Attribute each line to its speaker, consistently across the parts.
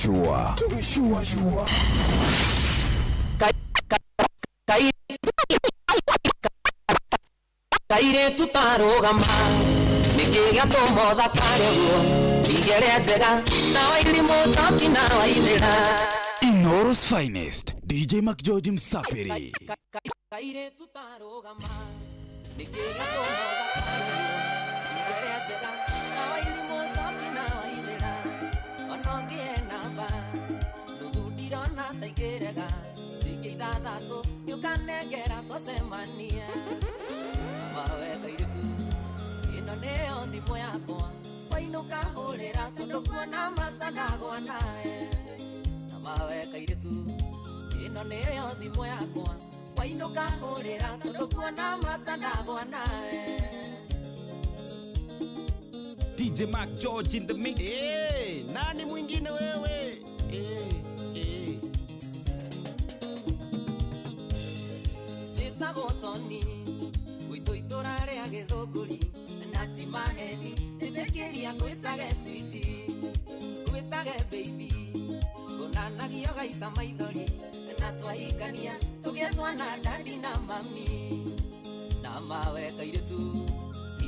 Speaker 1: Shua.
Speaker 2: Kaire tutarugama nikiga tumotha kareguo igere njega na waili mutoti na wailira
Speaker 1: Inoros finest DJ Mac George Msapiri.
Speaker 2: Kaire tutarugama nikiga tumotha kareguo igere njega na waili mutoti na wailira onongie namba nudundirona taigerega sikithathatu nyukanengera tosemania mawe kairitu ino neo thimo yakwa wainuka hurira tondu kuona matandagwa nawe na mawe kairitu ino neo thimo yakwa wainuka hurira tondu kuona matandagwa nawe.
Speaker 1: DJ Mac George in the mix.
Speaker 3: Nani mwingine wewe?
Speaker 2: Chita gotoni Itorare agethoguri na timaheni tetekeria kwitage sweetie kwitage baby gonanagia gaita maithori na twahikania tugetwa na dadi na mami na mawe kairetu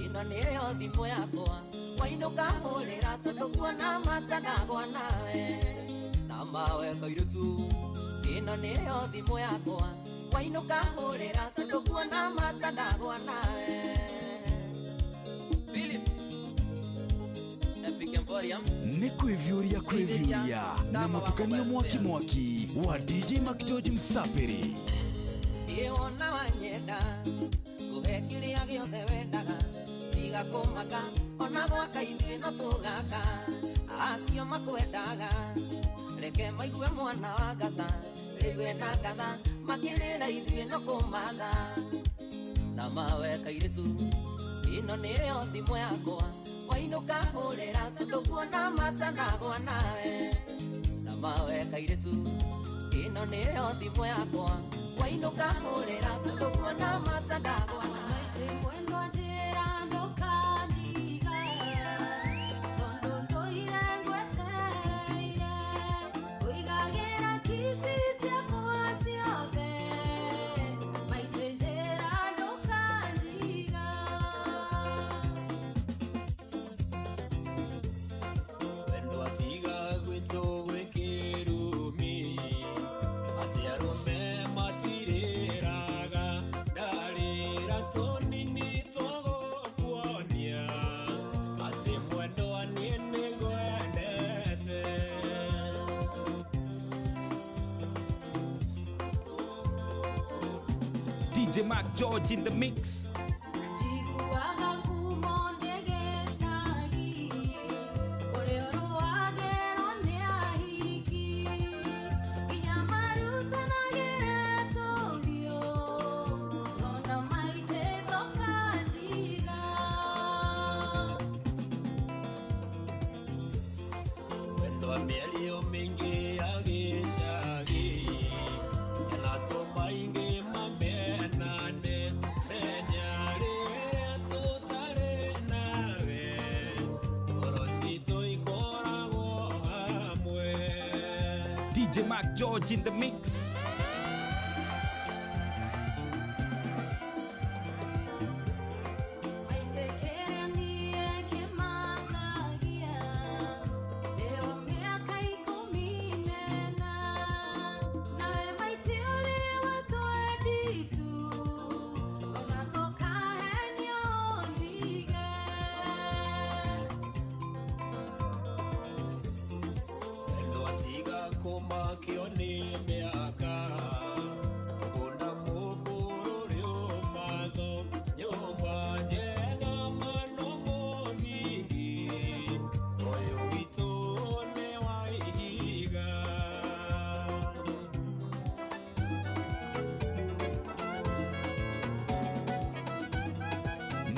Speaker 2: ino neo thimo yakwa wainuka hurira tondu kuona matandagwa nawe na mawe kairetu ino neo thimo yakwa wainuka hurira tondu kuona matandagwa nawe. Philip Epic Emporium
Speaker 1: Nikwivyuria na mutukanio mwaki wa DJ Mac George Msapiri.
Speaker 2: Iona wanyenda guhekiria giothe wendaga tiga kumaka ona gwaka ithuĩ no tugaka acio makwendaga reke maigue mwana wa ngata riwe na ngatha makirira ithuĩ no kumatha na mawe kairitu ino nĩyo thimo yakwa wainuka hurira tondu kuona matandagwa nawe na mawe kairitu ino nĩyo thimo yakwa wainuka hurira tondu kuona matandagwa nawe.
Speaker 1: DJ Mac George in the mix. DJ Mac George in the mix.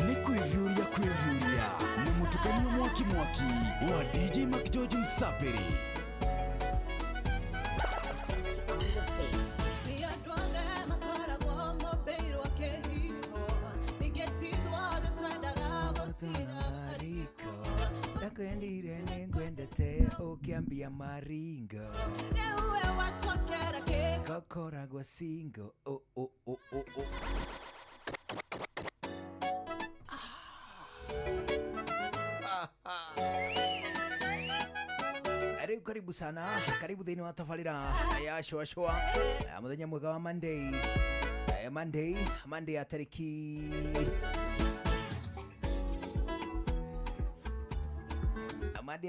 Speaker 1: Nikwivyuria na mutukanio mwaki wa DJ Mac George Msapiri.
Speaker 4: Kwendire ningwendete
Speaker 1: Akiambia maringo kokora gwa singo. Karibu sana, karibu thini wa tafarira ya shwa muthenya mwega wa Monday. Monday ya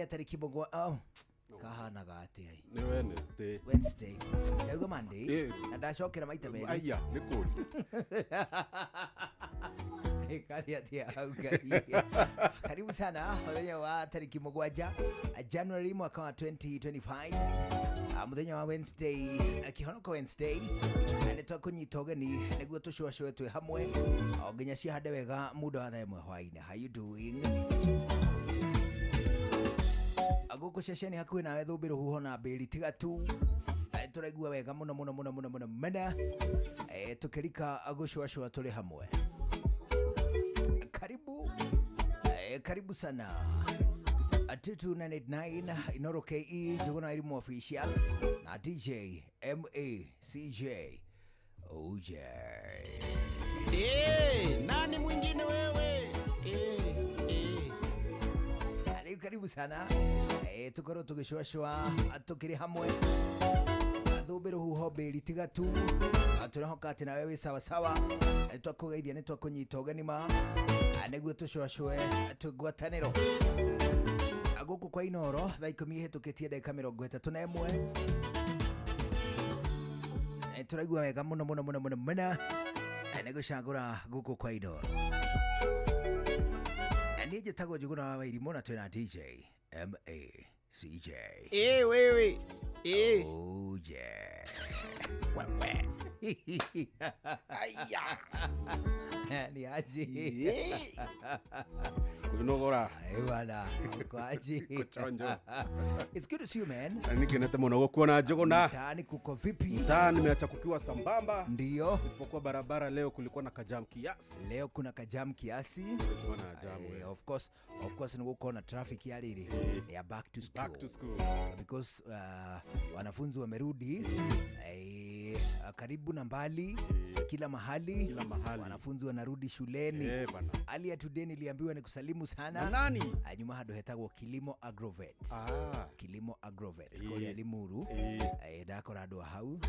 Speaker 1: tariki bongo kahana gati ai
Speaker 4: ni
Speaker 1: Wednesday ego Monday na ndacokera maita meri
Speaker 4: aya ni kuri
Speaker 1: karibu sana muthenya wa tariki mugwanja January mwaka wa 2025 muthenya wa Wednesday kihonoko Wednesday ni twakunyita ugeni niguo tucwacwe twi hamwe o nginya cihande wega muda wa thaa imwe hwaine. How you doing? Aguko ceceni hakuhi nawe thumbĩ rũhuho na mbĩri tiga tu tũraigua wega mũno mena tũkĩrika gũcwacwa tũrĩ hamwe. Karibu sana 22989 Inoro KE Jogona Elimu Official na DJ MACJ OJ.
Speaker 3: Nani mwingine wewe?
Speaker 1: Karibu sana tukorwo tugicwacwa tukiri hamwe thumbĩ rũhuho mbĩri tiga tu tũrehoka atĩ nawe wĩ sawa nĩtwakũgeithia nĩtwakũnyita ũgeni ma nĩguo tũcwacwe twĩngwatanĩro gũkũ kwa Inoro thaa 10 hĩtũkĩtie ndagĩka 31 tũraigua wega mũno mena nĩgũcagũra gũkũ kwa Inoro. Niĩ njĩtagwo Njuguna wa Wairimũ na twĩna DJ MACJ.
Speaker 3: Wewe.
Speaker 1: OJ.
Speaker 3: Wewe. Aya.
Speaker 1: Ni aje.
Speaker 4: kunogora
Speaker 1: Wala kwaje.
Speaker 4: kuchonjo.
Speaker 1: It's good to see you, man.
Speaker 4: Nikenete muno gukuona Njuguna.
Speaker 1: Mtaani kuko vipi?
Speaker 4: Mtaani nimeacha kukiwa sambamba.
Speaker 1: Ndio.
Speaker 4: Isipokuwa barabara leo kulikuwa na kajam kiasi.
Speaker 1: Leo kuna kajam kiasi.
Speaker 4: Kulikuwa na jamu.
Speaker 1: Of course niko na traffic ya lili ya back to school. Because wanafunzi wamerudi karibu na mbali kila mahali. Wanafunzi wanarudi shuleni. Hali ya today niliambiwa ni kusalimu sana.
Speaker 4: Nani?
Speaker 1: Nyuma hado hetagwo Kilimo Agrovet. Kilimo Agrovet. Kole Limuru. Ndakora andũ hau.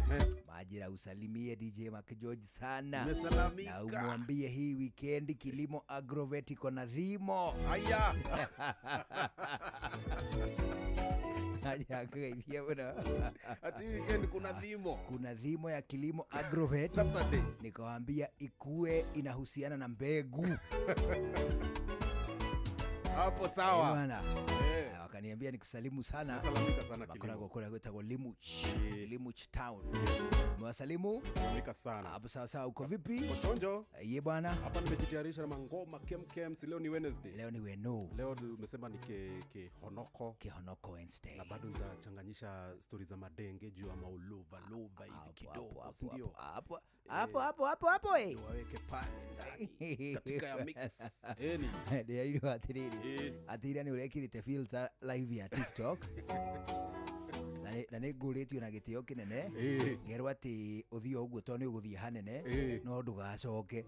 Speaker 1: Majira usalimie DJ Mark George sana.
Speaker 4: Nimesalamika.
Speaker 1: Na umwambie hii weekend Kilimo Agrovet iko na dhimo.
Speaker 4: Aya.
Speaker 1: Hajakugeithia bwana.
Speaker 4: Ati weekend kuna dhimo.
Speaker 1: Kuna dhimo ya Kilimo Agrovet.
Speaker 4: Saturday.
Speaker 1: Nikawaambia ikue inahusiana na mbegu.
Speaker 4: Hapo sawa.
Speaker 1: Bwana. Wakaniambia nikusalimu sana.
Speaker 4: Nasalamika sana
Speaker 1: Kilimo. Makora kule gwetagwo Limuch. Limuch Town. Mwasalimu.
Speaker 4: Nasalamika sana.
Speaker 1: Hapo sawa uko vipi?
Speaker 4: Kochonjo.
Speaker 1: Ye bwana.
Speaker 4: Hapa nimejitayarisha na mangoma kem. Leo ni Wednesday.
Speaker 1: Leo ni weno.
Speaker 4: Leo umesema ni honoko.
Speaker 1: Honoko Wednesday.
Speaker 4: Na bado nitachanganyisha stories za madenge juu ama ulova hivi kidogo, si ndio?
Speaker 1: Hapo.
Speaker 4: Waweke pale ndani katika ya mix.
Speaker 1: Ndio atiriri ni urekirite filter live ya TikTok. Na nĩ ngũrĩtio na gĩtĩo kĩnene ngerwo atĩ ũthiĩ ũguo tondũ nĩ ũgũthiĩ hanene no ndũgacoke.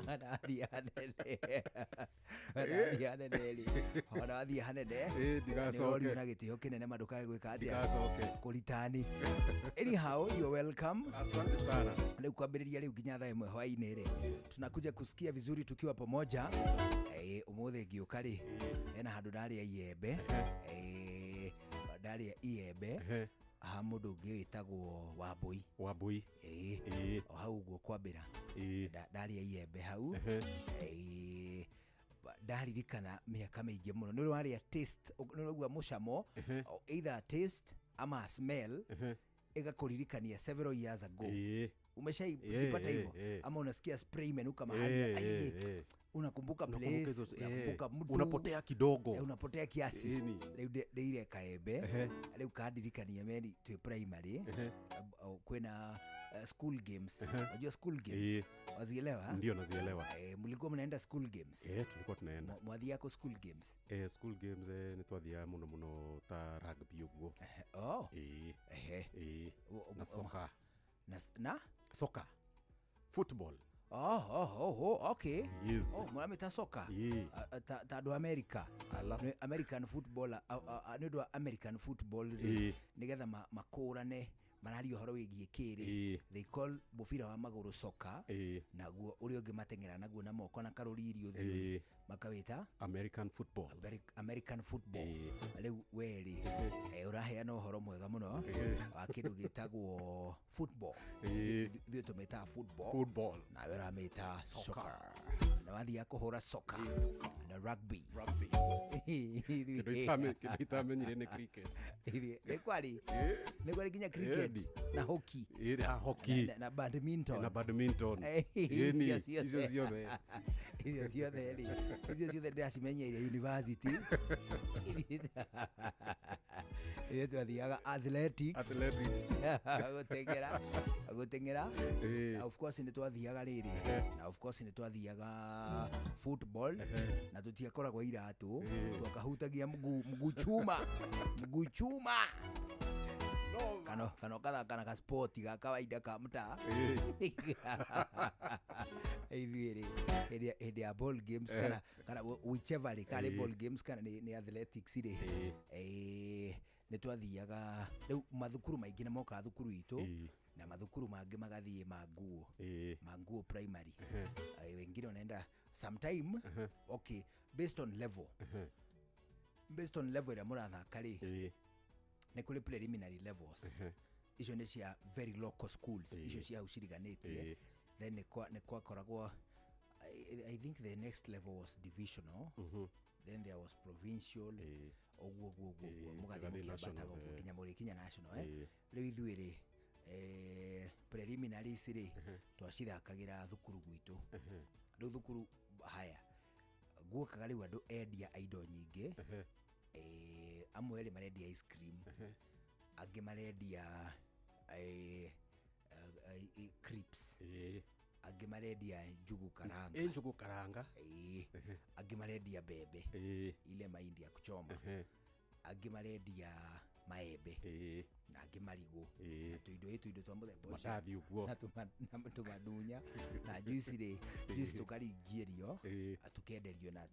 Speaker 1: Anathiĩ hanene onathiĩ hanene nĩũrorio na gĩtĩo kĩnene ma ndũkae gwĩka atĩa kũritani. Anyhow, you're welcome.
Speaker 4: Asante sana.
Speaker 1: Leo kuambĩrĩria leo nginya thaa 1 hwaĩ-inĩ tunakuja kusikia vizuri tukiwa pamoja. Umuthi ngĩũka rĩ ena handũ ndarĩa iembe ndarĩa iembe mũndũ ũngĩ wĩtagwo Wambui o hau ũguo kwambĩra ndarĩa iembe hau ndaririkana mĩaka mĩingĩ mũno nĩ warĩa taste nĩũraigua mũcamo either taste ama smell ĩgakũririkania several years ago. Umeshaipata hivyo ama unasikia spray imenuka mahali unakumbuka place, unakumbuka mtu,
Speaker 4: unapotea kidogo,
Speaker 1: unapotea kiasi. Leo ile kaembe leo kadirikania meni tu primary kwena school games. Unajua school games? Wazielewa?
Speaker 4: Ndio nazielewa.
Speaker 1: Mlikuwa mnaenda school games?
Speaker 4: Tulikuwa tunaenda.
Speaker 1: Mwathi yako school games?
Speaker 4: School games ni twathia muno ta rugby uguo. Na soccer.
Speaker 1: Na
Speaker 4: soccer. Football.
Speaker 1: Okay.
Speaker 4: Yes.
Speaker 1: Mwamita soccer. Tado America. American football. Nido American football. Nigetha makũrane marario horo wigie kiri. They call mubira wa maguru soccer. Naguo uri ungi matengera naguo na moko na karuririo thio makawita
Speaker 4: American football.
Speaker 1: American football. Riu weri uraheana uhoro mwega muno wa kindu gitagwo football. Thio tumeta football. Na wera meta soccer. Na wathi ya kuhura soccer na rugby.
Speaker 4: Kidu itamenyire ni cricket.
Speaker 1: Kwali ginya cricket na hockey. Na badminton. Icio ciothe ndĩracimenyeire university. Ithuĩ twathiaga athletics. Gũteng'era. Na of course nĩ twathiaga rĩrĩ. Na of course nĩ twathiaga football. Na tũtiakoragwo iratũ. Twakahutagia mguu chuma. Kano kathaka ka sport ga kawaida ka mtaa. Hĩndĩ ya ball games kana whichever kale ball games kana ni athletics ri. Nĩ twathiaga rĩu mathukuru maingĩ nĩ moka thukuru itũ na mathukuru mangĩ magathiĩ manguo primary. Wengine wanaenda sometime okay based on level ĩrĩa mũrathaka rĩ. Nĩ kũrĩ preliminary levels. Icio nĩ cia very local schools. Icio cia uciriganĩtie. Then nĩ kwakoragwo I think the next level was divisional. Then there was provincial. Oguo mũgathiĩ mũkĩambata nginya mũrĩkinya national. Rĩu ithuĩ rĩ preliminaries rĩ twacithakagĩra thukuru gwitũ. Rĩu thukuru haya guokaga rĩu andũ endia indo nyingĩ. Amwe rĩ marendia ice cream. Angĩ marendia crips. Angĩ marendia njugu karanga. Angĩ marendia bebe ile mahindi ya kuchoma. Angĩ marendia maembe. Na angĩ marigo. Na tuindo twa mũthemba ũcio. Na tumadunya. Na juice tukaringierio. Tukenderio na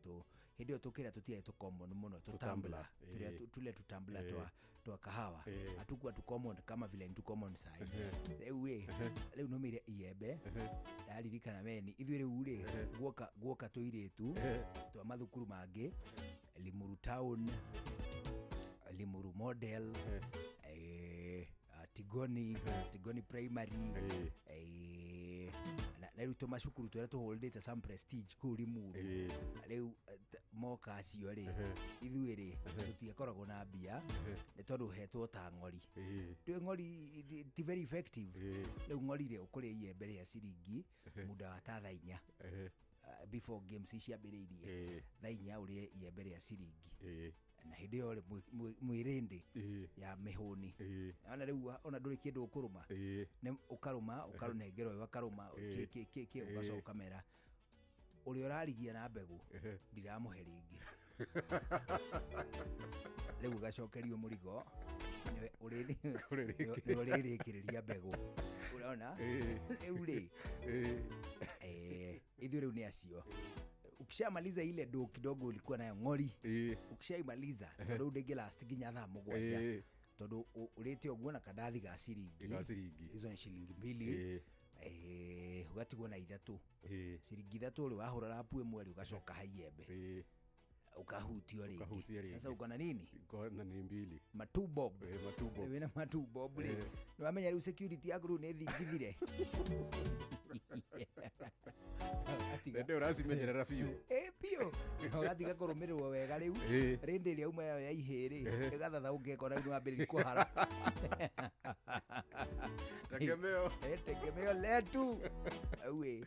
Speaker 1: hĩndĩ ĩyo tũkĩra tũtiaĩ common mũno tutumbler twa kahawa. Hatukuwa common kama vile ni common sai. Rĩu nomire iembe. Ndaririkana meni ithuĩ rĩu rĩ guoka tũirĩtu twa mathukuru mangĩ Limuru Town, Limuru Model, Tigoni Primary. Na rĩu tũmacukuru tũrĩa tũholdĩte some prestige kũu Limuru. Rĩu moka acio rĩ ithuĩ rĩ tũtiakoragwo na mbia nĩ tondũ hetwo ta ng'ori. Twĩ ng'ori ti very effective. Rĩu ng'ori rĩ ũkũrĩa iembe rĩa ciringi muda wa ta thaa 4 before games ciambĩrĩirie. Thaa 4 ũrĩa iembe rĩa ciringi. Na hĩndĩ ĩyo rĩ mwĩrĩndĩ ya mĩhũni. Ona rĩu ona ndũrĩ kĩndũ ũkũrũma. Nĩ ũkarũnengerwo ũkarũma ũgacoka mera ũrĩa ũrarigia na mbegũ ndiramũhe rĩngĩ. Rĩu ũgacokerio mũrigo ũrĩrĩkĩrĩria mbegũ. Ũrona rĩu rĩ ithuĩ rĩu nĩ acio. Ukishamaliza ile do kidogo ulikuwa nayo ng'ori. Ukishaimaliza tondũ ndĩngĩ last nginya thaa 7 tondũ ũrĩte ũguo na kadathi ga ciringi. Hizo ni shilingi 2. Ugatigwo na 3. Ciringi 3 uri wahũra rapu ĩmwe rĩ ugacoka haiembe. Ukahutio rĩngĩ. Sasa uko na nini?
Speaker 4: Uko na nini 2.
Speaker 1: Matu bob. Wĩna matu bob rĩ. Nĩ wamenya rĩu security yaku rĩu nĩ thingithire.
Speaker 4: Ndio urasimenyerera biũ.
Speaker 1: ndio ogatiga kurumirwo wega riu rindi ria uma ya ihiri igathatha ungekora ni wambiri kuhara tegemeo letu awe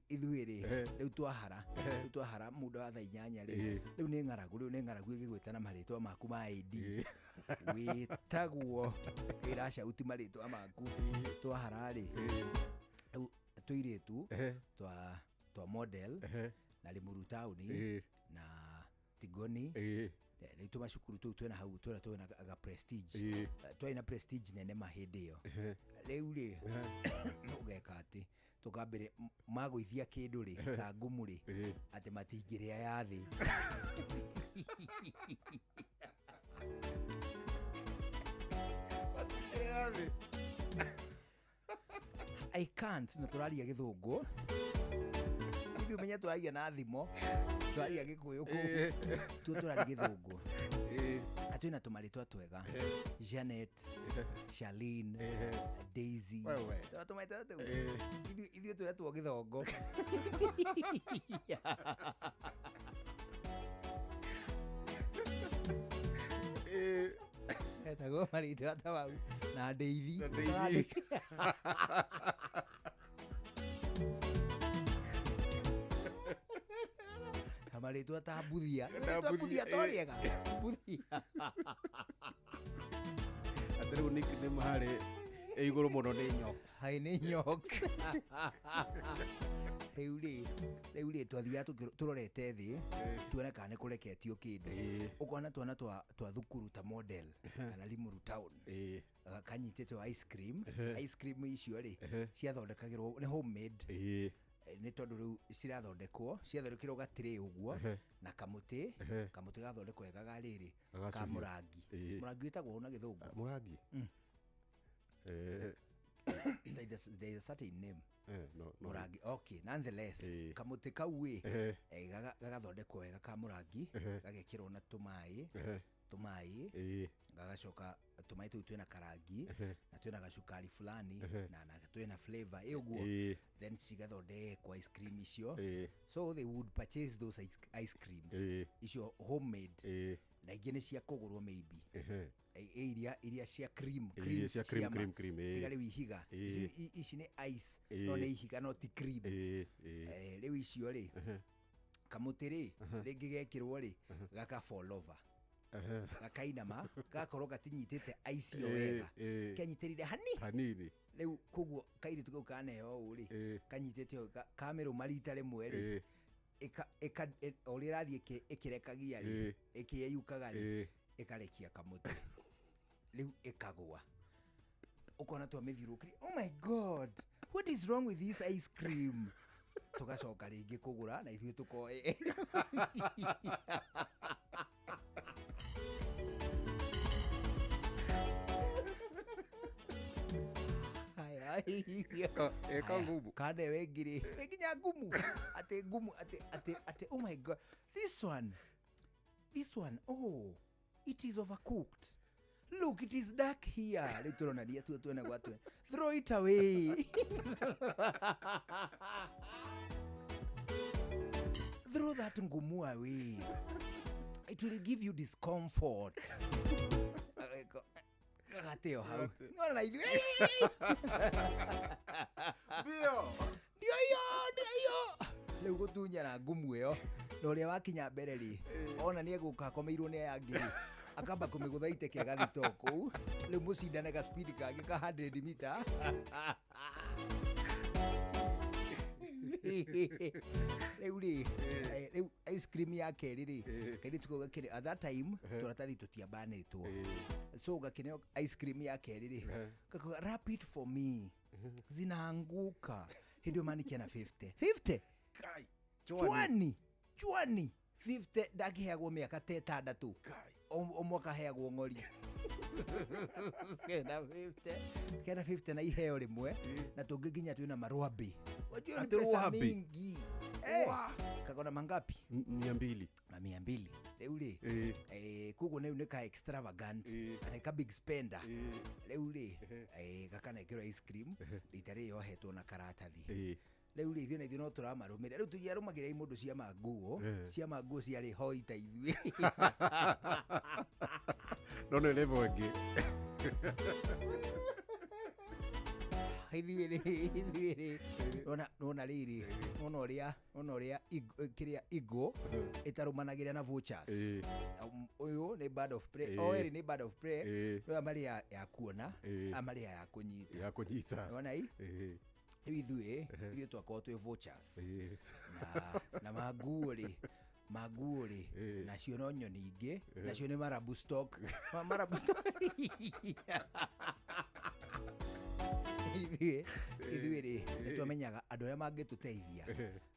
Speaker 1: ithuiri riu twahara muda wa thaa 8 riu ni ng'aragu igigwitana maritwa maku ma ID witagwo irasha uti maritwa maku twahara ri tuiritu twa model na Limuru Town na Tigoni riu tumacukuru tu twena hau twena aga prestige twina prestige nene mahindi yo riu ri ugeka ati tukambire magwithia kindu ri ta ngumu ri ati matingiria yathi I can't na turaria githungu ithi umenya turaria na thimo turaria gikuyu ku tu turaria githungu atwina tumaritwa twega Janet Charlene Daisy tumaita tu ithi tu tu githungu etago maritwa tawa na Daisy maritwa ta buthia toriega buthia
Speaker 4: atero nickname hare iguru muno ni Nyox
Speaker 1: hai ni Nyox riu twathia turorete thi tuone kana kureketio kindu ukona twana twa thukuru ta model kana Limuru Town kanyitete ice cream icio ri ciathondekagirwo ni homemade ni tondu riu ciathondekirwo gatire uguo na kamuti gathondekwo wega gariri ka murangi witagwo na githungu
Speaker 4: murangi
Speaker 1: there is a certain name murangi okay nonetheless kamuti kau gagathondekwo wega ka murangi gagekirwo na tumai gagacoka tumai tu twina karangi na twina gacukari fulani na twina flavor uguo then cigathondekwo ice cream icio so they would purchase those ice creams icio homemade na ingĩ nĩ cia kũgũrwo maybe iria cia cream tigari wihiga ici nĩ ice no nĩ ihiga no ti cream rĩu icio rĩ kamuti rĩ rĩngĩ gekĩrwo rĩ gaka fall over gakainama gakorwo gatinyitĩte ice yo wega kenyitĩrĩre hanini rĩu koguo kairitu kau kaneo ũũ rĩ kanyitĩte kamerũ marita rĩmwe rĩ ũrĩa ĩrathiĩ ĩkĩrekagia rĩ ĩkĩyeyukaga rĩ ĩkarekia kamuti rĩu ĩkagwa ũkona twamĩthiũrũkĩria oh my god what is wrong with this ice cream tugacoka rĩngĩ kũgũra na ithuĩ tũkoe
Speaker 4: eka ngumu
Speaker 1: kane wengire nginya ngumu ate oh my god this one oh it is overcooked look it is dark here liturona dia tuone gwatwe throw it away throw that ngumu away it will give you discomfort gateo hau ngona na ithu ndio leo gutunya na ngumu iyo no ria wakinya mbere ri ona ni eguka akomeirwo ni yangi akamba kumigutha iteke gathito ku leo musindane ga speed kage ka 100 meter leo ice cream yake riri kedi tuko kiri at that time turatathi tutiambanitwo so gakineo ice cream yake riri wrap it for me zinaanguka hindio manikia na 50
Speaker 4: kai
Speaker 1: 20 50 ndakiheagwo miaka 6 omwaka heagwo ng'ori kena 50 na iheo rimwe na tungiginya twina marwambi wajua ni pesa mingi kakona mangapi 200 rĩu rĩ kuguo nĩ ka extravagant na ka big spender rĩu rĩ gakanekĩrwo ice cream rita rĩyo hetwo na karatathi Rĩu rĩ ithuĩ na ithuĩ no tũramarũmĩrĩra. Rĩu tũtiarũmagĩrĩra mũndũ cia manguo ciarĩ hoi ta ithuĩ.
Speaker 4: No nĩ level ĩngĩ.
Speaker 1: Ithuĩ nona rĩrĩ, nona ũrĩa kĩrĩa Eagle ĩtarũmanagĩrĩra na Vultures. Ũyũ nĩ bird of prey, erĩ nĩ bird of prey, no amarĩ ya kuona, amarĩ ya kũnyita.
Speaker 4: Ya kũnyita.
Speaker 1: Nona hii? Ithuĩ twakorwo twĩ Vultures. Na manguo rĩ, nacio no nyoni ingĩ, nacio nĩ Marabou stock. Ithuĩ rĩ nĩtwamenyaga andũ arĩa mangĩtũteithia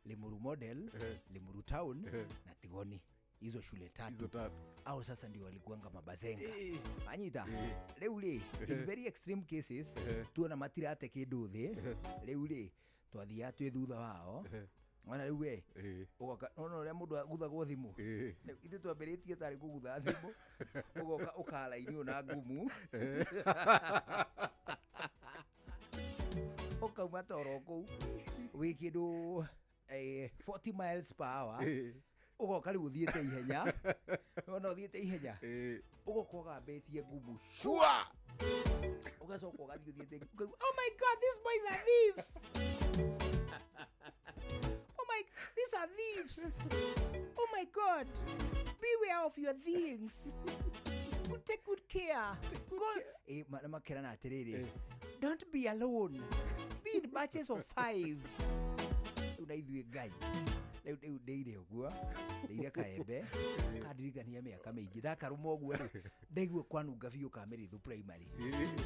Speaker 1: Limuru Model, Limuru Town na Tigoni. Hizo shule tatu au sasa ndio walikuanga mabazenga. Anyita rĩu rĩ in very extreme cases tuona matirate kĩndũ thĩ, rĩu rĩ twathiaga twĩ thutha wao. Wana rĩu we ugoka no ũrĩa mũndũ aguthagwo thimũ. Ithuĩ twambĩrĩtie tarĩ kũgutha thimũ, ugoka ũkala-inĩ ona ngumu. Ukauma toro kũu wĩ kĩndũ 40 miles per hour. Ugoka rĩu ũthiĩte ihenya. Wona ũthiĩte ihenya ugoka ũgambĩtie ngumu shua. Ugacoka ũgathiĩ ũthiĩte. Oh my God, these boys are thieves. Oh my, these are thieves. Oh my God, beware of your things. Take good care. Makera na atĩrĩrĩ, don't be alone. Be in batches of 5. Una ithuĩ Ngai. Rĩu ndeire ũguo, ndeire kaembe, kandirikania mĩaka mĩingĩ. Ndakarũma ũguo rĩ, ndaigua kwanunga biũ Kamerithu primary.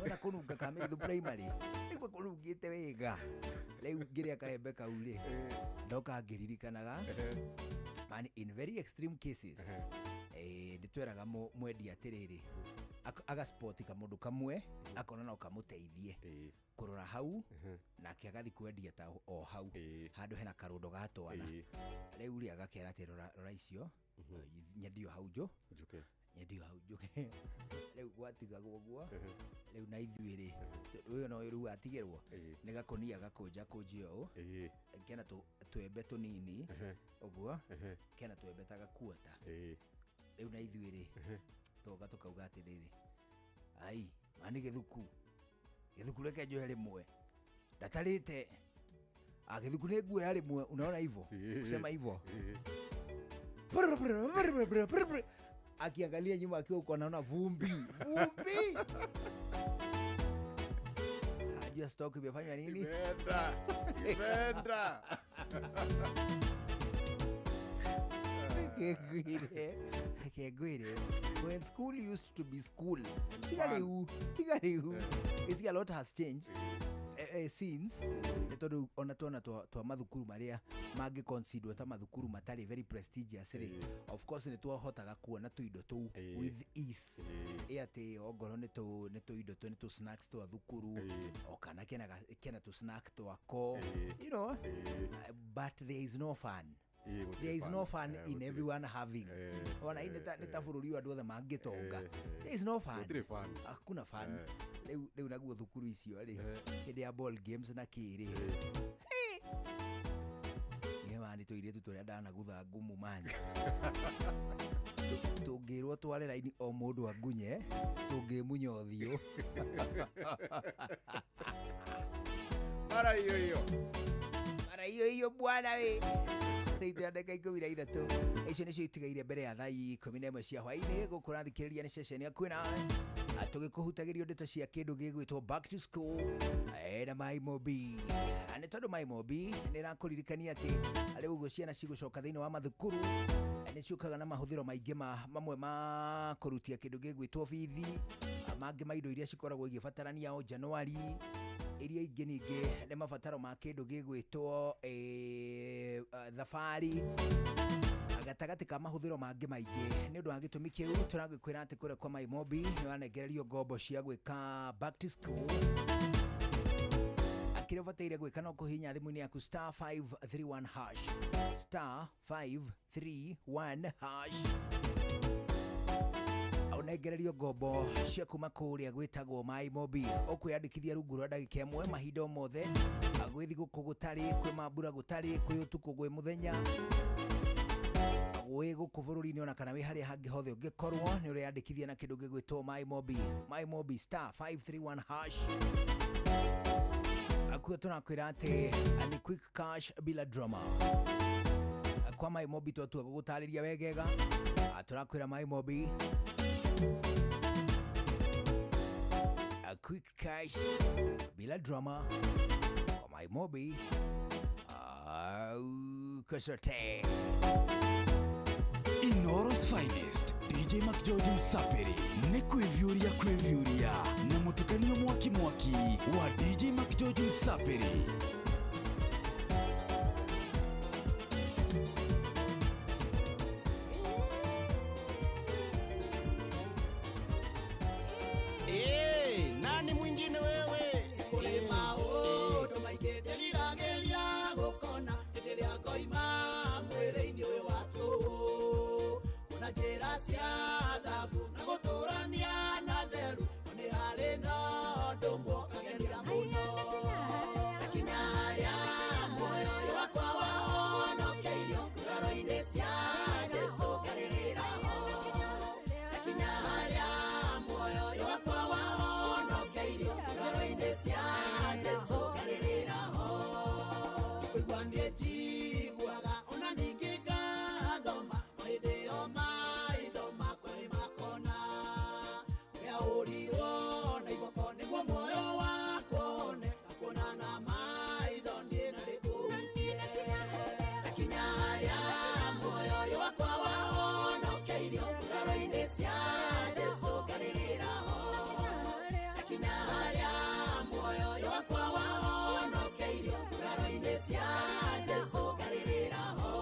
Speaker 1: Wona kũnunga Kamerithu primary, ndaigua kũnungĩte wega. Rĩu ngĩrĩa kaembe kau rĩ, ndoka ngĩririkanaga. Man, in very extreme cases, nĩtweraga mwendia atĩrĩrĩ, agaspoti kamũndũ kamwe, akona no kamũteithie kũrora hau, nake agathi kwendia ta o hau, handũ hena karũndo ga twana. Rĩu rĩ agakera atĩ rora icio, nyendio hau njũke. Rĩu gwatigagwo ũguo, rĩu na ithuĩ rĩ, ũyũ no rĩu atigĩrwo, nĩ gakũnia gakũnjio ũũ, kena twembe tũnini, ũguo, kena twembe ta gakuota. Rĩu na ithuĩ rĩ, toga tũkauga atĩrĩrĩ, ai, mani gĩthuku reke njoe rĩmwe, ndatarĩte, gĩthuku nĩ nguoya rĩmwe, unaona hivyo, kusema hivyo. Akiangalia nyuma akiwa uko anaona vumbi. Hajua stock imefanya nini?
Speaker 3: Imeenda.
Speaker 1: Kegwire. When school used to be school, Tigariu. You see, a lot has changed since. Nĩtondũ ona tuona twa mathukuru marĩa mangĩ consider ta mathukuru matari very prestigious rĩ, of course nĩ twahotaga kuona tũindo tũu with ease. Ati ongoro nĩ tũindo nĩ tũ snacks twa thukuru, okana kena tũ snack twako, you know, but there is no fun. There is no fun in everyone having. Ona nĩ ta bũrũri wa andũ othe mangĩtonga. There is no fun. Hakuna fun. Rĩu naguo thukuru icio rĩ, hĩndĩ ya ball games na kĩrĩ. Nĩ tũirĩtu tũrĩa ndanagutha ngumu manya. Tũngĩrwo tware raini o mũndũ agunye, tũngĩmunya ũthiũ.
Speaker 3: Mara iyo
Speaker 1: bwana we. Ndeithia ndeka 13. Icio nĩcio itigaire mbere ya thaa 11 cia hwaĩ-inĩ gũkũra thikĩrĩria nĩ ceceni ya kwĩna. Tũgĩkũhutagĩrio ndeto cia kĩndũ gĩgwĩtwo back to school na Maimobi. Nĩ tondũ Maimobi nĩ rakũririkania atĩ arĩ ũguo ciana cigũcoka thĩinĩ wa mathukuru nĩ ciũkaga na mahũthĩro maingĩ mamwe ma kũrutia kĩndũ gĩgwĩtwo bithi, mangĩ ma indo iria cikoragwo igĩbatarania o Januari, iria ingĩ ningĩ nĩ mabataro ma kĩndũ gĩgwĩtwo thabarĩ, gatagatĩ ka mahũthĩro mangĩ maingĩ. Nĩ ũndũ wa gĩtũmi kĩu tũragĩkwĩra atĩ kũrĩa kwa Maimobi nĩ wanengererio ngombo cia gwĩka back to school. Kĩrĩa ũbataire gwĩka no kũhihinya thimũ-inĩ yaku *531#, *531#. Unenge nengererio ngombo cia kuma kuria gwitagwo My Mobi ukwiyandikithia rungu rwa ndagika imwe mahinda mothe agwithi guku gutari kwi mambura gutari kwi utuku gwi muthenya we guku bururi-ini ona kana wi haria hangi hothe ungikorwo ni uriyandikithia na kindu gigwitwo My Mobi star 531 hash akuo tunakwira ati ni quick cash bila drama kwa My Mobi twatua gugutariria wegega turakwira My Mobi a quick cash bila drama kwa My Mobi kasate
Speaker 5: Inoros finest DJ McGeorge Msaperi ne kwevyuria na mutukanio mwaki wa DJ McGeorge Msaperi.
Speaker 3: Nani mwingine wewe?
Speaker 6: Kulima ndo maikedelira gelia gukona edelea goima mwere-ini uyu watu kuna njira cia thabu na guturania na theru ni hari no ndumwo kageria muno akinya haria muoyo wakwa wahonokeirio nguraro-ini cia Jesu ngaririra ho akinya haria muoyo wakwa wahonokeirio nguraro-ini cia Jesu ngaririra ho kuigwanie njiguaga ona ningĩ ngathoma hĩndĩ o maitho makwa nĩ makona kũrĩa ũrirwo na iboko nĩguo muoyo wakwa wone ngakuona na maitho niĩ na rĩkũhutie akinya harĩa muoyo wakwa wahonokeirio nguraro-ini cia Jesu ngaririra ho akinya harĩa muoyo wakwa wahonokeirio nguraro-ini cia Jesu ngaririra ho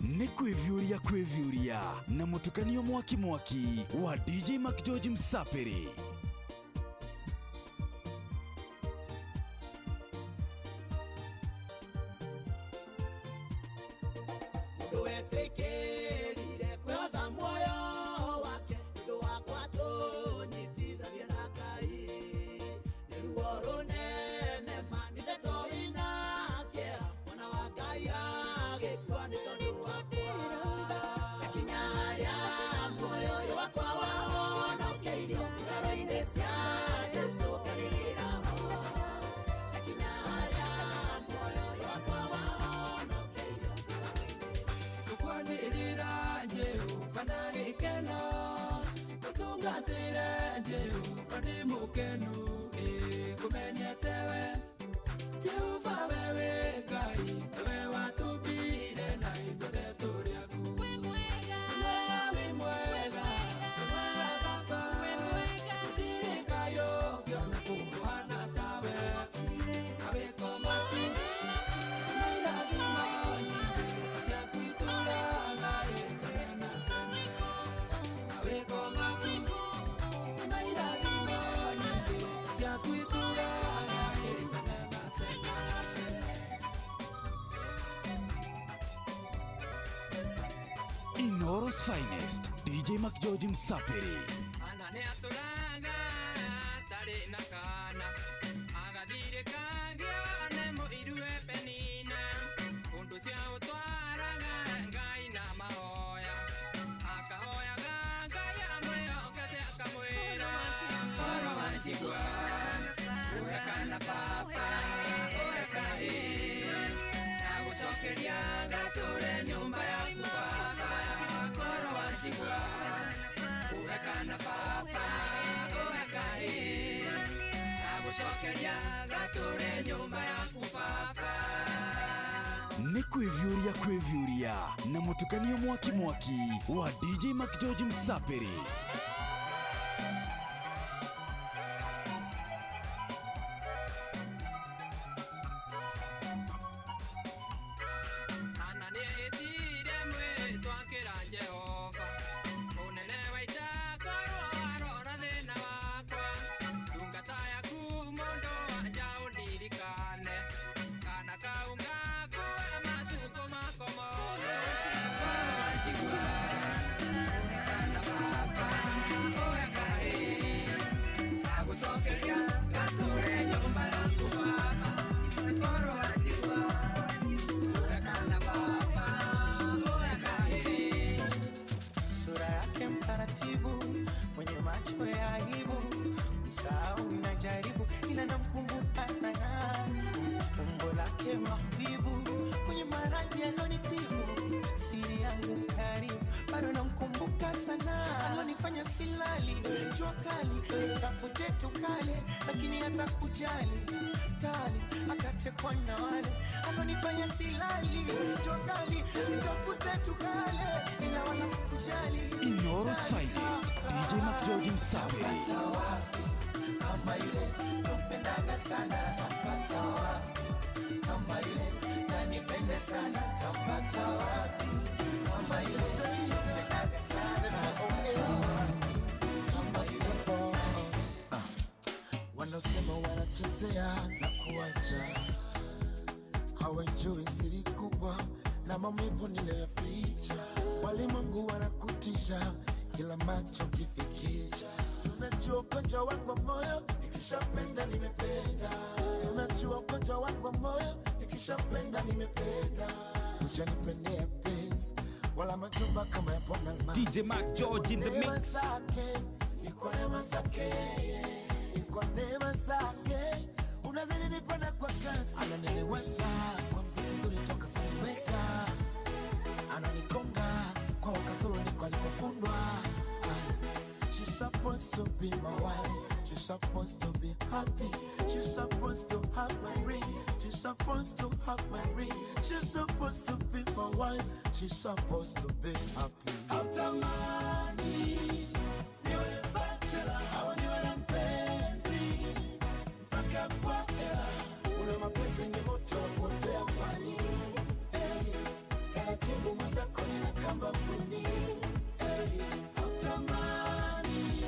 Speaker 5: Ne kwevyuria na mutukanio mwaki wa DJ McGeorge Msaperi.
Speaker 6: Mundu wetĩkĩrire kwĩhotha muoyo wake nĩũndũ wakwa tũnyitithanie na Ngai nĩ ruo rũnene ma nĩ ndeto ina kĩeha mwana wa Ngai agĩkua nĩ tondũ wakwa akinya harĩa muoyo wakwa wahonokeirio nguraro-ini cia Jesu ngaririra ho akinya harĩa muoyo wakwa wahonokeirio
Speaker 2: Tukwanirira Jehova na gikeno Tutungatire Jehova ni mukenu Kumenyete we Jehova wewe Ngai wewe watubire na ithuothe tũrĩ aku Wĩ mwega Baba Gũtirĩ Ngai ũngĩ ona kũhana tawe Awĩko maku na irathimo nyingĩ ciaku itũũraga tene na tene Awĩko maku na irathimo nyingĩ ciaku itũũraga tene na tene
Speaker 5: Inoros finest DJ McGeorge Msaperi.
Speaker 2: Anane aturaga tari na kana agathire kagia nemo irue penina undu cia utwaraga Ngai na mahoya akahoyaga Ngai amwĩhokete akamwĩra koro wanjigua uwekana Baba uwekai nagucokeria gature nyumba yaku Baba koro wanjigua uwekana Baba uwekai nagucokeria gature nyumba yaku Baba
Speaker 5: Ne kwevyuria na mutukanio mwaki wa DJ McGeorge Msaperi.
Speaker 2: Anani etire mwe twakira Jehova unene waita korwo arora thĩna wakwa ndungata yaku mũndũ wanja ũndirikane kana kau ngakua matukũ makwa mothe korwo wanjigua
Speaker 7: Sura yake mtaratibu, mwenye macho ya aibu, msahau najaribu ila namkumbuka sana. Umbo lake mahbibu, mwenye maradhi alonitibu, siri yangu karibu, bado namkumbuka sana. Alonifanya silali, jua kali, nitafute tukale, lakini hata kujali tali, akatekwa na wale. Alonifanya silali, jua kali, nitafute tukale, ila wala kujali.
Speaker 5: Inoros Finest, DJ Macgeorge Msabiri.
Speaker 7: Kama ile nampendaga sana, tapata wapi? Kama ile nanipende sana, tapata wapi? Kama ile nampendaga sana, tapata wapi? Kama ile
Speaker 6: Wanasema wanachezea na kuacha, hawajui siri kubwa na maumivu niliyoficha. Walimwengu wanakutisha kila macho kifikisha. Si unajua ugonjwa wangu wa moyo, nikishapenda nimependa. Si unajua ugonjwa wangu wa moyo, nikishapenda nimependa. Ujanipendea pesa wala majumba kama ya Bona Mama.
Speaker 5: DJ Macgeorge in the mix.
Speaker 6: Ni kwa neema zake, ni kwa neema zake. Unazidi nipenda kwa kasi, ananieleweza kwa mziki mzuri toka soniweka. Ananikonga kwa wakasolo niko alikofundwa. She's supposed to be my wife, she's supposed to be happy, she's supposed to have my ring, she's supposed to have my ring, she's supposed to be my wife, she's supposed to be happy. Hautamani niwe bachelor au niwe na mpenzi mpaka kwa hela. Una mapenzi ni moto kutea mbali, taratibu mwenzako nina kamba kuni. Hautamani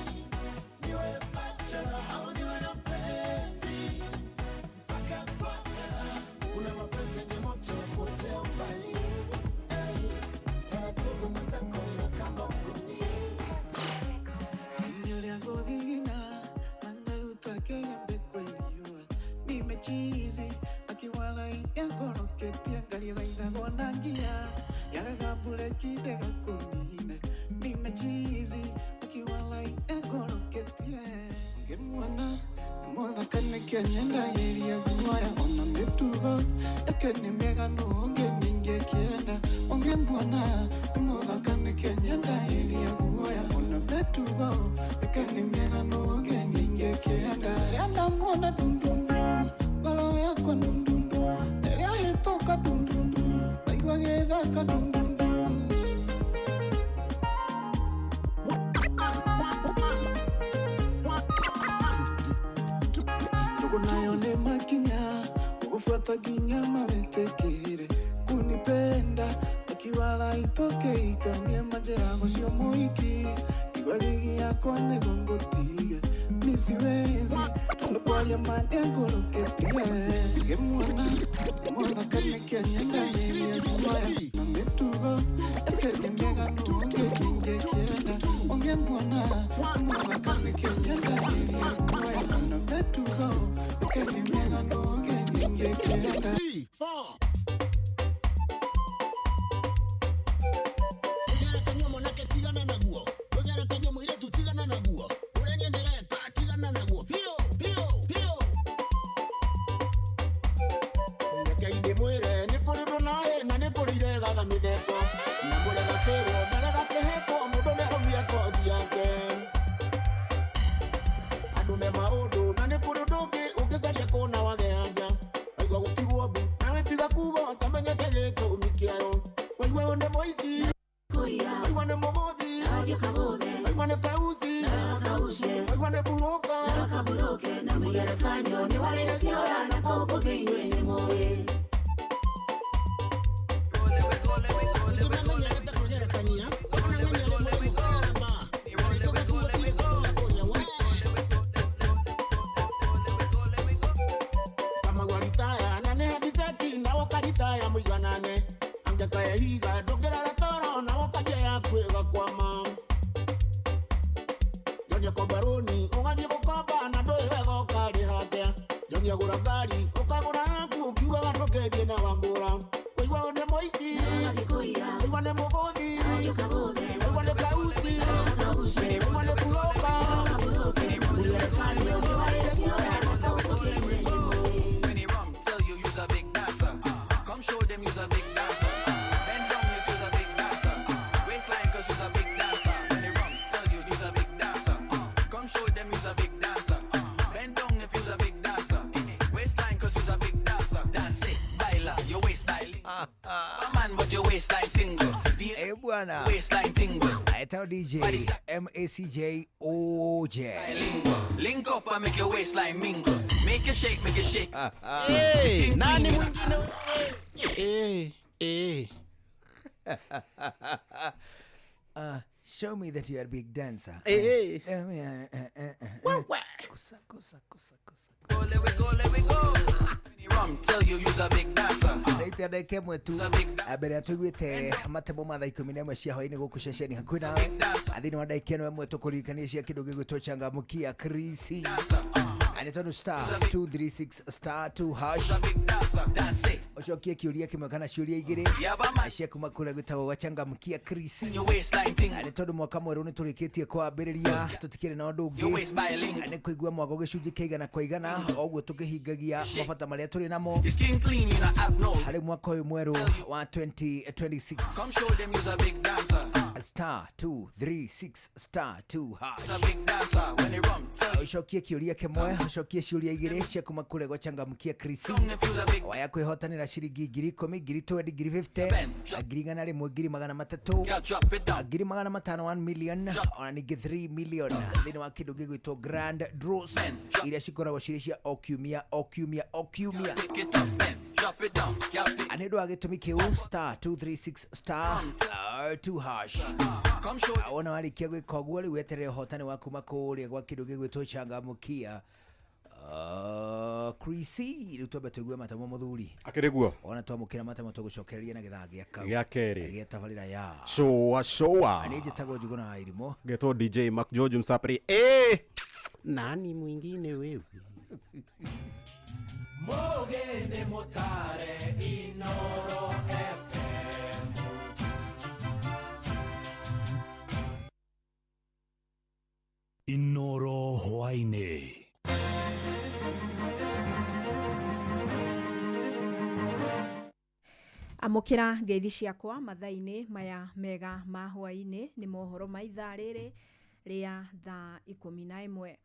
Speaker 6: niwe bachelor au niwe na mpenzi mpaka kwa hela. Una mapenzi ni moto kutea mbali, taratibu mwenzako nina kamba kuni.
Speaker 7: Nilia godina, mangaluta kenya bekweliwa. Nimechizi, akiwala inyakoro ketia ngali vaida gondangia. Yagagambule kidega kunine. Nimechizi, akiwala inyakoro ketia. Ngemwana, mwana kane kenyenda yeri ya guwaya. Ona metugo, yakene mega nuonge ninge kienda. Ngemwana, mwana kane kenyenda yeri ya guwaya. Ona metugo, yakene mega nuonge ninge kienda. Yanda mwana dundundu, kalo yako dundundu. Elia hitoka dundundu, baiwa gedaka dundundu. Tuko nayo ne makinya, ufuata kinyama wetekere. Kunipenda, akiwala itoke ikanye majera gosio moiki. Igwaligi yako negongotige, misiwezi, tondo kwa ya madengo loketige. Ngemwana kane kenyenda yeri ya kumaya. Nametugo, ekezi mega nuonge ninge kienda. Ngemwana kane kenyenda yeri ya kumaya. Nametugo, ekezi mega nuonge ninge kienda.
Speaker 6: 3, 4. Ugera kanyo monake tigana naguo, ugera kanyo mwire tutigana naguo. Ureni endereka tigana naguo. Pio, pio, pio. Ngeke mwire ni kuri nae na ni kuri gaga mitheko. Na mure gatero ndaga keheko mundu ne homia kodi yake. Andu me maundu na ni kuri ndugi ukisaria kona wageanja. Aigwa gukigwo mbu nawe tiga kugo tamenye kegeko umikiayo. Waigwa one moici waigwa ne mogothi waigwa ne kausi waigwa ne buroka
Speaker 2: na mugerekanio ni walire ciora na koko ginywe ni moye.
Speaker 6: Kwa baroni, ungaji kukopa na doe
Speaker 3: Ukaria gura thari, ukagura kukiwa gatoke biena wambura. Wewe one moisi, wewe one mogodi, wewe one kausi, wewe one kuloka.
Speaker 8: When he rum, tell you you's a big dancer. Come show them you's a big dancer. Bend down if you's a big dancer. Waistline 'cause you's a big dancer. When he rum, tell you you's a big dancer. Come show them you's a big dancer. Bend down if you's a big dancer. Waistline 'cause you's a big dancer. Dance it, baila, your waist styling. Come on, but your waistline single.
Speaker 1: Eh bwana.
Speaker 8: Waistline tingle.
Speaker 1: Aitao DJ MACJ OJ.
Speaker 8: Link up and make your waistline mingle. Make you shake, make you shake.
Speaker 3: Hey, nani mwingine?
Speaker 1: Show me that you are a big dancer.
Speaker 3: Hey.
Speaker 1: Kusa, kusa, kusa, kusa.
Speaker 8: Go, let we go, let we go. When he rum, tell you you's a big dancer.
Speaker 1: Naitwa Daike Mwetu. Abere atugwite matemo mathaa 11 cia hwaini guku ceceni hakuhi nawe. Athini wa Daike no Mwetu kuririkania kindu gigwitwo changamukia Krisi. Anitono star 236 star 2 hash. Ochokie kiuria kimwe kana ciuria igiri. Acia kuma kura gwitagwo gwa changamukia Krisi. Anitono mwaka mweru ni turikitie kwambiriria tutikire na undu ungi. Ani kuigua mwago gicunji kiigana kwa igana ogwo tukihingagia mabata maria turi namo. Hari mwaka uyu mweru wa 2026.
Speaker 8: Come show them you's a big dancer.
Speaker 1: Star 236 star 2 hash.
Speaker 8: A big dancer. When he rum, tell you
Speaker 1: Ucokie kiuria kimwe, ucokie ciuria igiri cia kuma kure gwa changamukia Krisi.
Speaker 8: if you's a big
Speaker 1: Waya kwihotanira ciringi 10,000, 20,000, 50,000, 1,100, 300,
Speaker 8: girl, drop it down.
Speaker 1: 500, 1 million, ona ningi 3 million. Thini wa kindu gigwitwo grand draws iria cikoragwo ciri cia okiumia.
Speaker 8: Pick it up, man. Drop it down. Girl, pick
Speaker 1: Ani ndwa gitumi kiu star 236 star 2 hash.
Speaker 8: Come show
Speaker 1: Ona warikia gwika uguo riu weterere hotani wa kuma kuria gwa kindu gigwitwo changamukia Krisi. Riu twambe tuigue matamo muthuri
Speaker 4: Akiriguo.
Speaker 1: ona twamukira matamo tugucokereria na githaa gia kau
Speaker 4: Gĩa kerĩ.
Speaker 1: gia tabarira ya
Speaker 4: Showa.
Speaker 1: ani njitagwo njuguna irimo
Speaker 4: Getwo DJ Mac George Msapri. Nani mwingine wewe?
Speaker 6: Mogene motare Inoro FM.
Speaker 5: Inoro hwaine.
Speaker 9: Amukira ngeithi ciakwa mathaini maya mega ma hwaini ni mohoro ma ithaa riri ria thaa 11.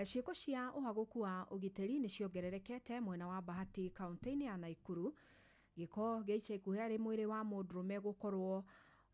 Speaker 9: Ciiko cia uhaguku wa ugiteri ni ciongererekete mwena wa Bahati kaunti-ini ya Naikuru. Giko geicha ikuhi ari mwiri wa mundurume gukorwo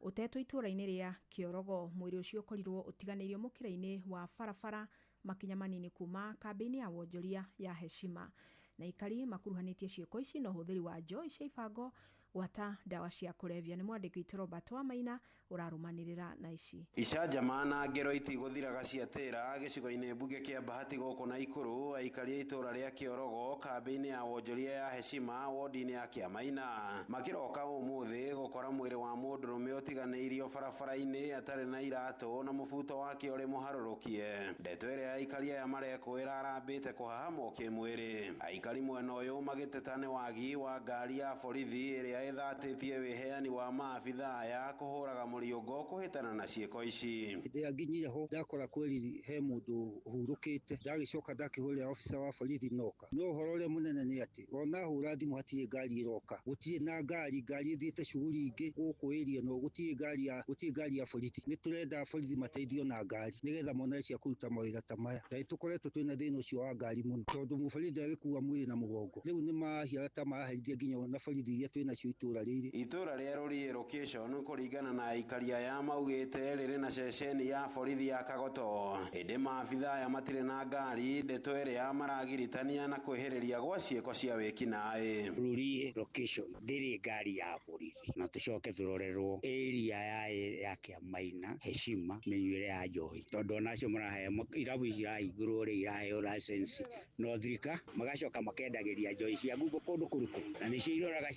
Speaker 9: utetwo itura-ini ria Kiorogo. Mwiri ucio ukorirwo utiganirio mukira-ini wa barabara makinya manini kuma kambini ya wonjoria ya Heshima. Na ikari makuruhanitie ciiko ici no huthiri wa njoi cia ibango wata dawa cia kulevya. Ni mwandiki witũ Robert Wamaina urarumanirira na ici.
Speaker 3: Icanjama na ngero itiguthiraga ciatira gicigo-ini mbunge kia Bahati guku Naikuru. Aikari itura ria Kiorogo kambini ya wonjoria ya Heshima wodi-ini ya Kiamaina makiroka umuthi gukora mwiri wa mundurume utiganiirio barabara-ini atari na iratu na mubuto wake uri muharurukie. Ndeto iria aikari aya marekwira arambite kuhahamwo kimwiri. Aikari mwena uyu magiteta ni wagi wa ngari ya borithi iria ithatitie wiheani wa maabitha aya kuhuraga muriungo kuhitana na ciiko ici.
Speaker 10: Ndia nginyire ho ndakora kweri he mundu hurukite ndagicoka ndakihurira ofisa wa borithi noka no uhoro ule munene ni ati ona hura thimu hatie ngari iroka gutie na ngari ithiite shughuli ingi guku area no gutie ngari ya borithi. Ni turenda borithi mateithio na ngari nigetha mona cia kuruta mawira ta maya. Ndai tukoretwo twina thina ucio wa ngari muno tondu muborithi agikuwa mwiri na mugongo. Riu ni mahiara ta maherithia nginya na borithi iria twina cio itura riri.
Speaker 3: Itura ria Ruri location kuringana na aikari aya maugite riri na ceceni ya borithi ya Kagoto. Indi maabitha aya matire na ngari. Ndeto iria maragiritania na kwihiriria gwa ciiko cia wiki nae.
Speaker 10: Ruri location ndiri ngari ya borithi na tucoke turorerwo area ya Kiamaina Heshima menyure ya njohi tondu nacio marahe irabu irahingurwo ri iraheo license no thirika magacoka makendagiria njohi cia ngungu kundu kuriku na nicio iroraga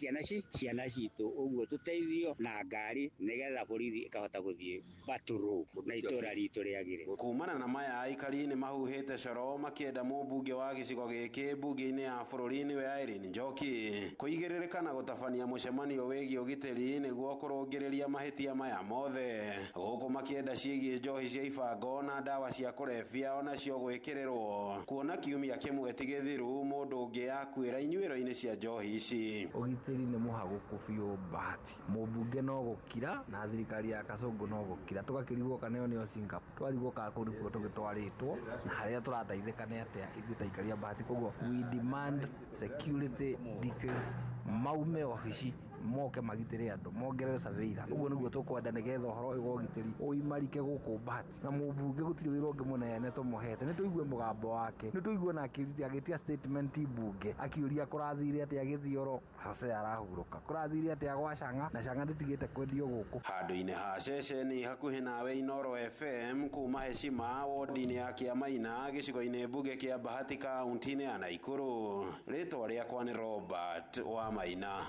Speaker 10: ciana citu uguo tuteithio na ngari nigetha borithi ikahota guthie baturu na itora ritu riagire.
Speaker 3: Kumana na maya aikari ni mahuhite coro makienda mũmbunge wa gicigo giki bunge-ini ya bururi-ini we Irene Njoki kuigiririka na gutabania mucemanio wigi ugitiri niguo kurungiriria mahitia maya mothe guku makienda ciĩgie njohi cia ibango na ndawa cia kurebia ona cio gwikirirwo kuona kiumia kimwe tigithiru mundu ungi akuira inyuĩro-ini cia njohi ici.
Speaker 11: Ugitiri ni muhaguku biũ Bahati mũmbunge no gukira na thirikari ya Kasongo no gukira tugakirigwo kaneo nio Singapore twarigwo ka kurikuo tugitwaritwo na haria turateithika ni atia igutaikaria Bahati koguo we demand security details maume ofici moke magitire andu mongerere surveillance uguo niguo tukwenda nigetha horo uyu ugitiri uimarike guku Bahati na mũmbunge gutiri wira ungi munene tumuhete ni tuigue mugambo wake ni tuigue na agitia statement bunge akiuria kurathire atia githioro hase arahuruka kurathire atia gwa Chang'a na Chang'a nditigite kwendio guku
Speaker 3: handu-ini ha ceceni hakuhi nawe Inoro FM kuma Heshima wodi-ini ya Kiamaina gicigo-ini bunge kia Bahati kaunti-ini ya Naikuru ritwa riakwa ni Robert wa Maina.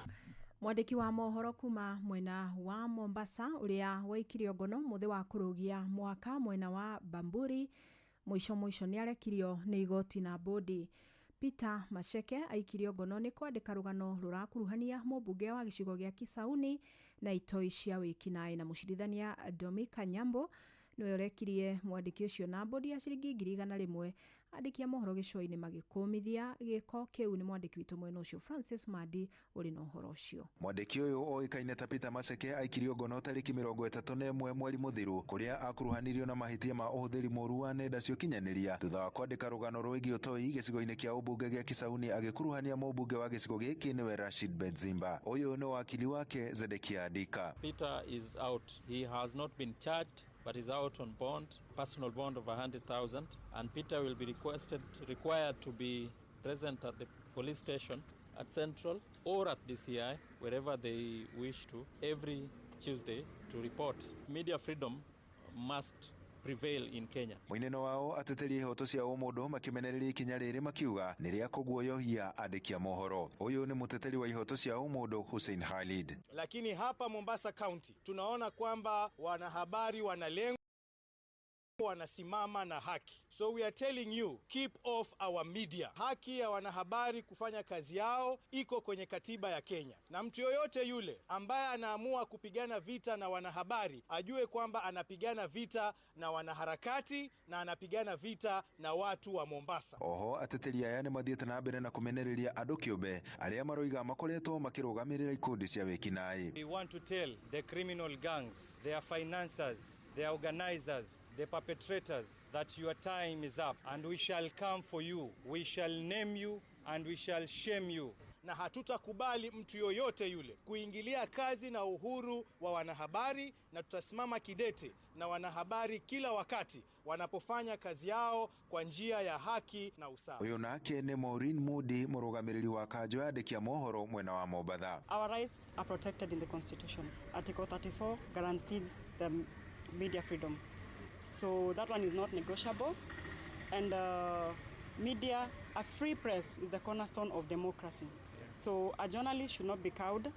Speaker 9: Mwandiki wa mohoro kuma mwena wa Mombasa uria waikirio ngono muthi wa kurugia mwaka mwena wa Bamburi mwisho ni arekirio ni igoti na bodi. Peter Macheke aikirio ngono ni kwandika rugano rurakuruhania mũmbunge wa gicigo gia Kisauni na itoi cia wikinaĩ na mucirithania Domika Nyambo niwe urekirie mwandiki ucio na bodi ya ciringi 100,000 andiki a mohoro gicoini magikumithia giko kiu ni mwandiki witu mwena ucio Francis Madi uri no horo ucio.
Speaker 12: Mwandiki uyu oikaine ta Peter Macheke aikirio ngono tariki 31 mweri muthiru kuria akuruhanirio na mahitia ma uhuthiri moru wa nenda cio kinyaniria thutha wa kwandika rugano rwigi utoi gicigo-ini kia ubunge gia Kisauni agikuruhania mũmbunge wa gicigo giki niwe Rashid Bedzimba. Uyu ni wakili wake Zedekia Adika.
Speaker 13: Peter is out. He has not been charged but is out on bond, personal bond of 100,000, and Peter will be required to be present at the police station at Central or at DCI, wherever they wish to, every Tuesday to report. Media freedom must prevail in Kenya.
Speaker 12: Mwineno wao ateteri ihoto cia umundu makimenereria ikinya riri makiuga ni ria kuguoyohia andiki a mohoro. Uyu ni muteteri wa ihoto cia umundu Hussein Khalid.
Speaker 14: Lakini hapa Mombasa County tunaona kwamba wanahabari wanalengwa, wanasimama na haki. So we are telling you, keep off our media. Haki ya wanahabari kufanya kazi yao iko kwenye katiba ya Kenya. Na mtu yoyote yule ambaye anaamua kupigana vita na wanahabari, ajue kwamba anapigana vita na wanaharakati na anapigana vita na watu wa Mombasa.
Speaker 12: Oho ateteri aya ni mathiete na mbere na kumenereria andu kiumbe aria maroiga makoretwo makirugamirira ikundi cia wikinaĩ.
Speaker 13: We want to tell the criminal gangs, their financiers, their organizers, the perpetrators that your time is up and we shall come for you. We shall name you and we shall shame you.
Speaker 14: Na hatutakubali mtu yoyote yule kuingilia kazi na uhuru wa wanahabari, na tutasimama kidete na wanahabari kila wakati wanapofanya kazi yao kwa njia ya haki na usawa.
Speaker 12: Uyu nake ni Maureen Mudi murugamiriri wa kanjo ya andiki a mohoro mwena wa Mombasa.
Speaker 15: Our rights are protected in the Constitution. Article 34 guarantees the media freedom. So that one is not negotiable. And media, a free press is the cornerstone of democracy. So a journalist should not be cowed.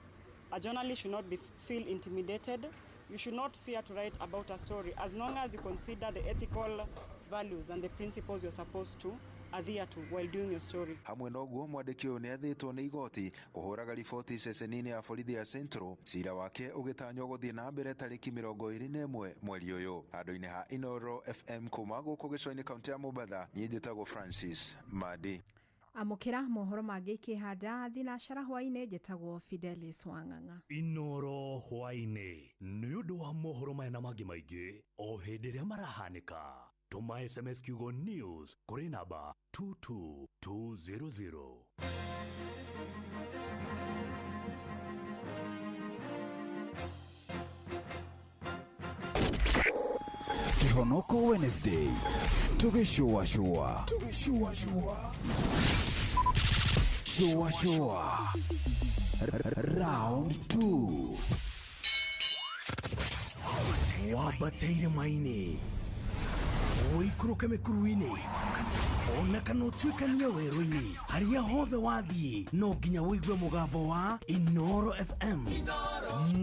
Speaker 15: A journalist should not feel intimidated. You should not fear to write about a story as long as you consider the ethical values and the principles you're supposed to adhere to while doing your story.
Speaker 12: Hamwe noguo mwandiki uyu ni athitwo ni igoti kuhuraga riboti ceceni-ini ya borithi ya Central, cira wake ugitanywo guthie na mbere tariki 21 mweri uyu. Handu-ini ha Inoro FM kuma guku gico-ini kaunti ya Mombasa, ni njitagwo Francis Madi.
Speaker 9: Amukira mohoro mangĩ ikĩhanda thinacara hwainĩ njĩtagwo Fidelis Wang'ang'a.
Speaker 16: Inoro hwainĩ nĩ ũndũ wa mohoro maya na mangĩ maingĩ o hĩndĩ ĩrĩa marahanĩka. Tuma SMS kiugo news kuri namba 22200.
Speaker 5: Kihonoko Wednesday. Tugishua. Shua. Round 2. Wabateire maine. Oikuruke mekuruine. Ona kana tuikania weroini. Haria hothe wathie no nginya wigwe mugambo wa Inoro FM.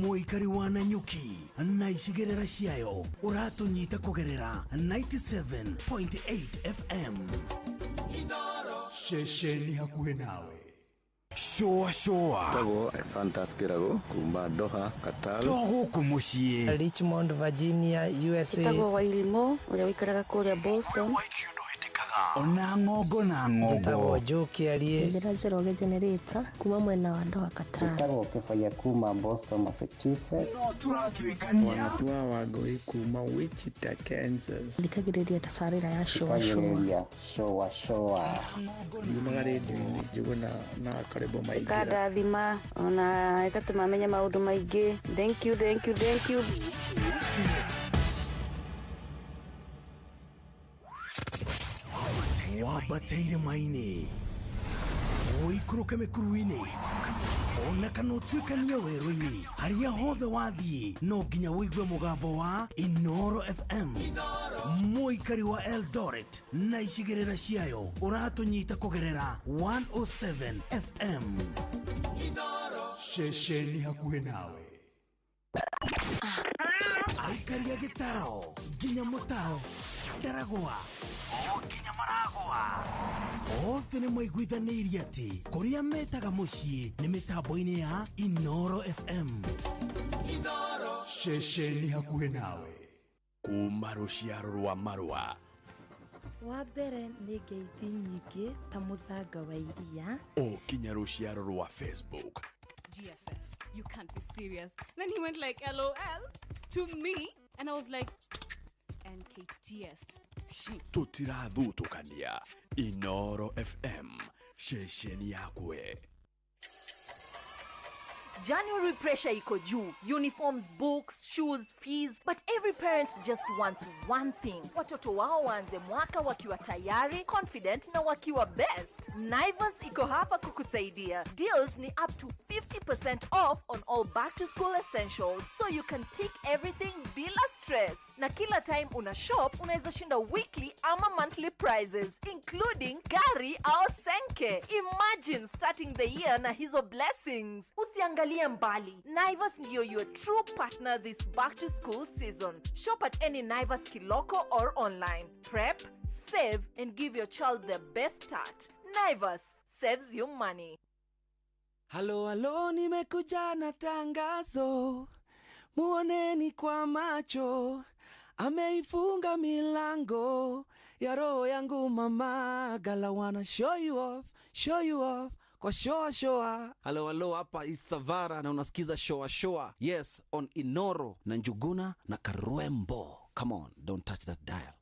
Speaker 5: Muikari wa Nanyuki na icigerera ciayo uratunyita kugerera 97.8 FM. Inoro shesheni hakuhe nawe. Shoa
Speaker 17: Tago Fantaskirago kumba Doha Qatar
Speaker 5: Togo kumushie
Speaker 18: Richmond Virginia USA
Speaker 19: Tago Wailimo ule wikaraga kule Boston
Speaker 5: Onangogo nangogo
Speaker 18: Tago Joki alie
Speaker 19: Ndira Jeroge Generator kuma mwena wa Doha Qatar
Speaker 20: Tago Kefaya kuma Boston Massachusetts
Speaker 21: Wanatua wagoi kuma Wichita Kansas
Speaker 19: Ndikagiredia tafarira ya showa
Speaker 21: Yumagaredi juguna na karibu maigira
Speaker 19: Kada dhima ona etatu mamenya maudu maige. Thank you
Speaker 5: Wabateire maine Oikuruke mekuruine Ona kana tuikania weroini haria hothe wathie no nginya wigwe mugambo wa Inoro FM. Muikari wa Eldoret na icigerera ciayo uratunyita kugerera 107 FM. Inoro shesheni hakuhe nawe. Aikari ya gitaro nginya mutaro Daragwa nginya maragwa othe nĩ maiguithanirie atĩ kũrĩa metaga mũciĩ nĩ mĩtambo-inĩ ya Inoro FM. Inoro shesheni hakuhe nawe kuma rũciaro rwa Marua.
Speaker 22: Wa mbere nĩ ngeithi nyingĩ ta mũthanga wa iria
Speaker 5: o kinya rũciaro rwa Facebook.
Speaker 23: GFF, you can't be serious. Then he went like LOL to me and I was like NKTS.
Speaker 5: Tutirathutukania Inoro FM shesheni yakwe.
Speaker 24: January pressure iko juu. Uniforms, books, shoes, fees. But every parent just wants one thing. Watoto wao waanze mwaka wakiwa tayari, confident na wakiwa best. Naivas iko hapa kukusaidia. Deals ni up to 50% off on all back to school essentials. So you can take everything bila stress. Na kila time una shop, unaweza shinda weekly ama monthly prizes, including gari au senke. Imagine starting the year na hizo blessings. Usiangalie mbali. Naivas ndio your true partner this back to school season. Shop at any Naivas Kiloko or online. Prep, save and give your child the best start. Naivas saves you money.
Speaker 25: Halo nimekuja na tangazo. Muoneni kwa macho. Ameifunga milango ya roho yangu mama. Gala wanna show you off. Kwa shoa. Halo hapa is Savara na unasikiza shoa. Yes, on Inoro na Njuguna na Karwembo. Come on, don't touch that dial.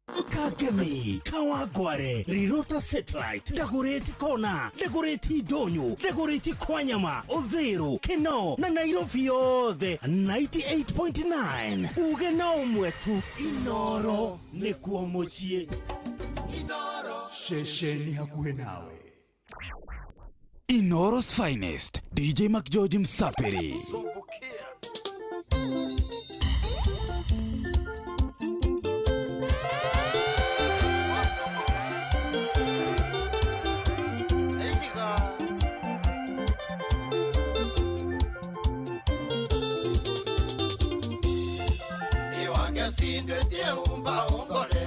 Speaker 5: Kagemi, Kawagware, Rirota Satellite, Dagoretti Kona, Dagoretti Donyo, Dagoretti Kwanyama, Odhero, Keno, na Nairobi yothe 98.9. Ugena umwetu Inoro nikuo mucie. Inoro shesheni hakuhe nawe. Inoro's finest, DJ McGeorge Msapiri.
Speaker 26: Sinde tie umba ungore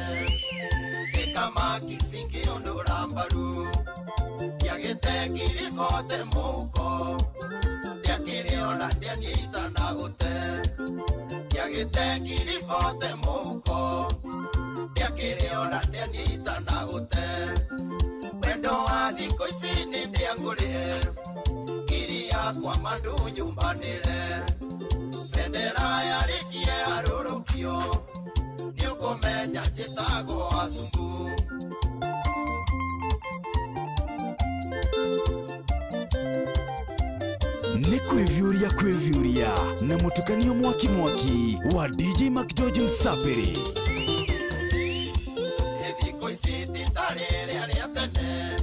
Speaker 26: Kama kisingi undurambaru Yagete kiri fote mouko Yakiri olandia nita nagote Yagete kiri fote mouko Yakiri olandia nita nagote Wendo adiko isini ndiangule Kiri akwa mandu nyumbanile Bendera ya rikie arurukio Niukomenya jitago asumbu
Speaker 5: Kwevyuria na mutukanio mwaki wa DJ McGeorge Msapiri.
Speaker 26: Eviko isiti talele aliatene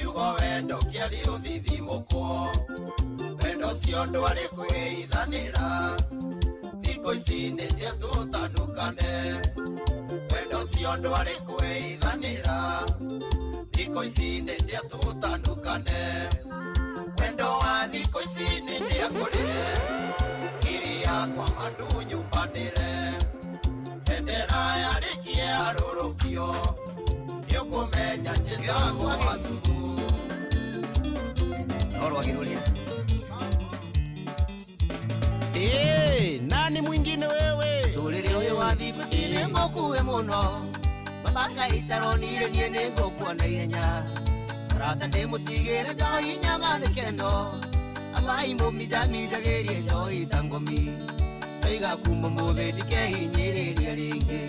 Speaker 26: kiugo wendo kiari uthithimũkwo wendo cio ndwarĩ kwĩithanĩra thikũ ici nĩ ndĩ tũtanũkane wendo cio ndwarĩ kwĩithanĩra thikũ ici nĩ ndĩ tũtanũkane wendo wa thikũ ici nĩ ndĩ akũrĩre ngiri yakwa andũ nyumbanĩre bendera yarĩkie arũrũkio nĩũkũmenya njĩtagwo Wasugu
Speaker 1: Orwagirulia.
Speaker 26: Nani mwingine wewe?
Speaker 1: Tulire uyu wa thiku cine mokuwe muno babaka itaronire nie ningukwa na ihenya arata ndimutigire njoi nyama nikeno abai mumijamijagirie njoi tangomi aiga kuma muthe ndikehinyiriria ringi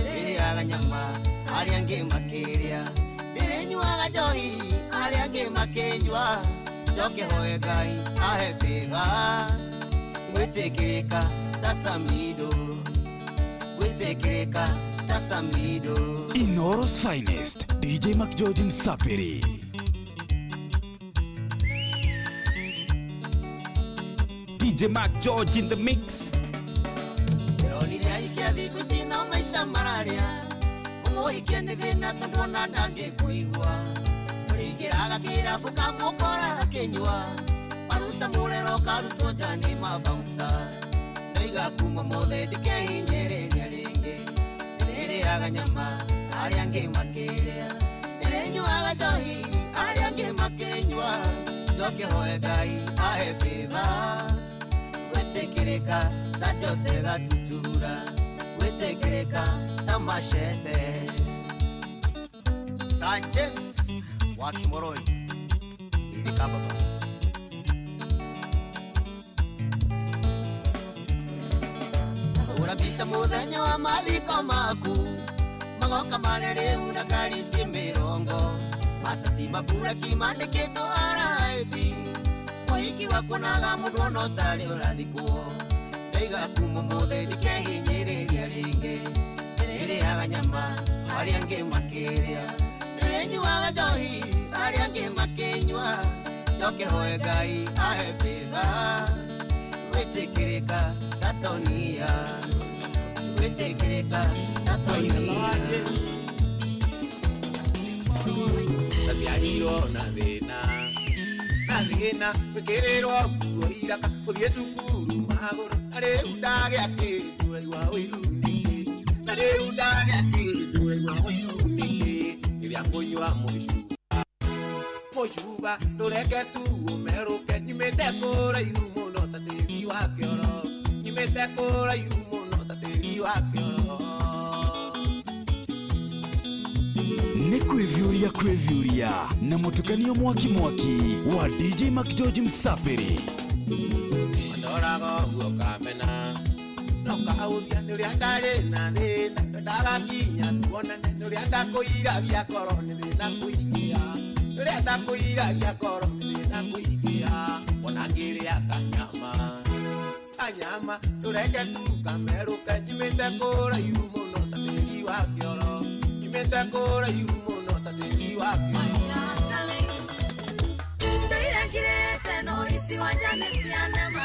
Speaker 1: ndiriaga nyama aria angi makiria ndirinyuaga njoi aria angi makinyua njoke hoe Ngai ahe favor gwitikirika tasamido gwitikirika tasamido
Speaker 5: Inoros finest DJ Mac George Msapiri.
Speaker 2: DJ Mac George in the mix.
Speaker 1: Roniria ikia thiku cina maisha mararia kumuhikia nĩ thĩna tondũ ona ndangĩkũigua ũringĩraga kĩrabu kamũkora akĩnyua maruta mũrero karutwo nja nĩ mabouncer ndaiga kuma mothe ndikehinyĩrĩria rĩngĩ ndĩrĩaga nyama arĩa angĩ makĩrĩa ndĩrĩnyuaga njohi arĩa angĩ makĩnyua njoke hoe Ngai ahe favor gwitikirika ta Jose Gatutura gwitikirika ta Machete San James wa Kimoroi hivi kababa urabisha muthenya wa mathiko maku magoka marere una karisi mirongo masati mabura kimandikitwo RIP muhiki wakuonaga mundu no tari urathikwo ndaiga kuma muthe ndikehinyĩrĩria rĩngĩ ndĩrĩaga nyama arĩa angĩ makĩrĩa ndĩrĩnyuaga njohi arĩa angĩ makĩnyua njoke hoe Ngai ahe favor gwitikirika tatonia gwitikirika tatonia taciarirwo na thĩna gwĩkĩrĩrwo nguo iraka gũthiĩ cukuru magũrũ na rĩu ndagĩakĩrĩtwo aigua ũiru nĩkĩ na rĩu ndagĩakĩrĩtwo aigua ũiru nĩkĩ rĩrĩa ngũnyua mũcuba ndũreke tu ũmerũke nyumĩte kũraihu mũno ta tĩri wa kĩoro nyumĩte kũraihu mũno ta tĩri wa kĩoro
Speaker 5: Nĩ kwĩvyũria na mũtukanio mwaki wa DJ Mac George Msapiri.
Speaker 1: Ndoraga ũguo kamena nokauthia nĩũrĩa ndarĩ na thĩna ndagakinya tuonane nĩũrĩa ndakũiragia koro nĩ thĩna kũingĩha nĩũrĩa ndakũiragia koro nĩ thĩna kũingĩha ona ngĩrĩa kanyama ndũreke tu kamerũke nyumĩte kũraihu mũno ta tĩri wa kĩoro nyumĩte kũraihu mũno ta tĩri wa kĩoro
Speaker 24: Ndĩrekirĩte no ici wanjane cia nema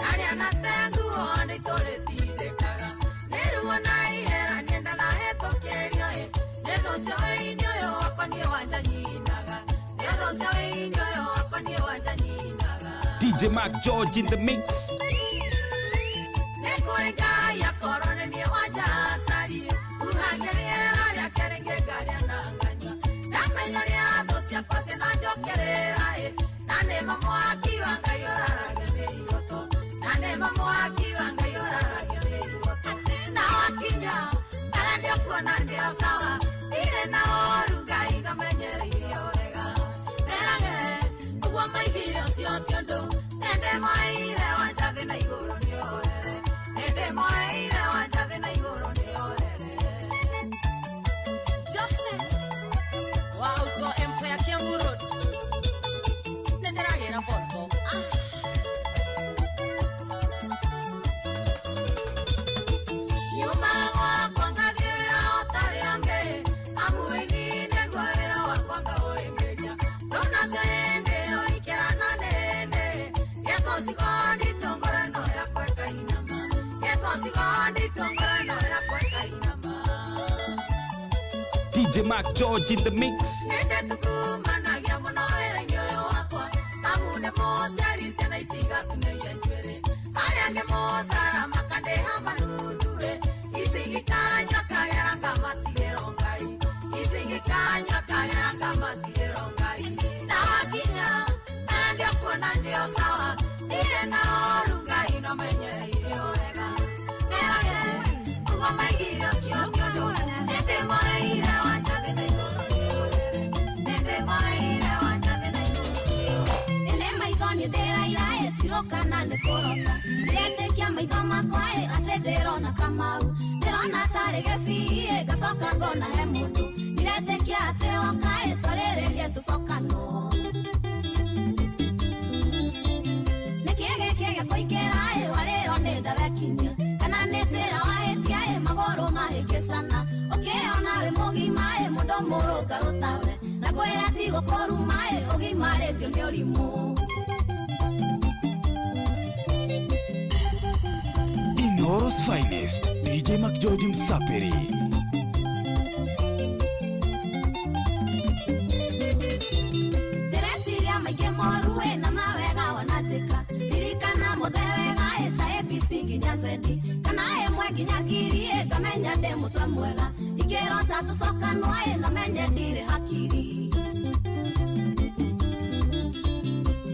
Speaker 24: arĩa natenguo nĩ tũrĩtindĩkaga nĩruo na ihera nĩenda na hetũkĩrio nĩ thũcio wĩini ũyũ wakwa niĩ wanjanyinaga nĩ thũcio wĩini ũyũ wakwa niĩ wanjanyinaga
Speaker 2: DJ Mac George in the mix.
Speaker 24: nĩ kũrĩ Ngai akorwo nĩ niĩ wanjacarie uhagerie arĩa kerenge ngarĩa na nganyua ndamenyoria thũ ciakwa cinanjokerera na nĩ mamwaki wa Ngai ũraragia mĩrigoto na nĩ mamwaki wa Ngai ũraragia mĩrigoto na wakinya ndara ndio kuona ndio sawa ndirĩ na ũru Ngai ndomenyereirie wega merage ũguo maigire ũcio ti ũndũ nĩndĩmoeire wanjathĩ na igũrũ nĩoere nĩndĩmoeire wanjathĩ na igũrũ nĩoere Joseph wa Auto Empire Kiambu Road nĩndĩragĩra Volvo nyuma gwakwa ngathiĩ wĩra ũtarĩ angĩ amu wĩini nĩguo wĩra wakwa ngaũrĩmĩria
Speaker 2: DJ Mac George in the mix.
Speaker 4: Kana ne korota direte kia maitho makwa ate ndirona kamau ndirona tari gefie gacoka ngona he mundu direte kia ate okae twarererie tucokano nekege koingera wareo ne ndawekinya kana netera waetia magoro mahikesana okeona we mogima mundu muruga rutawe na kwira tigo koruma ogimaretio ni orimu
Speaker 5: Inoros Finest, DJ Mac George Msaperi.
Speaker 4: Deresiria maige morue na mawega wanateka dirikana muthewega eta ABC nginya zedi kana emwe nginya kirie ngamenya nde mutwe mwega igerota tucokanwa na menye ndire hakiri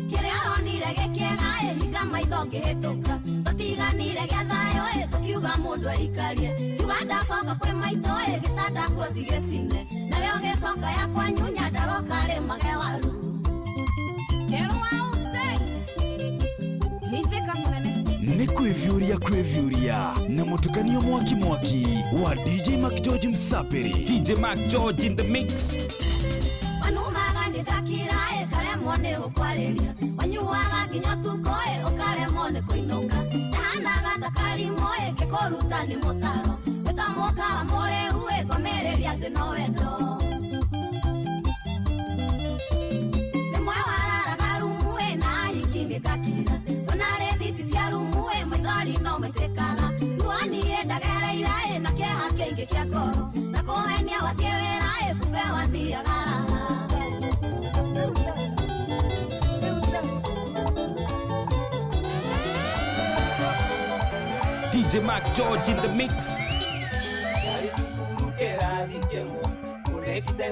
Speaker 4: kiriaronire gekiega higa maitho ngihituka tiganire gathayo tukiuga mundu aikarie kiwanda soka kwe maito gitanda kothi gicine na leo gecoka ya kwanyunya ndaroka ri magewaru kerwa utse hithika munene
Speaker 5: Ni kwevyuria na mutukanio mwaki wa DJ Mac George Msaperi.
Speaker 2: DJ Mac George in the mix.
Speaker 4: Wanumaga nithakira karemwo ni gukwariria wanyuaga nginya tukoe ukaremwo ni kuinuka hanaga takarimo gikuruta ni mutaro utamuka mure gomereria thi no wendo nimwe wararaga rumu na hikimbe kakira onare thiti cia rumu maithori no metekaga ruani endagereira na keha keingi kia ngoro na kuhenia watiewera kumbe wathiaga
Speaker 2: DJ Mac George in the mix.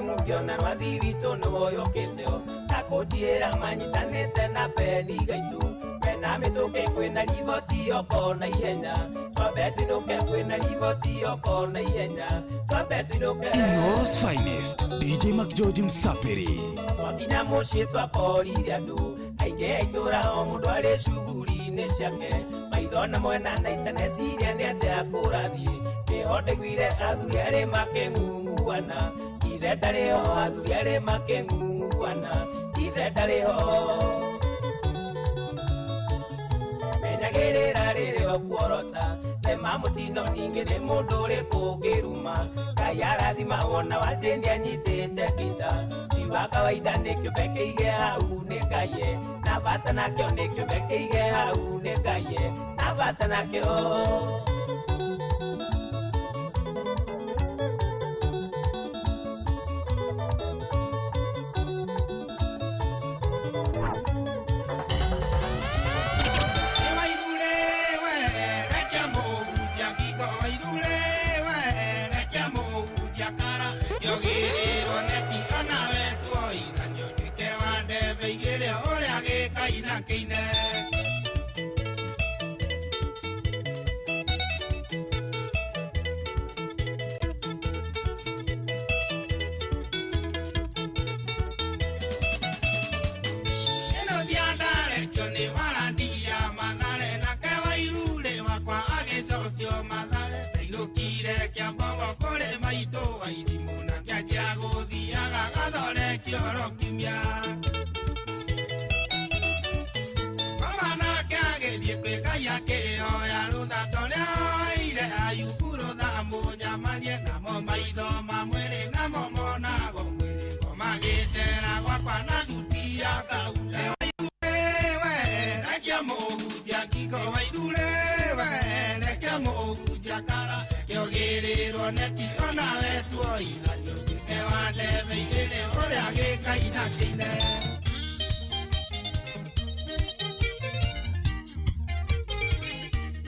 Speaker 1: Mugiona madivito no yoketeo takotiera manyitanete na peni gaitu pena metoke kwena livoti okona ihenya twabeti no ke kwena livoti okona ihenya twabeti no ke
Speaker 5: Inoros Finest, DJ Mac George Msaperi.
Speaker 1: twakinya mushi twakoriria ndu ainge aitura o mundu ari shughuli ne ciake maithona mwena na itanesiria ni ate akurathi ihonde gwire athuri ari makeng'ung'uana ithe ndariho athuri ari makeng'ung'uana ithe ndariho menyagirira riri okuorota thema mutino ningi ni mundu uri kungiruma ngai arathima wona wanjini anyitite kita tiwa kawaida ni kiumbe kiige hau ni ngai na bata nakio ni kiumbe kiige hau ni ngai na bata nakio
Speaker 26: ngai na kine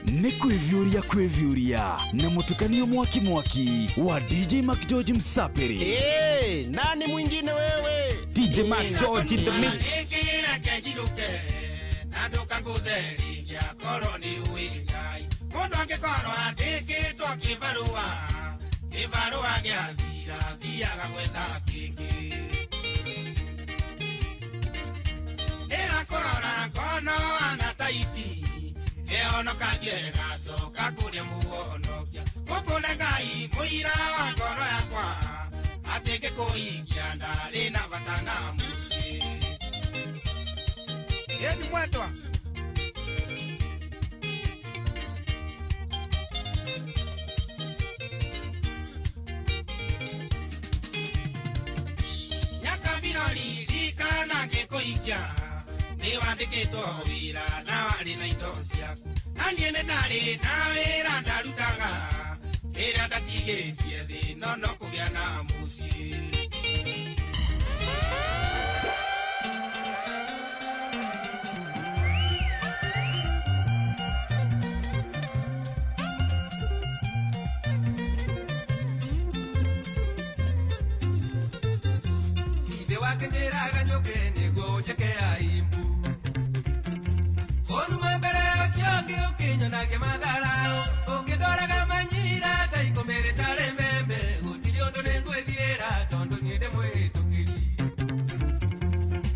Speaker 5: Nĩ kwĩvyũria na mũtukanio mwaki wa DJ Mac George Msaperi.
Speaker 26: Nani mwingine wewe?
Speaker 2: DJ Mac George in the mix.
Speaker 26: Kila kejiruke nadoka gutheri ya koroni wingai mundu angĩkorwo andĩkĩtwo kĩbarũa gĩathira thiaga gwetha kĩngĩ ĩra kũrora ngono ana taiti ĩhonokagie gacoka kũrĩa muonokia gũkũne Ngai mũira wa ngoro yakwa atĩ ngĩkũhingia ndarĩ na bata na mũciĩ Yeni mwetwa Nyaka binoli likana ngĩkũhingia nĩwandĩkĩtwo wĩra na warĩ na indo ciaku na niĩ ndarĩ na wĩra ndarutaga ĩrĩa ndatigĩtie thĩ no kũgĩa na mũciĩ
Speaker 3: Wakenderaga nyoke nego jeke aimbu Onu mbere chionge ukinyonage madharao Ukidoraga manyira taikomere tare membe Utiliondo nengwethiera tondo niende mwetukiri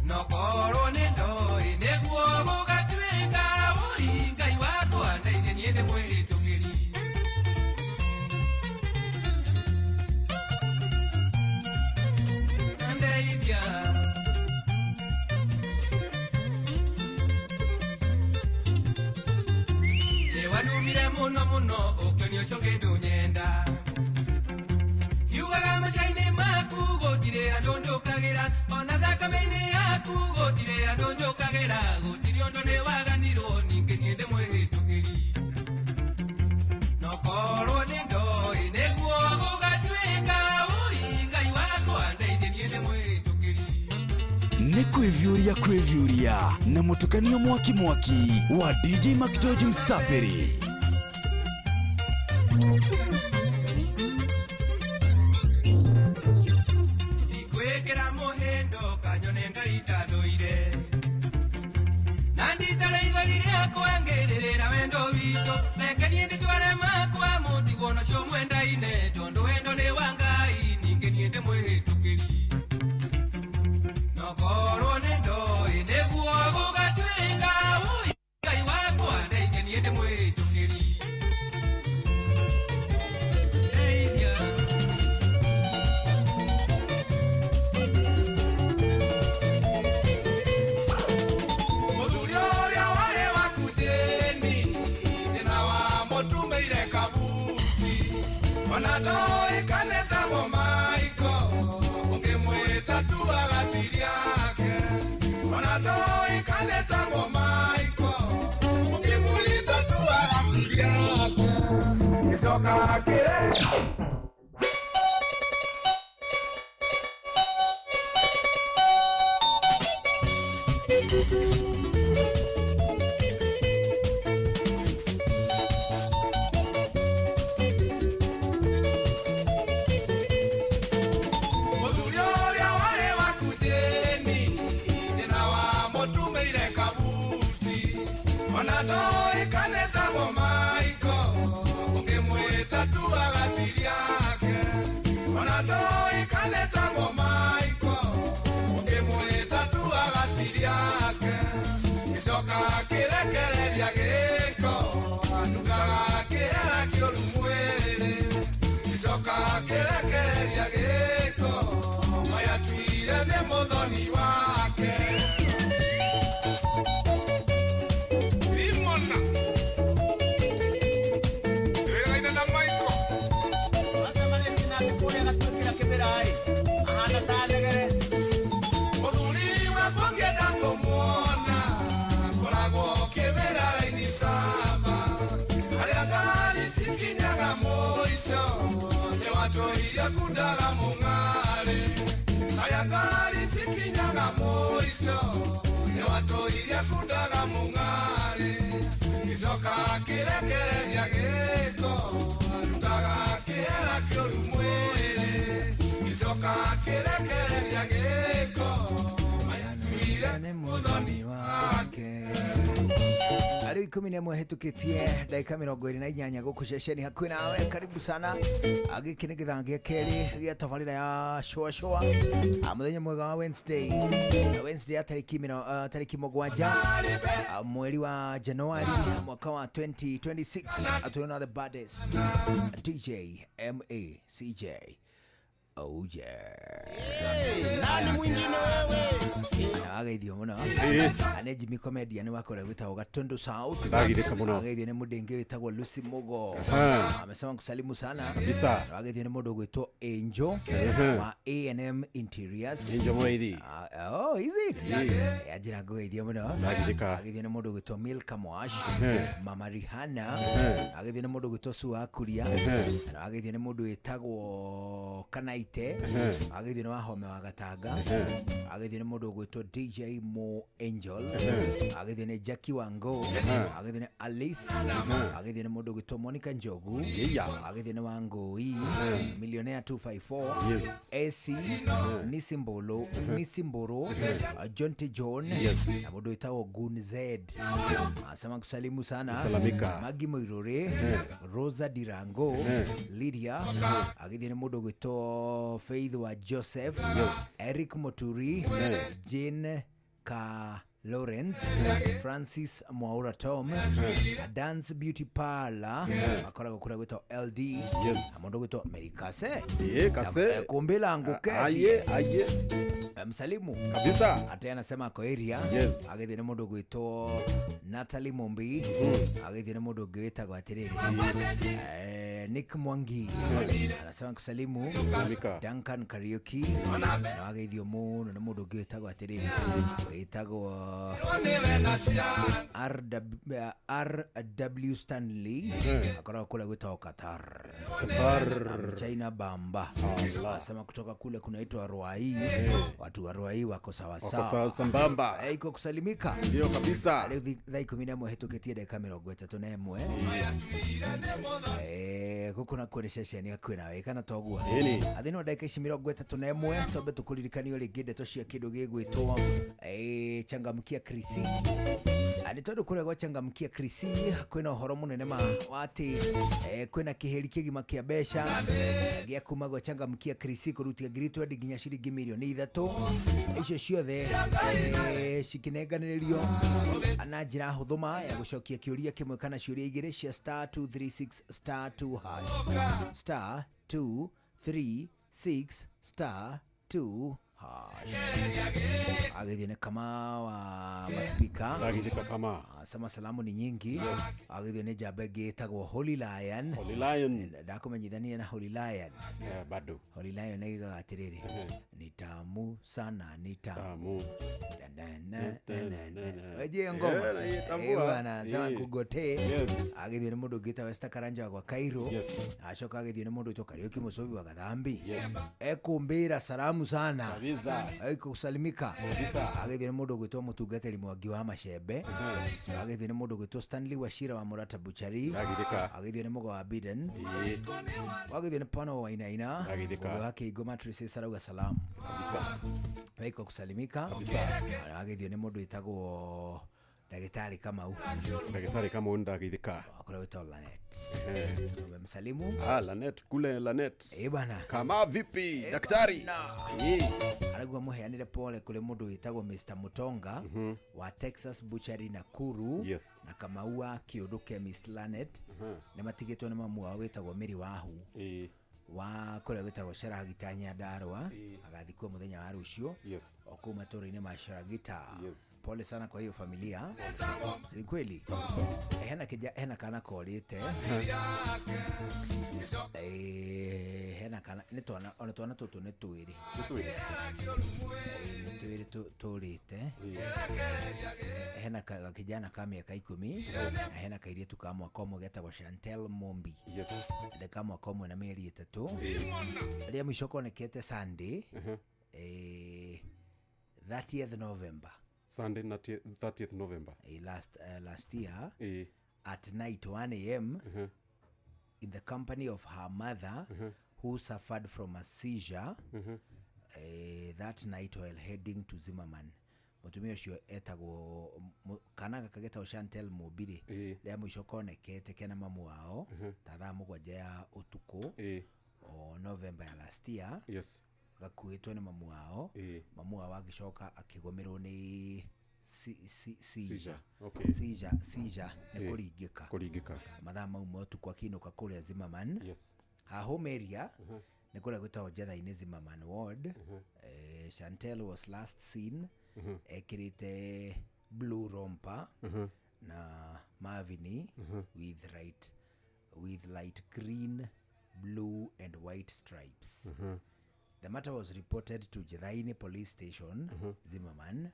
Speaker 3: Nokoro nendo ineguo gugatuika Uri ngai wako anaine niende mwetukiri Wanumire muno ukenyo chongedo nyenda Yugaga machaine maku gotire andonjo kagera Ona thaka mene yaku gotire andonjo kagera Gotire ondone waganiro ninge niende mwetukiri Nokoro nendo ineguo gugatuika Uri ngai wako andaine niende mwetukiri
Speaker 5: Nĩ kwĩvyũria na mũtukanio mwaki wa DJ Mac George Msaperi.
Speaker 3: Ikwekera mohendo kanyone ngai tadoire Nanditara igori rĩakwa ngĩrĩrĩra wendo witũ Reke niĩ ndĩtware makwa mũtigo nacio mwendaine Tondũ wendo nĩ wa Ngai ningĩ niĩ ndĩ mwĩtũkĩri Nokoro nendo ineguo gũgatuĩka Ui Ngai wakwa ningĩ niĩ ndĩ mwĩtũkĩri
Speaker 26: Mũthuri ũrĩa warĩ waku Jeni thĩna wa mũtumĩire kabuti ona ndoĩkane tagwo Maiko ũngĩmwĩta tu agatiri yake ona ndoĩkane tagwo Maiko ũngĩmwĩta tu agatiri yake gĩcoka kĩrĩa Mũthuri ũrĩa warĩ waku Jeni thĩna wa mũtumĩire kabuti ona ndoĩkane tagwo Maiko ũngĩmwĩta tu agatiri yake ona ndoĩkane tagwo Maiko ũngĩmwĩta tu agatiri yake gĩcoka kĩrekereria gĩko ndugaga kĩhera kĩũru mwĩrĩ gĩcoka kĩrekereria gĩko maya tuire nĩ mũthoni wake Simona Ndĩrĩgaine na Maiko Acamanĩtie nake kũrĩa gatuĩkĩra kĩmĩraĩ ahana ta thegere Mũthuri wakwa ngĩenda kũmuona ngoragwo kĩmĩra-inĩ Saba harĩa ngari cikinyaga mũico nĩ watu iria kundaga mũng'arĩ harĩa ngari cikinyaga
Speaker 6: mung'ari icoka kirekereria giko arutaga kiera kĩũru mwĩrĩ icoka kirekereria giko
Speaker 7: nĩ mũthoni wake. Arĩ 11 hĩtũkĩtie ndagĩka 28 gũkũ ceceni hakuhĩ nawe. Karibu sana. Gĩkĩ nĩ gĩthanga gĩa kerĩ gĩa tabarĩra ya Shoa Shoa. Mũthenya mwega wa Wednesday ya tarĩki 7 mweri wa Januari mwaka wa 2026. Atuona the baddest DJ MACJ. Oh yeah.
Speaker 6: Nani mwingine wewe?
Speaker 7: Ageithio muno. Ane Jimmy Comedian wakora gwitagwo Gatundu South.
Speaker 8: Ndagirika muno.
Speaker 7: Ageithio nĩ mũndũ witagwo Lucy Mugo. Amesema kusalimu sana.
Speaker 8: Kabisa.
Speaker 7: Ageithio nĩ mũndũ gwitwo Angel wa A&M Interiors.
Speaker 8: Angel Moithi.
Speaker 7: Oh, is it? Ajira kugeithio muno.
Speaker 8: Ndagirika.
Speaker 7: Ageithio nĩ mũndũ gwitwo Milka Mwash. Mama Rihanna. Ageithio nĩ mũndũ gwitwo Sua Kuria. Ageithio nĩ mũndũ witagwo Kanai agithio wa home wa Gatanga agithio ni mundu gwitwo DJ Mo Angel agithio ni Jackie Wango agithio ni Alice agithio ni mundu gwitwo Monica Njogu agithio ni Wangoi Millionaire 254 AC Nisimboro John T John na mundu witagwo Gun Z. Asema kusalimu sana Magi Moirore Rosa Dirango Lydia agithio ni mundu gwitwo Faith wa Joseph, Eric Moturi, Jane Ka Lawrence, Francis Mwaura Tom, Dance Beauty Parlor, akora gukura gwito LD, amondo gwito Merikase.
Speaker 8: Kase.
Speaker 7: Kumbila nguke.
Speaker 8: Aye.
Speaker 7: Msalimu.
Speaker 8: Kabisa.
Speaker 7: Ate anasema kwa area. Agethi ni mundu gwito Natalie Mombi. Agethi ni mundu gwita kwa tiriri. Nick Mwangi. Anasema kusalimu. Duncan Karaoke. Na agethi muno ni mundu gwita kwa tiriri. Gwitagwo RW Stanley akora kule gwitwa Qatar China Bamba. Asema kutoka kule kunaitwa Ruai. Watu wa Ruai wako sawa sawa
Speaker 8: sambamba.
Speaker 7: Iko kusalimika.
Speaker 8: Ndio kabisa.
Speaker 7: Leo dhaiko 11 hituketie dakika 31. Kuko na kore session ya kwena wekana togwa. Athino dakika 31 tobe tukulirikanio ligende toshia kido gigwitwa changamkia Krisi. Anitodo kule kwa changamkia Krisi kwena horo munene ma wati kwena kiheri kigima kia besha gia kumagwa changamkia Krisi kurutia girito diginya shiringi milioni 3 icio ciothe cikineganirio ana njira huthuma ya gucokia kiuria kimwe kana ciuria igire cia star 236 star 2 hash star 236 star 2 agithine kama wa maspika
Speaker 8: agithika kama
Speaker 7: sama salamu ni nyingi agithine jabe getagwo Holy Lion ndakumenyithania na Holy Lion
Speaker 8: bado
Speaker 7: Holy Lion neiga atiriri ni tamu sana ni tamu waje ngoma bwana sema kugote agithine mundu gita West Karanja kwa Cairo acoka agithine mundu to Karaoke Musovi wa Gathambi ekumbira salamu sana aiko kusalimika agithine mundu gwitwo mutungatiri Mwangi wa Mashembe agithine mundu gwitwo Stanley Washira wa Murata Buchari agithine mugo wa Biden agithine Pano wa Inaina wake Igo Matrices arauga salamu kabisa aiko kusalimika agithine mundu itagwo Dagitari Kamau
Speaker 8: ndagithika
Speaker 7: akora wito Lanet msalimu
Speaker 8: Lanet kule Lanet
Speaker 7: bwana
Speaker 8: kama vipi daktari
Speaker 7: aragwa muheanire pole kule mundu witagwo Mr Mutonga wa Texas Butchery Nakuru na Kamaua Kioduke Miss Lanet na matigitwo na mamu wa witagwo Miri Wahu wa kule witagwo Sharagita Nyandarua agathikwo muthenya wa rucio okuma toro-ini masharagita pole sana kwa hiyo familia si kweli hena kana korite hena kana nitwana ona twana tutu ni twiri turite hena kijana kama miaka 10 na hena kairitu kama mwaka umwe getagwo Chantel Mombi ndeka mwaka umwe na mieri 3 alia mwisho konekete Sunday 30th November
Speaker 8: Sunday 30th November.
Speaker 7: Last year. At night 1 a.m. In the company of her mother who suffered from a seizure that night while heading to Zimmerman. Mutumia ucio etagwo kana kageta Chantel Mobire ria mwisho konekete kena mamu wao tathaa 7 ya utuku o November ya last year.
Speaker 8: Yes.
Speaker 7: Gakuitwo ni mamu wao. Mamu wao agicoka akigomerwo ni seizure.
Speaker 8: Okay.
Speaker 7: Seizure ni kuringika mathaa mau motuku akinuka kuria Zimmerman.
Speaker 8: Yes.
Speaker 7: Ha home area ni kuria gwitagwo Jetha-ini Zimmerman ward. Chantel was last seen ekirite blue romper na mavini with light green, blue and white stripes. The matter was reported to Jetha-ini police station Zimmerman.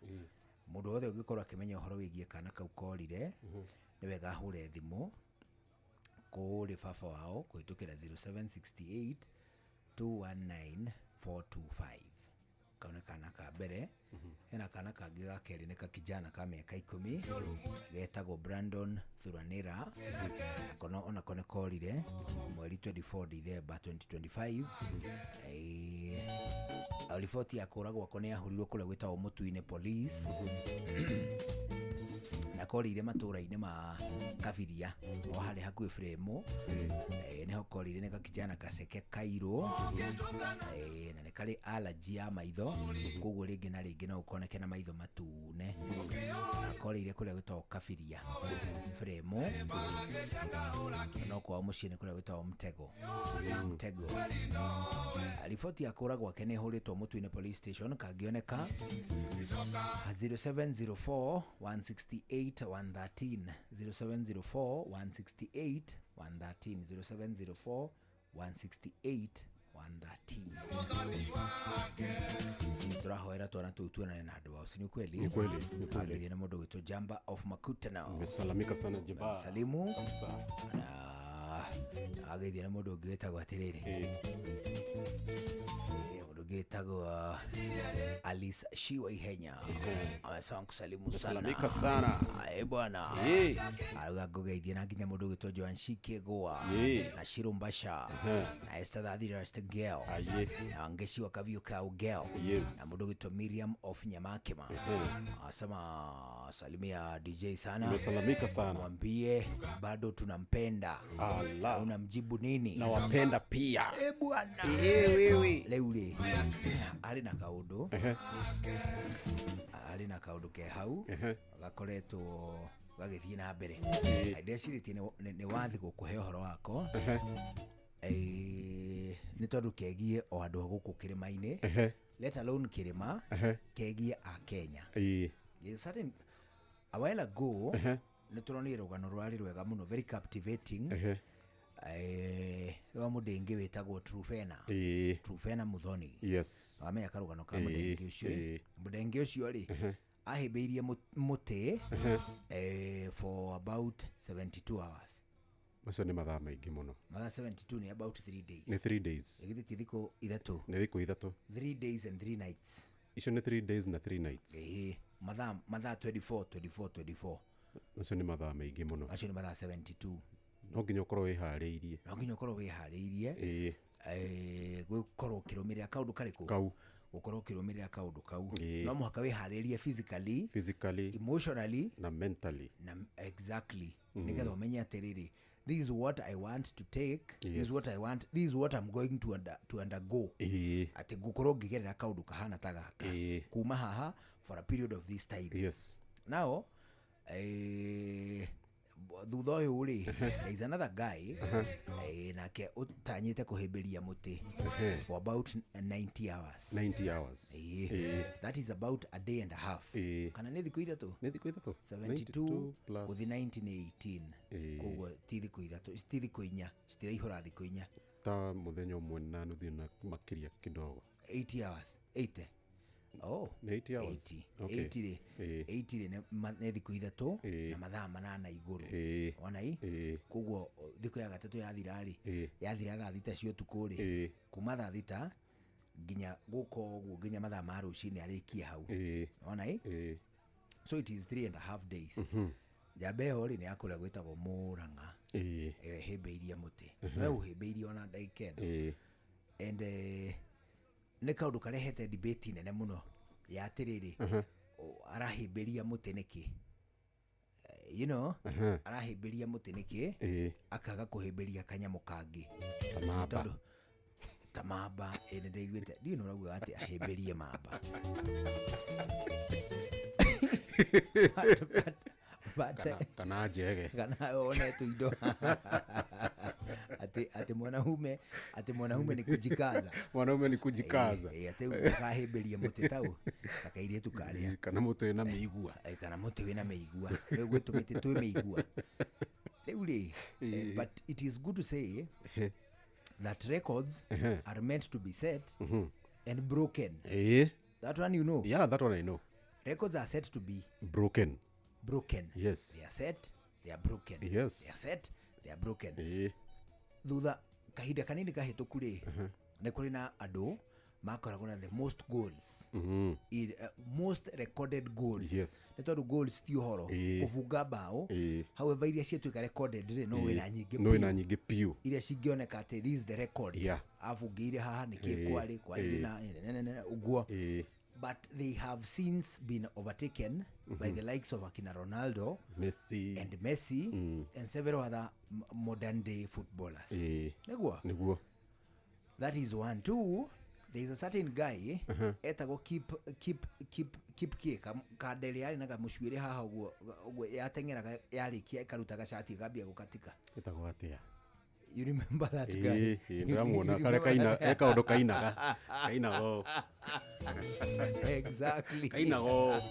Speaker 7: Mundu wothe ugikorwo akimenya uhoro wigie kana kau korire ni wega hure thimu kuri baba wao kuhitukira 0768 219 425. Kauna kana ka mbere hena kana kangi ga keri ni ka kijana ka miaka 10 getagwo Brandon Thuranira kono ona kone korire mweri 24 December 2025. Riboti ya kuragwa kone yahurirwo kule gwitagwo Mutuine police na korire matura-ini ma Kabiria o hari hakuhi frame niho korire ni kakijana kaseke Kairo na ni kari allergy ya maitho koguo ringi na ringi no ukoneke na maitho matune na korire kule gwitagwo Kabiria frame no kwa mucii ni kule gwitagwo Mtego. Riboti ya kuragwa kene huritwo Mutuine police station kangioneka 0704 168 113 0704 168 113 0704 168 113. Turahoera twana tutuana na andu wao, si kweli?
Speaker 8: Ni kweli.
Speaker 7: Ni mundu gwitwo Jamba of Makutano.
Speaker 8: Umesalamika sana Jamba.
Speaker 7: Salimu. Na agithia na mundu gwitagwo atiriri. Getagwo Alice Shiwa Ihenya. Asante kusalimu sana.
Speaker 8: Salamika sana.
Speaker 7: Bwana. Aluga gogeithia na nginya mundu gwitwo Joan Shikegwa na Shirumbasha na Esther Thadira Stegel na Ngeshi wa Kavio Kaugel na mundu gwitwo Miriam of Nyamakema. Asema salimia DJ sana.
Speaker 8: Umesalamika sana.
Speaker 7: Mwambie bado tunampenda.
Speaker 8: Allah.
Speaker 7: Unamjibu nini?
Speaker 8: Na wapenda pia.
Speaker 7: Bwana.
Speaker 8: Wewe.
Speaker 7: Leule. Ali na kaudu ke hau gakoretwo gagithie na mbere ndeciriti ni wathi gukuhe uhoro wako ni tondu kegie o andu guku kirima-ini let alone kirima kegie a Kenya. Certain a while ago ni turonire rugano rwari rwega muno, very captivating. Wa mudengi wetagwo Trufena Muthoni.
Speaker 8: Yes.
Speaker 7: Amenya karugano ka mudengi ucio. Mudengi ucio ri ahibeirie muti for about 72 hours.
Speaker 8: Macio ni mathaa maingi muno.
Speaker 7: Mathaa 72 ni about 3 days.
Speaker 8: Ni 3 days.
Speaker 7: Igithiti thiko ithatu.
Speaker 8: Ni thiko ithatu.
Speaker 7: 3 days and 3 nights.
Speaker 8: Icio ni 3 days na 3 nights.
Speaker 7: Mathaa 24.
Speaker 8: Macio ni mathaa maingi muno.
Speaker 7: Macio ni mathaa 72.
Speaker 8: No nginya ukorwo wihariirie.
Speaker 7: Gukorwo kirumirira kaundu kariku gukorwo kirumirira kaundu kau no muhaka wihariirie physically, emotionally
Speaker 8: na mentally.
Speaker 7: Exactly. Nigetha umenye atiriri, this is what I want to take. Yes. This is what I want, this is what I'm going to undergo. Ati gukorwo ngigerera kaundu kahana ta gaka kuma haha for a period of this time.
Speaker 8: Yes.
Speaker 7: Now thutha uyu ri there is another guy nake utanyite kuhimbiria muti for about 90 hours. That is about a day and a half. Kana ni thiku ithatu 72 plus with 1918 koguo ti thiku ithatu ti thiku inya citiraihura thiku inya
Speaker 8: ta muthenya umwe na nuthu na makiria kidogo
Speaker 7: 80 hours 80. Oh,
Speaker 8: 80 hours.
Speaker 7: 80 ne thiku ithatu na mathaa 8 iguru. Ona koguo thiku ya gatatu yathira thaa thita cio tukuri kuma thaa thita nginya guko guo nginya mathaa ma rucini arikia hau. Ona So it is 3.5 days. Jabeho ri ni akura gwitagwo Muranga. Hebeiria muti. We uhebeiria ona daikeno. And ne kaundu karehete debate nene muno ya atiriri. Arahebeiria muti niki. You know, arahebeiria muti niki. Akaga kuhebeiria kanyamu kangi. Tamaba ene ndaiguite ndi no rauga ati ahebeirie mamba.
Speaker 8: Kana njege
Speaker 7: kana one tu indo ati mwanaume ni kujikaza.
Speaker 8: Mwanaume ni kujikaza.
Speaker 7: Ati ukahebeirie muti tau takairie tukaria
Speaker 8: kana muti wina meigua.
Speaker 7: Kana muti wina meigua gwe tumite tu meigua. But it is good to say that records are meant to be set and broken. That one you know.
Speaker 8: Yeah, that one I know.
Speaker 7: Records are set to be
Speaker 8: broken. Yes.
Speaker 7: They are set, they are broken.
Speaker 8: Yes.
Speaker 7: They are set, they are broken. Thutha kahinda kanini kahituku ri ni kuri na andu makoragwo na the most goals. Most recorded goals.
Speaker 8: Yes.
Speaker 7: Ni tondu goals ti uhoro kufunga bao. However iria ciatuika recorded ri no wina nyingi.
Speaker 8: No wina nyingi piu.
Speaker 7: Iria cingioneka ati this is the record.
Speaker 8: Yeah.
Speaker 7: Afungire haha niki kwari na uguo. But they have since been overtaken by the likes of Akina Ronaldo,
Speaker 8: Messi,
Speaker 7: and several other modern day footballers.
Speaker 8: Negua.
Speaker 7: That is one. Two, there is a certain guy etago keep kadeli yari naga mushwire haha ugo yatengera yarikia ikarutaga shati gabia gukatika.
Speaker 8: Etago atia.
Speaker 7: You remember that guy?
Speaker 8: Ndamuona kale kaina ekaondo kainaga. Kainago.
Speaker 7: Exactly.
Speaker 8: Kainago.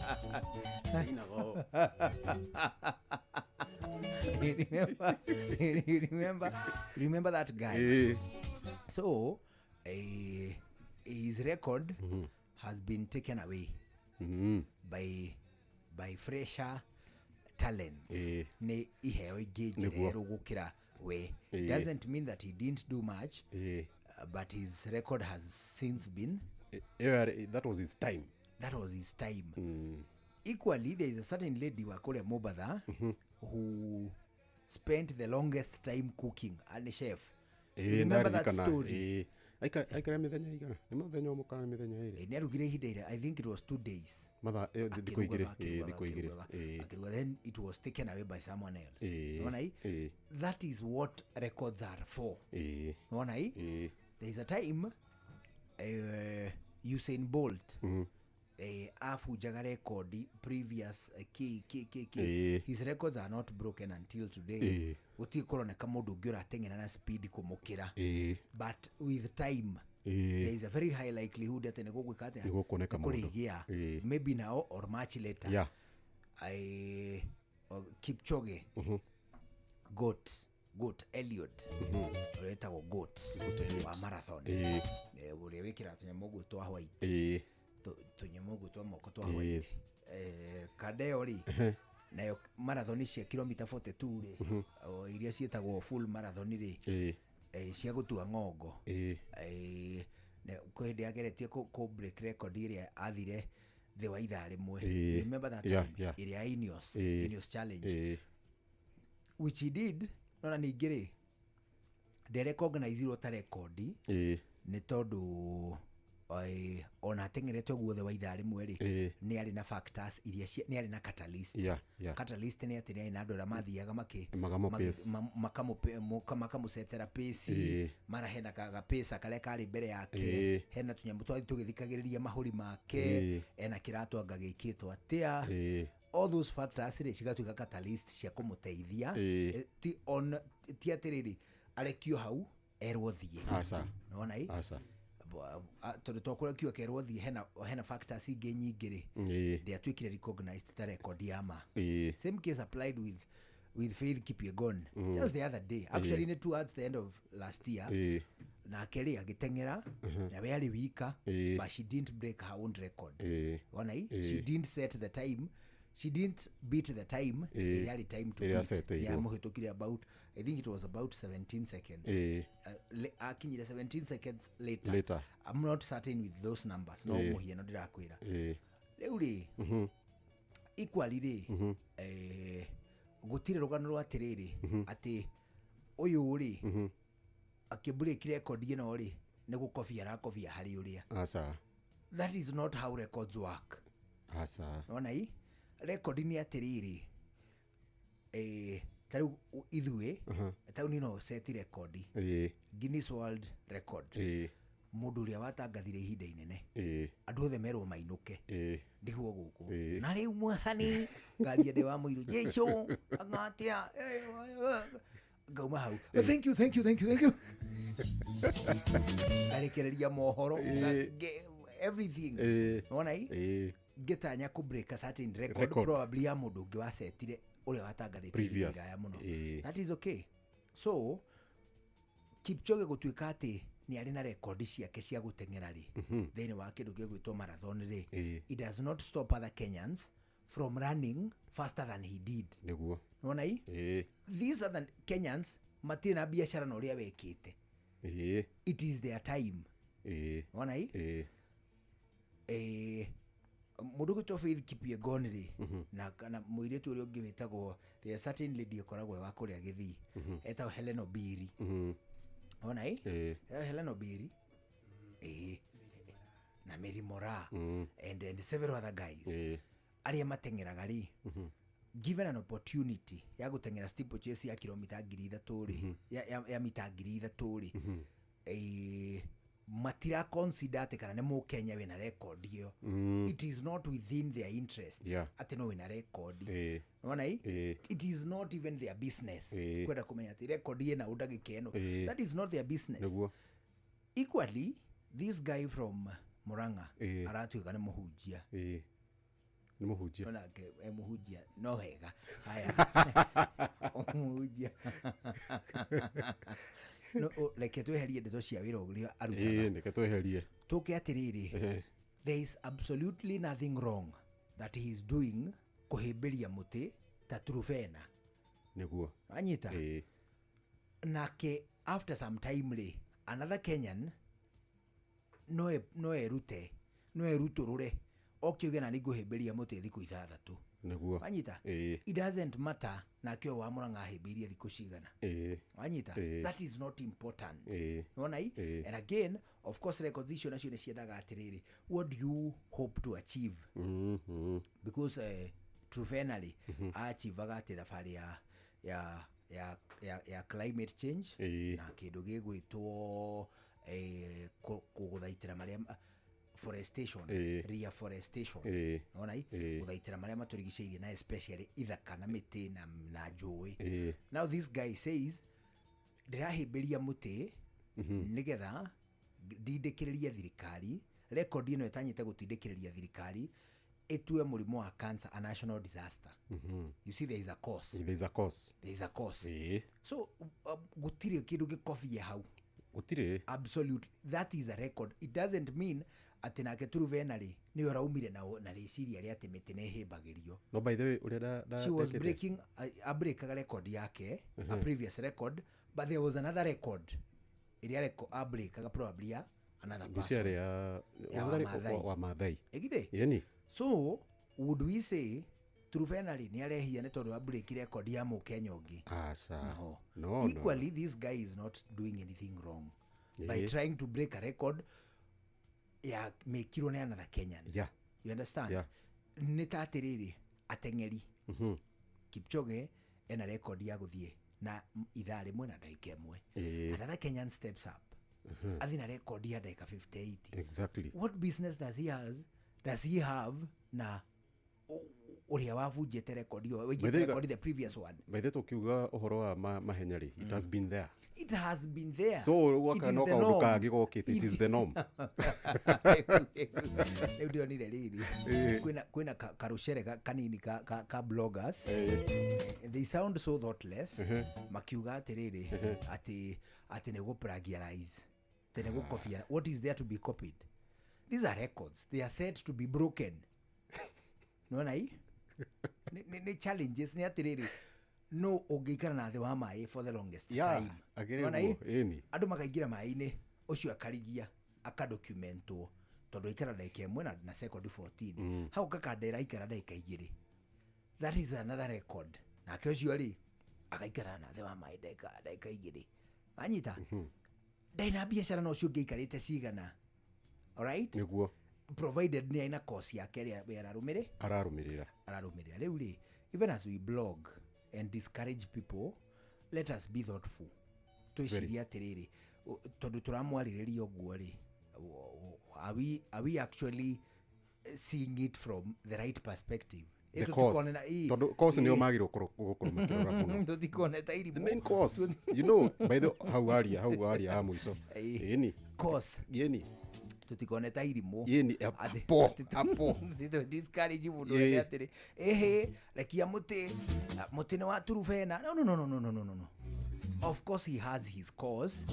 Speaker 7: Remember that guy? So, his record has been taken away by fresher talents. Ne iheo igejero gukira we. Doesn't mean that he didn't do much, but his record has since been
Speaker 8: that was his time.
Speaker 7: Equally, there is a certain lady wakole Mobadha who spent the longest time cooking, and chef. Remember that story?
Speaker 8: I mithenya igana ni muthenya umukana mithenya iri
Speaker 7: ni arugire ihinda I think it was 2 days
Speaker 8: matha thiko igire
Speaker 7: then it was taken away by someone else. That is what records are for. There is a time Usain Bolt afujaga record previous his records are not broken until today. Utikorona mundu ungiura tengena na speed kumukira, but with time there is a very high likelihood that negugwika ate kurigia maybe now or much later. Kipchoge goat Elliot retagwo goat wa marathon uri wikira tunyamugu twa white tunyamugu twa moko twa white kadeo ri nayo marathon cia kilomita 42 ri iria cietagwo full marathon ri cia gutua ngongo ne kwende ageretie ko break record iria athire the wa ithaa rimwe. Remember that time iria Ineos challenge which he did. Nona ningire de recognize rota record ni tondu ona tengerete guothe wa ithaa rimwe ri ni ari na factors iria ni ari na catalyst. Catalyst ni ati ni na andu mathiaga makamusetera pace mara hena kaga pace kale kari mbere yake hena tunyamu twathi tugithikagiriria mahuri make ena kiratu angagikitwo atia. All those factors ri cigatuika catalyst cia kumuteithia ti atiriri arekio hau erwo thie nona tondu tokura kio kerwo thie hena factors ingi nyingi ri they atuikire recognized ta record ya ma. Same case applied with Faith Kipyegon just the other day, actually towards the end of last year. Na keri agitengera na we ari wika, but she didn't break her own record. She didn't set the time. She didn't beat the time. It had time to beat. Yeah, muhitukire about, I think it was about 17 seconds. Akinyire 17 seconds later. I'm not certain with those numbers. No muhiye no dirakwira. Leuri equally ri gutire rugano rwa tiriri ati uyu ri akibreak record ino ri ne gukofia rakofia hari uria
Speaker 8: asa
Speaker 7: that is not how records work
Speaker 8: asa
Speaker 7: ona hii record ni atiriri tariu ithue tau nino set record Guinness World Record mundu uria watangathire ihinda inene andu othe merwo mainuke ndiguo guku na riu mwathani ngari ende wa muiru jesu agatia ngauma hau thank you arekereria mohoro everything ona hii getanya ku break a certain record probably ya mundu ungi wasetire uria watangathite ihinda ya muno that is okay. So Kipchoge gutuika ati ni ari na record ciake cia gutengera ri thini wa kindu gigwitwo marathon ri it does not stop other Kenyans from running faster than he did.
Speaker 8: Niguo
Speaker 7: nona hii these other Kenyans matire na biashara na uria wekite it is their time nona hii mundu gwitwo Faith Kipyegon ri na muiretu uria ungi witagwo the certain lady akoragwo wa kuria Githii etagwo Helen Obiri ona hii Helen Obiri na Mary Mora and several other guys aria matengeraga ri given an opportunity ya gutengera steeplechase ya kilomita 3,000 ri ya mita 3,000 ri matira consider ati kana ne mu Kenya we na record yo it is not within their interest ati no we na record ona hii it is not even their business kwenda kumenya ati record ye na udagike eno that is not their business. Equally this guy from Murang'a aratuika ne muhujia
Speaker 8: ni muhujia
Speaker 7: ona ke muhujia no hega haya muhujia no like tweherie ndeto cia wira uria arutaga
Speaker 8: ndeke tweherie
Speaker 7: tuke atiriri there is absolutely nothing wrong that he is doing kuhimbiria muti ta Truvena
Speaker 8: niguo
Speaker 7: anyita nake after some time ri another Kenyan no eruturure okiuge na niguhimbiria muti thiku 6
Speaker 8: niguo
Speaker 7: anyita it doesn't matter na kio wa Murang'a himbiria thiku cigana anyita that is not important nona hii and again of course recognition nacio ni ciendaga atiriri what do you hope to achieve because Truvena achieve ati thabari ya climate change na kindu gigwitwo kuguthaitira maria forestation reforestation nona hii guthaitira maria maturigiceirie na especially ithaka na miti na njui now this guy says ndirahimbiria muti nigetha ndindikiriria thirikari record ino etanyite gutindikiriria thirikari etue murimu wa cancer a national disaster you see there is a cause so gutire kindu gikofie hau
Speaker 8: gutire
Speaker 7: absolutely that is a record it doesn't mean ati nake Truvena ri ni oraumire na riciria ri ati miti ne himbagirio
Speaker 8: no by the way uria
Speaker 7: she was breaking a break record yake a previous record but there was another record iria record a break probably another person
Speaker 8: wa Maathai
Speaker 7: egide
Speaker 8: yani
Speaker 7: so would we say Truvena ri ni arehia ne tondu a break record ya mu Kenya ungi no equally this guy is not doing anything wrong by trying to break a record ya mekiro ne another Kenyan you understand nitatiriri atengeri Kipchoge ena record ya guthie na ithaa rimwe na dakika imwe another Kenyan steps up athina record ya dakika 58
Speaker 8: exactly
Speaker 7: what business does he have na uria wavunjete record yo wejete record the previous one
Speaker 8: by the tokiuga uhoro wa mahenya ri it has been there so wakano kauruka gigokite it is the norm
Speaker 7: ndio ni riri kwina karushere kanini ka bloggers they sound so thoughtless makiuga atiriri ati ne go plagiarize tene go copy what is there to be copied these are records they are said to be broken no hii ni challenges ni atiriri no ungikara na thi wa mai for the longest time
Speaker 8: ona hii
Speaker 7: andu makaigira mai-ini ucio akarigia akadocumentwo tondu ikara dakika imwe na second 14 hau kakandera ikara dakika 2 that is another record. Na kesho yali akaikara na thema mai daika igiri anyita ndaina biashara no cio ngeikarite cigana. Alright,
Speaker 8: niguo
Speaker 7: provided ni aina course yake ria ararumirira riu ri, even as we blog and discourage people, let us be thoughtful. Tuiciria atiriri tondu turamwaririria uguo ri, are we actually seeing it from the right perspective?
Speaker 8: The course ni omagiro gukurumikira muno.
Speaker 7: Tutikone ta iri
Speaker 8: the main course, you know, by the how are you amuiso ini
Speaker 7: course
Speaker 8: yeni
Speaker 7: tutikone ta iri mo
Speaker 8: yeni apo
Speaker 7: dito discourage muno ni atiri rekia muti ne wa turufena. No. Of course he has his cause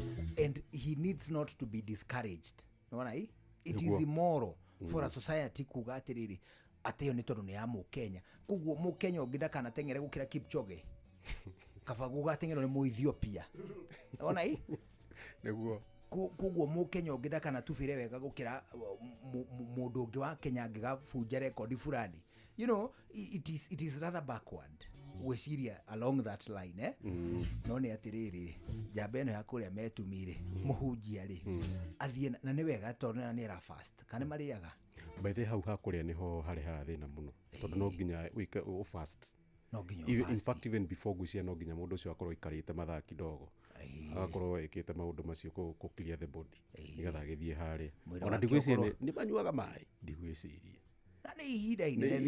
Speaker 7: and he needs not to be discouraged. Unaona hii, it is immoral for a society kuga atiriri ateo ni tondu ni ya Mukenya. Kuguo Mukenya ongida kana tengere gukira Kipchoge kafaguga tengero ni mu Ethiopia. Unaona hii
Speaker 8: niguo
Speaker 7: kuguo Mukenya ongida kana tufire wega gukira mundu ungi wa Kenya ngigafunja record fulani. You know, it is rather backward. We Syria along that line no ne atiriri jabeno ya kuria metumire muhunjia ri athie na ni wega tondu na ni ra fast kana mariaga
Speaker 8: by the how hakuria niho hari thina muno tondu no nginya wike o fast
Speaker 7: no nginya
Speaker 8: in fact even before gucia no nginya mundu ucio akorwo ikarite mathaa kidogo akorwo ikite maundu macio ku clear the body nigatha githie hari ona ndigwiciria ni banyuaga mai ndigwiciria
Speaker 7: na ni ihinda inene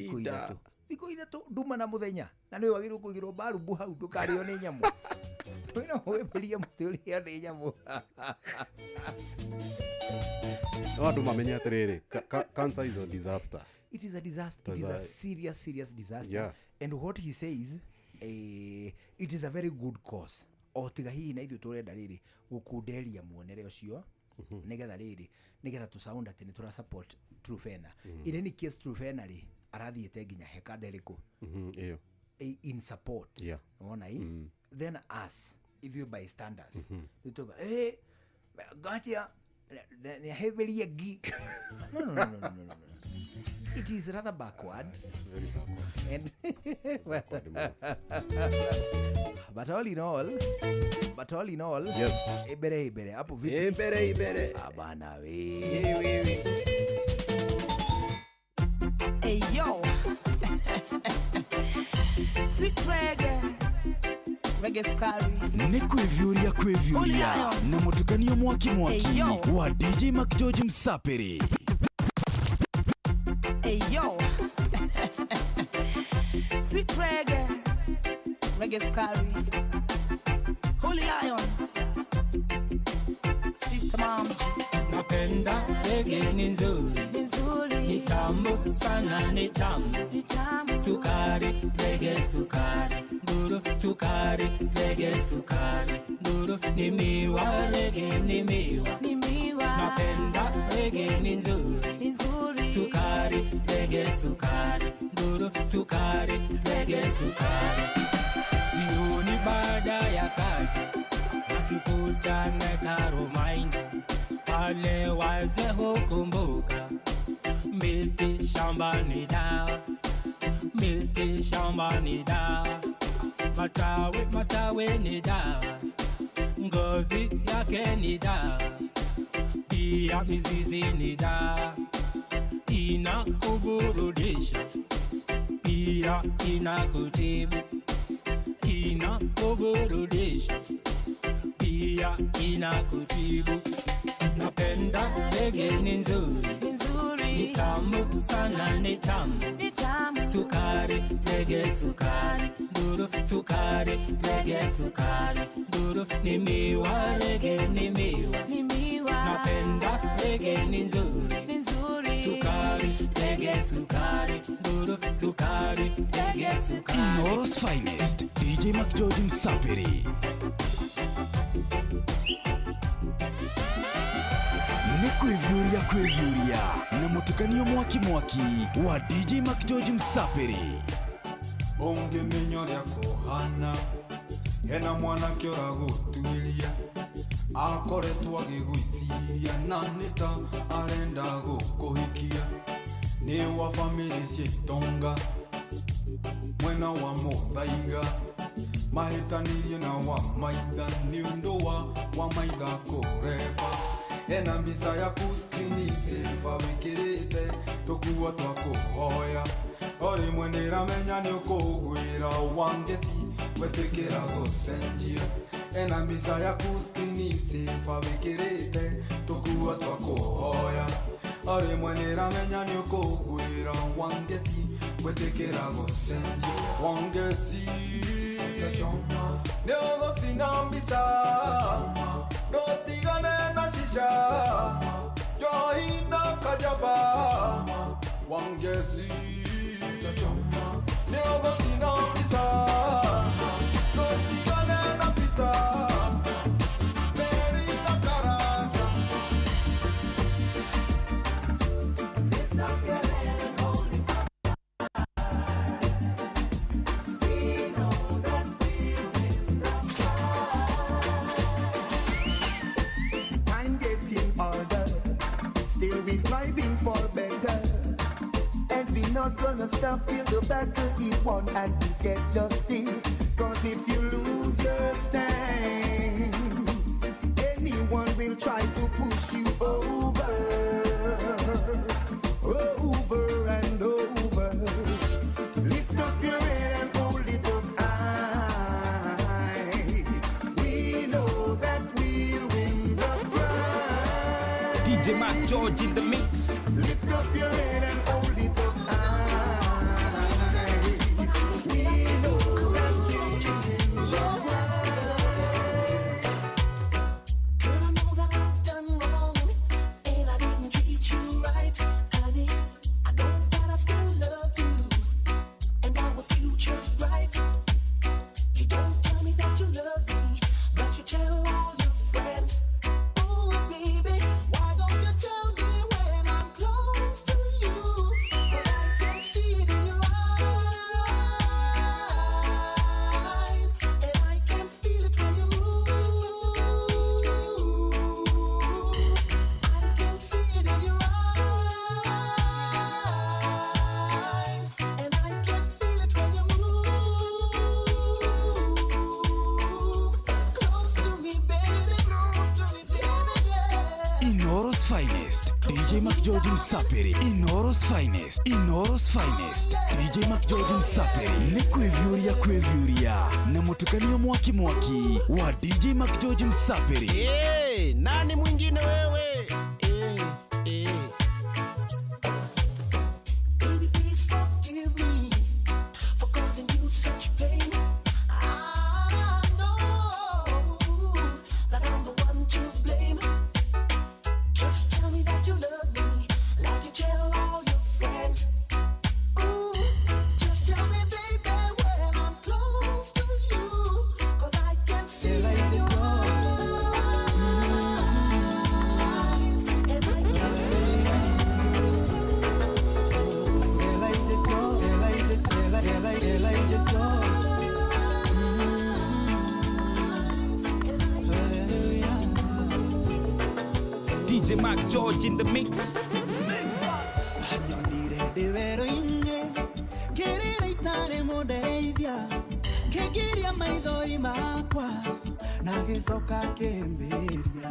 Speaker 7: thiko ithatu nduma na muthenya na ni wagirwo kuigirwo barumbu hau ndukario ni nyamu wina weberia muturia ni nyamu
Speaker 8: no nduma menya atiriri cancer is a disaster.
Speaker 7: It is a disaster. It is a serious disaster.
Speaker 8: Yeah.
Speaker 7: And what he says, it is a very good cause. Otiga hii na ithu turenda riri gukunderia muonere ucio nigetha riri nigetha tu sound ati ni tura support Trufena. In any case Trufena ri arathiete nginya heka nderiku
Speaker 8: iyo
Speaker 7: in support.
Speaker 8: Yeah.
Speaker 7: Unaona hii then us ithu by standards tutoka gotcha the heavily agi no. It is rather backward.
Speaker 8: Very backward.
Speaker 7: And but all in all
Speaker 8: yes
Speaker 7: ibere hapo vipi
Speaker 8: ibere
Speaker 7: abana we
Speaker 10: hey yo sweet reggae skari
Speaker 5: nekwevyuria na mutukanio mwaki wa DJ Mac George Msapiri.
Speaker 10: Hey yo sweet reggae skari Holy Lion Sister Mom
Speaker 3: napenda reggae ni nzuri ni tamu sana ni tamu sukari reggae sukari nduru sukari reggae sukari nduru ni miwa reggae ni miwa napenda reggae ni nzuri sukari reggae sukari nduru sukari reggae sukari jioni baada ya kazi tukutane Karumaina pale wazee hukumbuka miti shambani dawa matawi ni dawa ngozi yake ni dawa pia mizizi ni dawa ina kuburudisha pia ina kutibu ina kuburudisha pia ina kutibu napenda reggae ni nzuri ni tamu sana ni tamu sukari reggae sukari nduru sukari reggae sukari nduru ni miwa reggae ni miwa napenda reggae ni nzuri sukari reggae sukari nduru sukari reggae sukari.
Speaker 5: Noro's finest DJ Mac George Msapiri. Nekwevyuria na mutukanio mwaki wa DJ Mac George Msapiri.
Speaker 6: Ungimenya ria kuhana hena mwanake uragutuiria akoretwo agiguiciria na nita arenda gukuhikia ni wa family cietonga mwena wa Muthaiga mahĩtanirie na wa maitha nĩ ũndũ wa maitha kũreba ena mbica yaku skrini seva wĩkĩrĩte tũkuo twa kũhoya o rĩmwe nĩramenya nĩ ũkũgwĩra wangeci gwĩtĩkĩra gũcenjia ena mbica yaku skrini seva wĩkĩrĩte tũkuo twa kũhoya o rĩmwe nĩramenya nĩ ũkũgwĩra wangeci gwĩtĩkĩra gũcenjia wangeci nĩũgũ sina mbica ndũtigane na shisha njohi na kajaba wangeci nĩũgũ sina mbica ndũtigane na pita meri na karanja
Speaker 9: Still we striving for better, and we not gonna stop till the battle is won and we get justice. Cause if you lose your stand, anyone will try to push you over, over and over. Lift up your head and hold it up high. We know that we'll win the prize.
Speaker 2: DJ Mac George in the mix.
Speaker 9: Lift up your head and hold it up high. We know that we'll win the prize. Girl, I know that I've done wrong and I didn't treat you right, honey. I know that I still love you and our future's bright. You don't tell me that you love me, but you tell all your friends. Oh, baby, why don't you tell me when I'm close to you? But I can see it in your eyes, and I can feel it when you move. I can see it in your eyes, and I can feel it when you move. Close to me, baby, close to me, baby, yeah.
Speaker 5: Inoros Finest, DJ Mac George Msaperi. Inoros Finest, Inoros Finest, DJ Mac George Msaperi. Ni kwevyuria na mutukanio mwaki wa DJ Mac George Msaperi.
Speaker 11: Hey, nani mwingine wewe?
Speaker 9: Baby, please forgive me for causing you such pain. I know that I'm the one to blame. Just tell me that you love me, like you tell all your friends. Ooh, just tell me, baby, when I'm close to you, 'cause I can see it in your eyes, and I can feel it.
Speaker 2: DJ Mac George in the mix.
Speaker 25: Anyonire ndĩwerũ-inĩ kĩrĩra itarĩ mũndeithia kĩngiria maithori makwa na gĩcoka kĩmbĩria.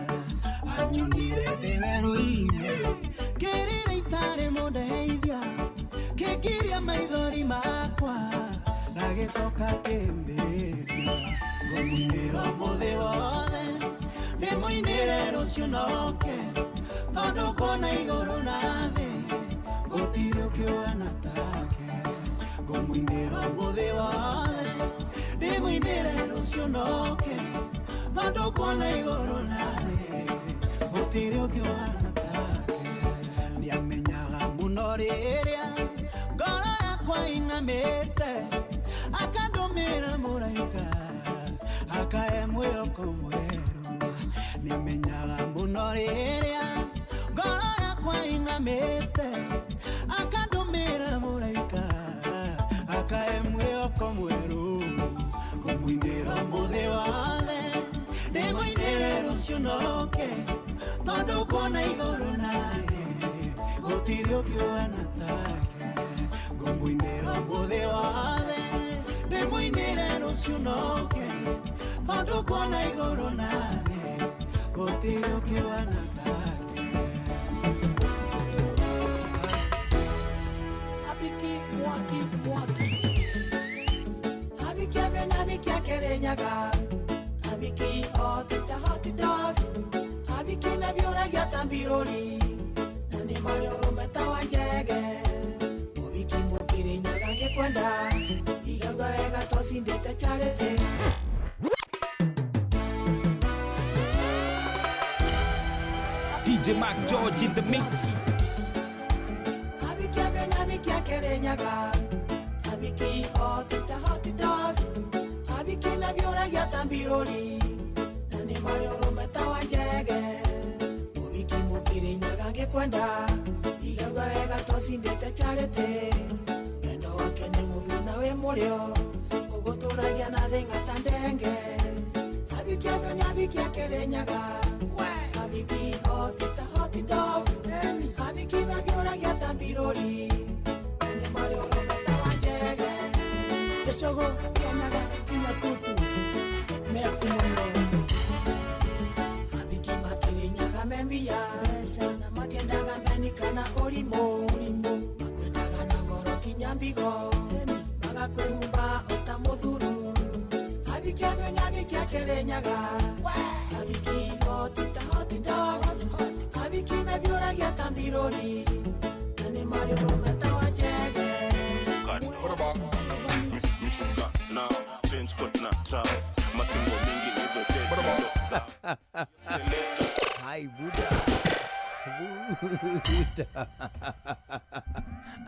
Speaker 25: Anyonire ndĩwerũ-inĩ kĩrĩra itarĩ mũndeithia kĩngiria maithori makwa na gĩcoka kĩmbĩria. Ngũmũinĩra mũthĩ wothe ndĩmũinĩre rũciũ noke tondũ kuona igũrũ na thĩ gũtirĩ ũkĩũgana take. Ngũmũinĩra mũthĩ wothe ndĩmũinĩre rũciũ noke tondũ kuona igũrũ na thĩ gũtirĩ ũkĩũgana take. Nĩamenyaga mũno rĩrĩa ngoro yakwa inamĩte akandũmĩra mũraika akahe mwĩhoko mwerũ. Nĩamenyaga mũno rĩrĩa ngoro yakwa inamĩte akandũmĩra mũraika akahe mwĩhoko mwerũ. Ngũmũinĩra mũthĩ wothe ndĩmũinĩre rũciũ noke tondũ kuona igũrũ na thĩ gũtirĩ ũkĩũgana take. Ngũmũinĩra mũthĩ wothe
Speaker 9: rũciũ noke tondũ kuona igũrũ na thĩ gũtirĩ ũkĩwana take. Abiki mwaki mwaki Abiki abe na abiki akerenyaga Abiki otita hoti dog Abiki na biuragia tambirori Nani mali urumeta wanjege Abiki mukirenyaga ngekwenda Igaga ega tosindete charete
Speaker 2: DJ Mac George in the mix.
Speaker 9: Abiki abe na abiki akerenyaga Abiki otita hoti dog Abiki na biuragia tambirori Nani mali urumeta wanjege Abiki mukirenyaga ngekwenda Igaga ega tosindete charete Pendo wake ni mubiu nawe mulio Uguturagia na thinga tandenge Abiki abe na abiki akerenyaga Abiki otita hoti dog Abiki na biuragia tambirori Nani mali urumeta wanjege Eshogo kenaga ina kutus Mea kumono Abiki makirenyaga membia Na matiendaga menikana orimo Makwendaga na ngoro kinyambigo Magakwehumba otamuthuru Abiki abe na abiki akerenyaga Abiki otita hoti dog Abiki na biuragia tambirori Nani mali urumeta wanjege
Speaker 12: Mshuka na trench coat na trap maskingo mingi nizo dead
Speaker 7: Hai Buddha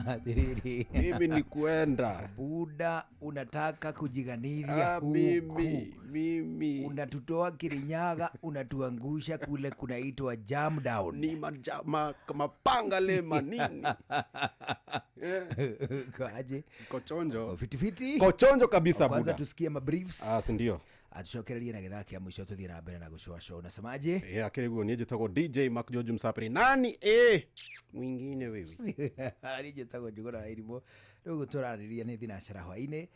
Speaker 7: Atiriri.
Speaker 8: Mimi ni kuenda.
Speaker 7: Buddha unataka kujiganiria huku.
Speaker 8: Mimi.
Speaker 7: Unatutoa Kirinyaga, unatuangusha kule kunaitwa jam down.
Speaker 8: Ni mapanga lema nini?
Speaker 7: Kwaje?
Speaker 8: Kochonjo.
Speaker 7: Fiti.
Speaker 8: Kochonjo kabisa Buddha.
Speaker 7: Kwanza tusikie mabriefs.
Speaker 8: Si ndio.
Speaker 7: Atucokererie na githaki ya mwisho tuthie na mbere na gucua show. Unasemaje?
Speaker 8: Akiriguo ni jitagwo DJ Mac George Msaperi. Nani mwingine wewe?
Speaker 7: Ari jitagwo Njuguna Irimo. Riu guturariria ni thinashara hwaini.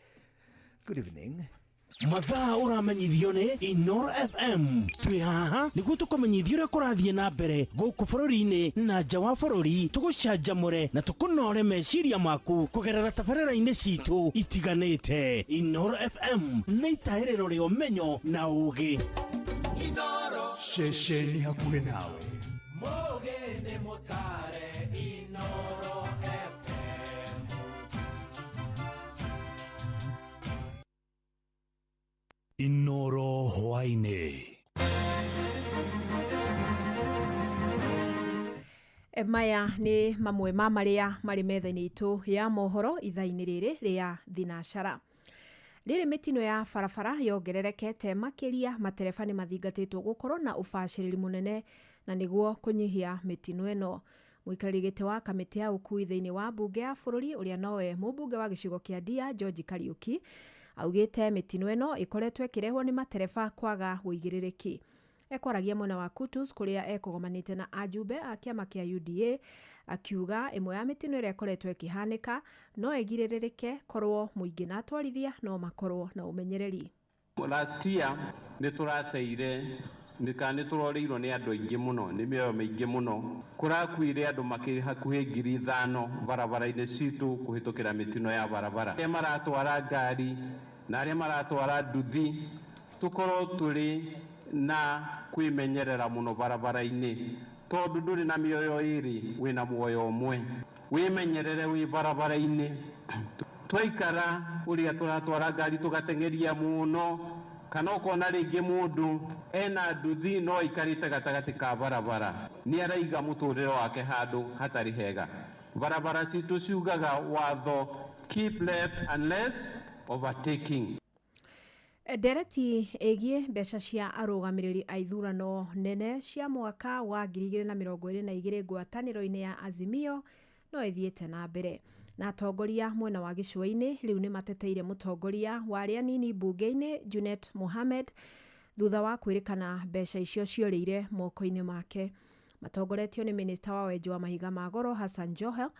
Speaker 7: Good evening.
Speaker 11: Mathaa uramenyithio ni Inoro FM. Twi haha niguo tukumenyithio uria kurathie na mbere guku bururi-ini na nja wa bururi, tugucanjamure na tukunore meciria maku kugerera tabarĩra-inĩ citu itiganĩte. Inoro FM nĩ itaĩrĩro rĩa ũmenyo na ũũgĩ.
Speaker 9: Inoro
Speaker 5: Shesheni hakuhĩ nawe.
Speaker 9: Mogene motare Inoro FM.
Speaker 5: Inoro hwainĩ.
Speaker 13: Maya nĩ mamwe ma marĩa marĩ metha-inĩ itũ ya mohoro ithaa-inĩ rĩrĩ rĩa thinashara. Rĩrĩ mĩtino ya barabara yongererekete makĩria, matereba nĩ mathingatĩtwo gũkorwo na ũbacĩrĩri mũnene na nĩguo kũnyihia mĩtino ĩno. Mũikarĩri gĩtĩ wa kamĩtĩ ya ũkui thĩinĩ wa mbunge ya bũrũri ũrĩa nowe mũmbunge wa gĩcigo kĩa Ndia George Kariuki augĩte mĩtino ĩno ĩkoretwo ĩkĩrehwo nĩ matereba kwaga wĩigĩrĩrĩki. Ekwaragia mwena wa Kutus kũrĩa ekũgomanĩte na ajumbe a kĩama kĩa UDA akiuga ĩmwe ya mĩtino ĩrĩa ĩkoretwo ĩkĩhanĩka no ĩgirĩrĩke korwo mũingĩ na atwarithia no makorwo na ũmenyereri.
Speaker 14: Last year nĩ tũrateire nĩ tũroreirwo nĩ andũ aingĩ mũno, nĩ mĩoyo mĩingĩ mũno. Kũrakuire andũ makĩrĩ hakuhĩ 5,000 barabara-inĩ citũ kũhĩtũkĩra mĩtino ya barabara. Arĩa maratwara ngari na arĩa maratwara nduthi tukorwo tũrĩ na kwĩmenyerera mũno barabara-inĩ, tondũ ndũrĩ na mĩoyo ĩrĩ wĩna muoyo ũmwe. Wĩmenyerere wĩ barabara-inĩ. Twaikara ũrĩa tũratwara ngari tũgateng'eria mũno, kana ukona rĩngĩ mũndũ ena nduthi no ikarĩte gatagatĩ ka barabara, nĩ araiga mũtũrĩre wake handũ hatarĩ hega. Barabara citũ ciugaga watho keep left unless overtaking.
Speaker 13: Ndereti ĩgiĩ mbeca cia arũgamĩrĩri a ithurano nene cia mwaka wa 2022 ngwatanĩro-inĩ ya Azimio no ĩthiĩte na mbere. Na atongoria mwena wa gĩcũa-inĩ rĩu nĩ mateteire mũtongoria wa arĩa nini mbunge-inĩ Junet Mohamed thutha wa kwĩrĩkana mbeca icio ciorĩire moko-inĩ make. Matongoretio nĩ minista wa wenji wa mahiga ma goro Hassan Joho,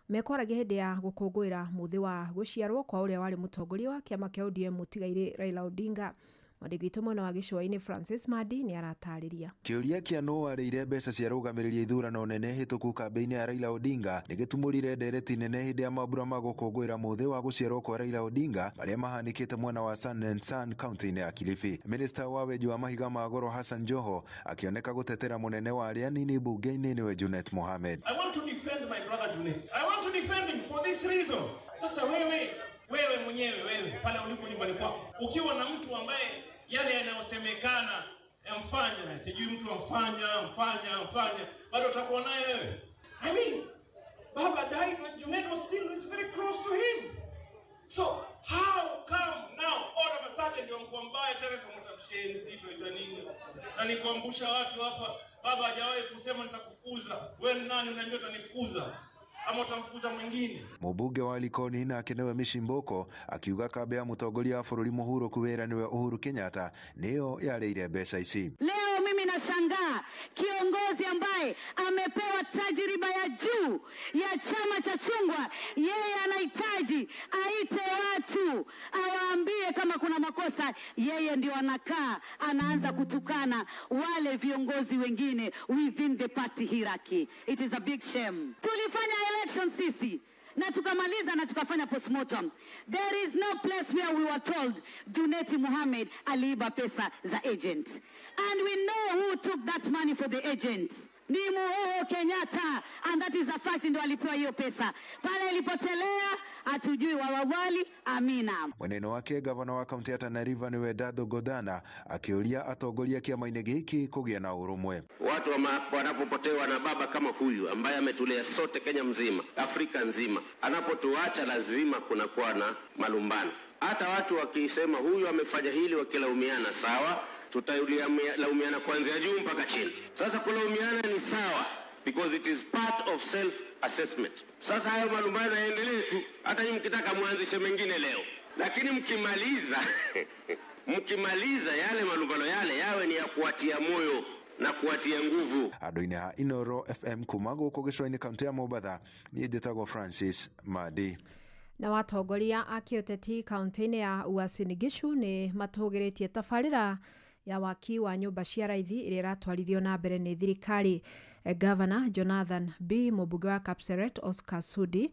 Speaker 13: mekwaragia hindi ya gukungwira muthi wa guciarwo kwa uria wari mutongoria wa kiama kia ODM Mutigaire Raila Odinga. Mwandĩki mwena wa gĩcũa-inĩ Francis Madi nĩ aratarĩria.
Speaker 15: Kĩũria kĩa nũ warĩire mbeca cia rũgamĩrĩria ithurano nene hĩtũku kambĩ-inĩ ya Raila Odinga nĩ gĩtumũrire ndereti nene hĩndĩ ya mambura ma gũkũngũĩra mũthĩ wa gũciarwo kwa Raila Odinga marĩa mahanĩkĩte mwena wa Sun and Sun kaunti-inĩ ya Kilifi. Minista wa wenji wa mahiga ma goro Hassan Joho akĩoneka gũtetera mũnene wa arĩa nini bunge-inĩ nĩwe Junet Mohamed.
Speaker 16: I want to defend my brother Junet. I want to defend him for this reason. Sasa wewe mwenyewe pale ulipo nyumbani kwako ukiwa na mtu ambaye yale yanayosemekana yamfanya sijui mtu amfanya bado utakuwa naye wewe. I mean Baba died when Junet was still very close to him. So how come now all of a sudden ndio mko mbaya tena tumtamsheni zito itanini? Na nikuambusha watu hapa Baba hajawahi kusema nitakufukuza. Wewe nani unaniambia utanifukuza? Ama utamfukuza mwingine.
Speaker 15: Mũmbunge wa Likoni na Kenewe Mishimboko akiuga kambe ya mũtongoria wa bũrũri mũhuro kuwera niwe Uhuru Kenyatta nĩyo yarĩire mbeca ici.
Speaker 17: Leo mimi nashangaa kiongozi ambaye amepewa tajriba ya juu ya chama cha chungwa, yeye anahitaji aite watu awaambie kama kuna makosa, yeye ndio anakaa anaanza kutukana wale viongozi wengine within the party hierarchy. It is a big shame. Tulifanya election sisi na tukamaliza na tukafanya postmortem. There is no place where we were told Junet Mohamed aliiba pesa za agent. And we know who took that money for the agents. Ni Uhuru Kenyatta, and that is a fact, ndio alipewa hiyo pesa. Pale ilipotelea hatujui wawali Amina.
Speaker 15: Mweneno wake gavana wa kaunti ya Tana River niwe Dado Godana akiulia atongoria kiama-inĩ gĩkĩ kũgĩa na urumwe.
Speaker 18: Watu wanapopotewa na baba kama huyu ambaye ametulea sote Kenya mzima, Afrika nzima, anapotuacha lazima kunakuwa na malumbano. Hata watu wakisema huyu amefanya hili wakilaumiana, sawa, tutalaumiana kuanzia juu mpaka chini. Sasa kulaumiana ni sawa because it is part of self assessment. Sasa hayo malumbano yaendelee tu, hata nyinyi mkitaka muanzishe mengine leo, lakini mkimaliza yale malumbano yale yawe ni ya kuatia moyo na kuatia nguvu.
Speaker 15: Andũ-inĩ ha Inoro FM kuma gũkũ gĩcũa-inĩ kaunti ya Mombatha, niĩ njĩtagwo Francis Madi.
Speaker 13: Na watongoria a kĩũteti kaunti-inĩ ya Uasin Gishu nĩ matũgĩrĩtie tabarĩra ya waki wa nyũmba cia raithi ĩrĩa ĩratwarithio na mbere nĩ thirikari. Governor Jonathan B, mũmbunge wa Kapseret Oscar Sudi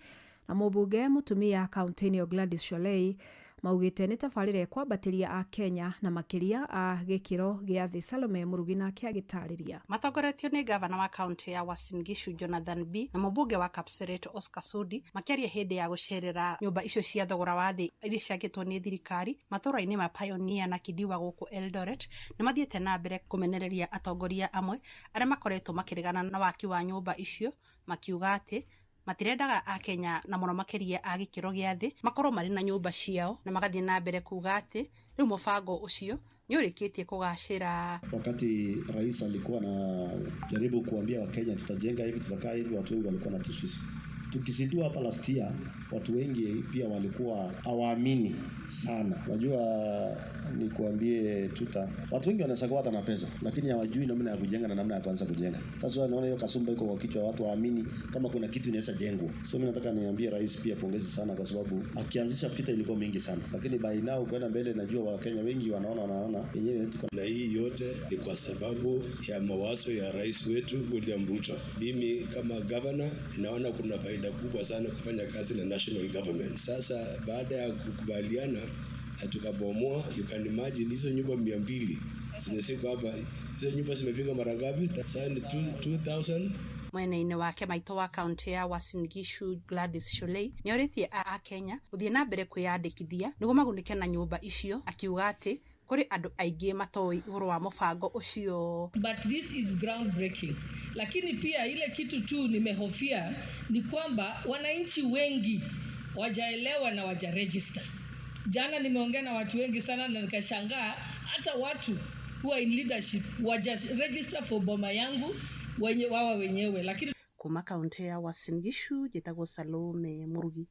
Speaker 13: na mũmbunge mũtumia kaunti-inĩ Gladys Sholei maugĩte nĩ tabarĩra kwambatĩria a Kenya na makĩria a gĩkĩro gĩa thĩ. Salome Murugi nake agĩtarĩria.
Speaker 20: Matongoretio nĩ gavana wa kaunti ya Uasin Gishu Jonathan B na mũmbunge wa Kapseret Oscar Sudi makĩaria hĩndĩ ya gũcerera nyũmba icio cia thogora wa thĩ iria ciakĩtwo nĩ thirikari matũũra-inĩ ma Pioneer na Kidiwa gũkũ Eldoret. Nĩ mathiĩte na mbere kũmenereria atongoria amwe arĩa makoretwo makĩregana na waki wa nyũmba icio, makiuga atĩ matirendaga a Kenya na mũno makĩria a gĩkĩro gĩa thĩ makorwo marĩ na nyũmba ciao, na magathiĩ na mbere kuga atĩ rĩu mũbango ũcio nĩ ũrĩkĩtie kũgacĩra.
Speaker 21: Wakati rais alikuwa na jaribu kuambia Wakenya tutajenga hivi tutakaa hivi, watu wengi walikuwa na tususi. Tukizindua hapa last year, watu wengi pia walikuwa hawaamini sana. Unajua ni kuambie watu wengi wanasaka hata na pesa, lakini hawajui namna ya kujenga na namna ya kuanza kujenga. Sasa wanaona hiyo kasumba iko kwa kichwa, watu waamini kama kuna kitu inaweza jengwa. So mimi nataka niambie rais pia pongezi sana, kwa sababu akianzisha vita ilikuwa mingi sana, lakini by now kwenda mbele najua Wakenya wengi wanaona yenyewe tuko
Speaker 27: na hii yote ni kwa sababu ya mawazo ya rais wetu William Ruto. Mimi kama governor naona kuna faida kubwa sana kufanya kazi na national government. Sasa baada ya kukubaliana tukabomoa, you can imagine hizo nyumba 200 zinasika hapa. Hizo nyumba zimefika mara ngapi? Sasa ni 2000.
Speaker 20: Mwena-inĩ wake maitũ wa kaunti ya Uasin Gishu Gladys Sholei nĩ orĩtie a Kenya gũthiĩ na mbere kwĩyandĩkithia nĩguo magunĩke na nyũmba icio, akiuga atĩ kuri andũ aingĩ matoi ũhoro wa mũbango ũcio.
Speaker 28: But this is groundbreaking. Lakini pia ile kitu tu nimehofia ni kwamba wananchi wengi wajaelewa na wajaregister. Jana nimeongea na watu wengi sana na nikashangaa hata watu who are in leadership wajaregister for boma yangu wenyewe. Lakini
Speaker 20: kuma kaunti ya Uasin Gishu njĩtagwo Salome Murugi.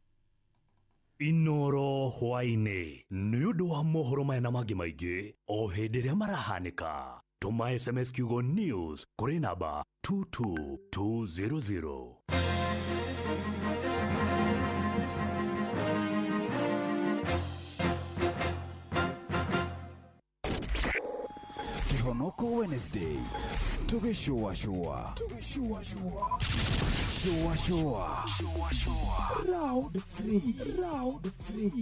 Speaker 29: Inoro hwainĩ nĩ ũndũ wa mohoro maya na mangĩ maingĩ o hĩndĩ ĩrĩa marahanĩka. Tũma SMS kiugo news kũrĩ namba 22200.
Speaker 5: Kiroko Wednesday. Showa. Round 3.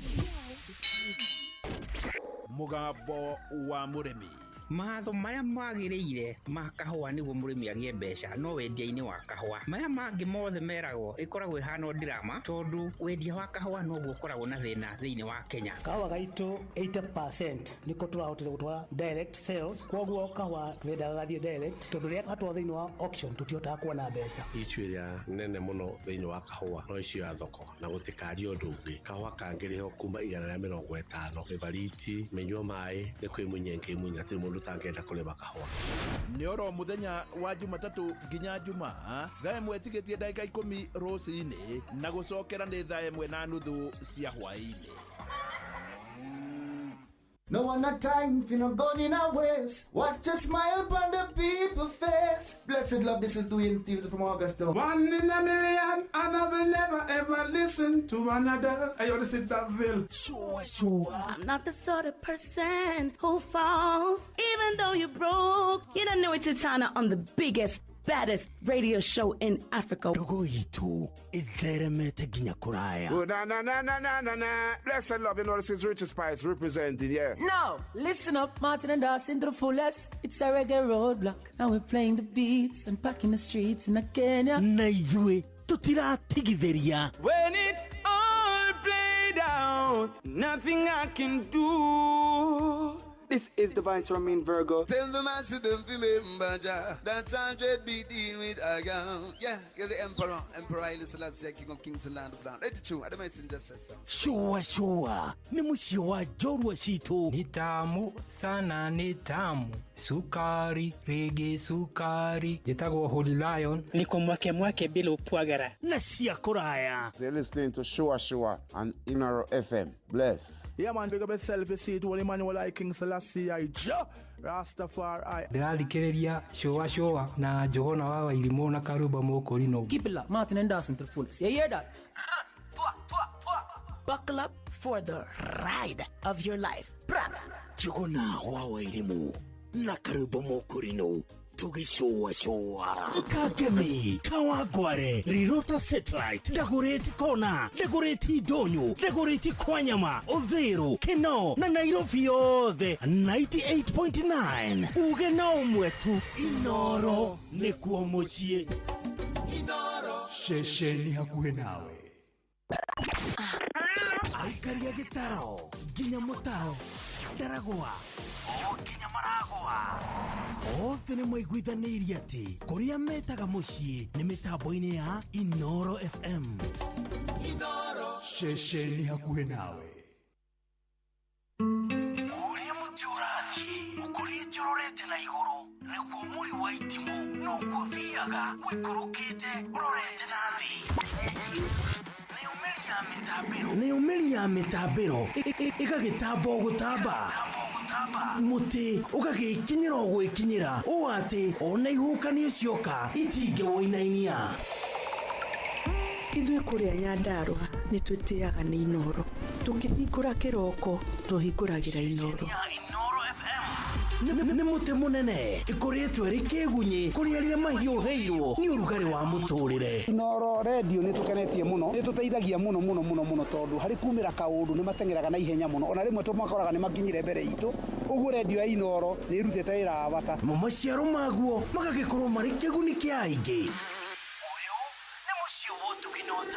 Speaker 1: Mugambo wa murimi.
Speaker 3: Matho maria magiriire ma kahua niguo murimi agie mbeca no wendia-ini wa kahua maya mangi mothe meragwo ikoragwo ihana drama tondu wendia wa kahua noguo ukoragwo na thina thiini wa Kenya.
Speaker 4: Kahua gaitu 80% niko turahotire gutwara direct sales koguo kahua twenda gathie direct tondu ria atwa thiini wa auction tutiotaga kuona mbeca.
Speaker 10: Ichwiria nene muno thiini wa kahua no icio ya thoko na gutikario ndungi kahua kangiriho kuma 150 ibariti menywa mai ni kwimunyenke munya ti mundu tangenda kulema kahua.
Speaker 1: Ni oro muthenya wa Jumatatu nginya Jumaa thaa imwe tigetie ndagika 10 rũcinĩ na gucokera ni thaa imwe na nuthu cia hwaĩ-inĩ.
Speaker 6: No one a time for no gun in a waste. Watch a smile upon the people's face. Blessed love, this is Dwayne Stevens from Augusta.
Speaker 19: 1 in a million, and I will never ever listen to another. I only sit that Ville.
Speaker 22: Sure. I'm not the sort of person who falls, even though you're broke. You don't know it's Tana on the biggest, baddest radio show in Africa.
Speaker 11: Dogo itu itheremete ginya kuraya.
Speaker 19: Oh, na. Blessed love, you know this is Richard Spice representing, yeah.
Speaker 23: No, listen up, Martin and Dawson to the fullest. It's a reggae roadblock. Now we're playing the beats and packing the streets in Kenya.
Speaker 11: Na ithue tutiratigithiria.
Speaker 24: When it's all played out, nothing I can do. This is the Vice Ramin Virgo.
Speaker 26: Tell the master don't remember that's 100 BD with a gun. Yeah, you're the emperor. Emperor Haile Selassie, king of kings and land of land. Let it true. I don't mention just say so.
Speaker 11: Sure. Ni musio wa jorwa shitu.
Speaker 30: Ni tamu sana ni tamu. Sukari, reggae sukari. Jitagwo Holy Lion.
Speaker 3: Niko mwake bila upwagara.
Speaker 11: Na siya kuraya.
Speaker 19: So you're listening to Shua on Inaro FM. Bless.
Speaker 1: Yeah man, big up yourself. You see it, Holy Emmanuel I King Selassie I Rastafari.
Speaker 30: Ndĩrarikĩrĩria Shua na Johona wa Wairimu na Karuba Mokorino.
Speaker 23: Keep it locked, Martin and Dawson to the fullest. You hear that?
Speaker 22: Buckle up for the ride of your life.
Speaker 11: Johona wa Wairimu na Karuba Mokorino. Showa. Kagemi, Kawagware, Rirota Satellite, Dagoretti Kona, Dagoretti Donyo, Dagoretti Kwanyama, Odhero, Keno, na Nairobi yothe, 98.9. Ugenao mwetu, Inoro, nekuwa mochie.
Speaker 6: Inoro,
Speaker 11: shesheni hakuhe nawe. Aikaria gitaro, ginya motaro, Daragwa, ginya maragwa. Tene mwaiguithanirie ati kuria metaga mucii ni mitambo-ini ya Inoro FM.
Speaker 6: Inoro,
Speaker 11: shesheni hakuhe nawe. Uria muti urathie ukurite urorete na iguru niguo muri wa itimu nuguo thiaga wikurukite urorete na thi. Ni umeri ya mitambiro igagitambo gutamba muti ugagikinyira gwikinyira o ati ona ihukani cioka itinge woinainia.
Speaker 22: Ithuĩ kũrĩa Nyandarua nĩ twĩtĩaga nĩ Inoro. Tũngĩhingũra kĩroko tũhingũragĩra Inoro.
Speaker 11: Nĩ muti munene ikoretwo ri kĩgunyi kũrĩa rĩrĩa mahiũ heirwo nĩ ũrugarĩ wa mũtũrĩre.
Speaker 31: Inoro radio nĩ tũkenetie mũno, nĩ tũteithagia mũno tondũ harĩ kumĩra kaũndũ nĩ matengeraga na ihenya mũno, ona rĩmwe tũmakoraga nĩ makinyire mbere itũ. Ũguo radio ya Inoro nĩ irutĩte wĩra wa bata.
Speaker 11: Maciaro maguo magagĩkorwo marĩ kĩguni kĩa aingĩ.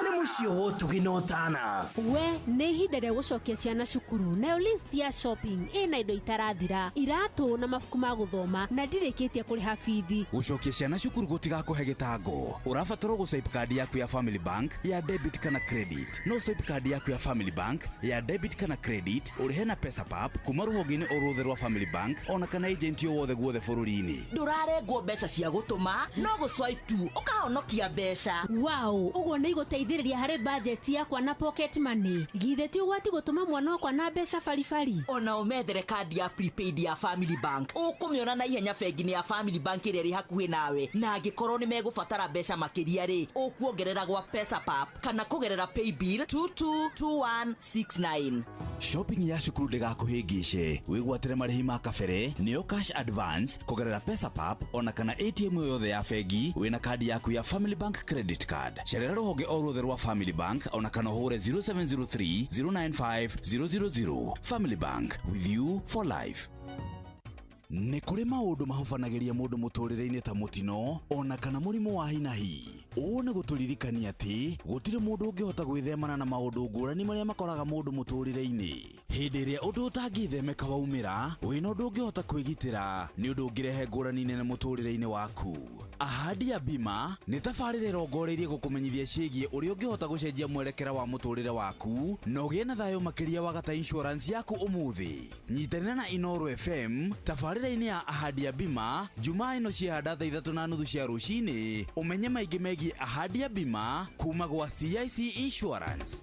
Speaker 11: Nemusio wotu ginotana.
Speaker 32: We nĩ ihinda rĩa gũcokia ciana cukuru. Nayo list ya shopping ĩna indo itarathira, iratũ na mabuku ma gũthoma na ndirĩkĩtie kũrĩha bithi.
Speaker 5: Gũcokia ciana cukuru gũtigakũhe gĩtango. Ũrabatara gũswipe card yaku ya Family Bank ya debit kana credit. No swipe card yaku ya Family Bank ya debit kana credit ũrĩhe na PesaPap kuma rũhonge-inĩ o rwothe rwa Family Bank ona kana agent o wothe guothe bũrũri-inĩ.
Speaker 22: Ndũrarengwo mbeca cia gũtũma no gũswipe tu ũkahonokia mbeca.
Speaker 32: Wow, ũguo nĩ igũtũma guteithiriria hari budget yakwa na pocket money. Githe ti ugwati gutuma mwana wakwa na mbeca baribari.
Speaker 2: Ona umethere kandi ya prepaid ya Family Bank. Ukumiona na ihenya bengi ya Family Bank iri ri hakuhi nawe. Na angikorwo ni megubatara mbeca makiria ri, ukuongerera gwa PesaPap kana kugerera paybill 222169.
Speaker 5: Shopping ya cukuru ndigakuhingice wigwatire marihi ma kabere niyo cash advance kugerera PesaPap ona kana ATM yothe ya bengi wina kandi yaku ya Family Bank credit card. Cerera ruhonge o ruothe rwa Family Bank ona kana hure 0703 095 000. Family Bank, with you for life. Nĩ kũrĩ maũndũ mahofanageria mũndũ mũtũrĩre-inĩ ta mũtino ona kana mũrimũ wa hinahi. Ũũ nĩ gũtũririkania atĩ gũtirĩ mũndũ ũngĩhota gwĩthemana na maũndũ ngũrani marĩa makoraga mũndũ mũtũrĩre-inĩ. Hĩndĩ ĩrĩa ũndũ ũtangĩthemeka waumĩra, wĩna ũndũ ũngĩhota kwĩgitĩra nĩ ũndũ ũngĩrehe ngũrani nene mũtũrĩre-inĩ waku. Ahadi ya Bima nĩ tabarĩra ĩrongoreirie gũkũmenyithia ciĩgiĩ ũrĩa ũngĩhota gũcenjia mwerekera wa mũtũrĩre waku na ũgĩe na thayũ makĩria wa gata insurance yaku ũmũthĩ. Nyitanĩra na Inooro FM tabarĩra-inĩ ya Ahadi ya Bima Jumaa ĩno ciahanda thaa 3:30 cia rũcinĩ. Ũmenye maingĩ megiĩ Ahadi ya Bima kuma gwa CIC Insurance.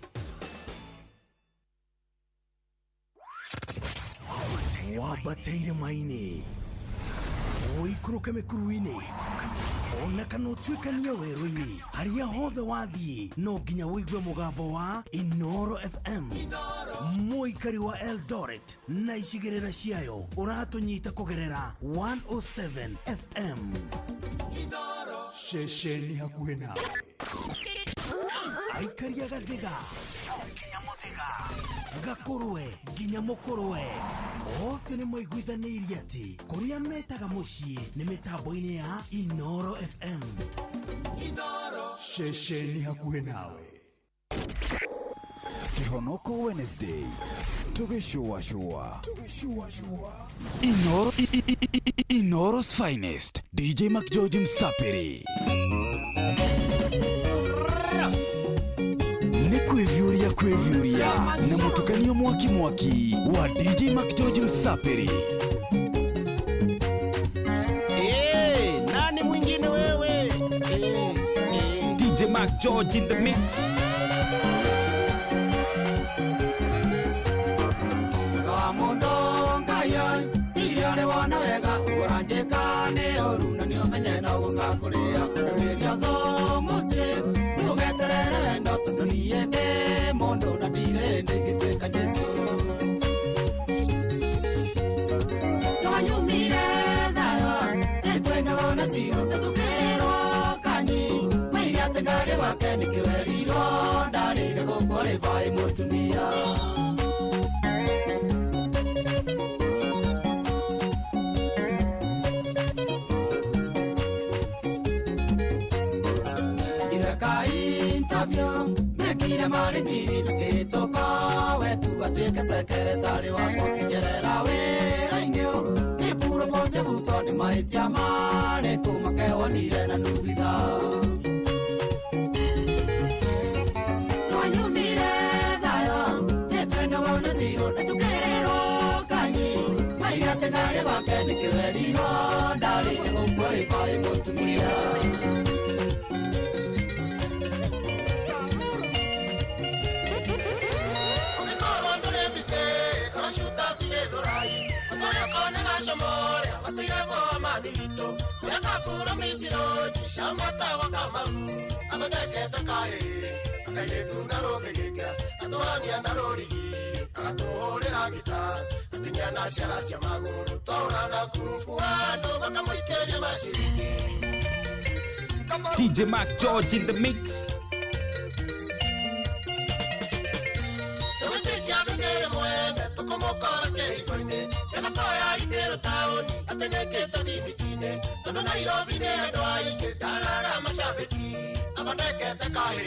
Speaker 11: Wabateire maini oikuruke mikuruini ona kana utuikania werũ-inĩ harĩa hothe wathiĩ no nginya wĩigue mũgambo wa Inooro FM. Mũikari wa Eldoret na icigĩrĩra ciayo ũratũnyita kũgerera 107 FM. Inooro ceceni hakuhĩ nawe. Aikari a Gathiga nginya Mũthĩga, Gakũrwe nginya Mũkũrwe othe nĩ maiguithanĩirie atĩ kũrĩa metaga mũciĩ nĩ mĩtambo-inĩ ya Inooro FM. Inooro ceceni hakuhĩ nawe.
Speaker 5: Kĩhonoko Wednesday tũgĩcũa Inooro's finest DJ McGeorge Msapiri. Kwevyuria na mutukanio mwaki wa DJ McGeorge Msapiri.
Speaker 11: Nani mwingine wewe?
Speaker 3: DJ McGeorge in the mix.
Speaker 7: Kamondo ngaya iriare wana wega uranjeka ne oruna ni omenye na ugakuria kuria tho mose nugeterere ndo tuniende mondo na dire ndegiteka Jesu Nyumire dayo etwenda na ziro tukerero kanyi mairia tegare wake nikiweriro ndarire gukore vai mutumia Mekire mari ngiri tukitoka wetu atuike sekretari wako kigerera wera-inio ni puro pose buto ni maitia mare kumakewonire na nubitha Nwanyumire thayo tetwendoga na ziro netukerero kanyi maiga tegare wake nikiweriro ndari gukore vai mutumia Yakapura misiro shamata wakamau abadaketa kai akayetu narogegeka atwania narorigi akatuhurira gita atinya na ciara cia maguru taurana kufuano bakamuikeria mashiringi
Speaker 3: DJ McGeorge in the mix.
Speaker 7: Ateneketa dimitine Tondo Nairobi ne adwai Darara mashabiki Abadekete kahe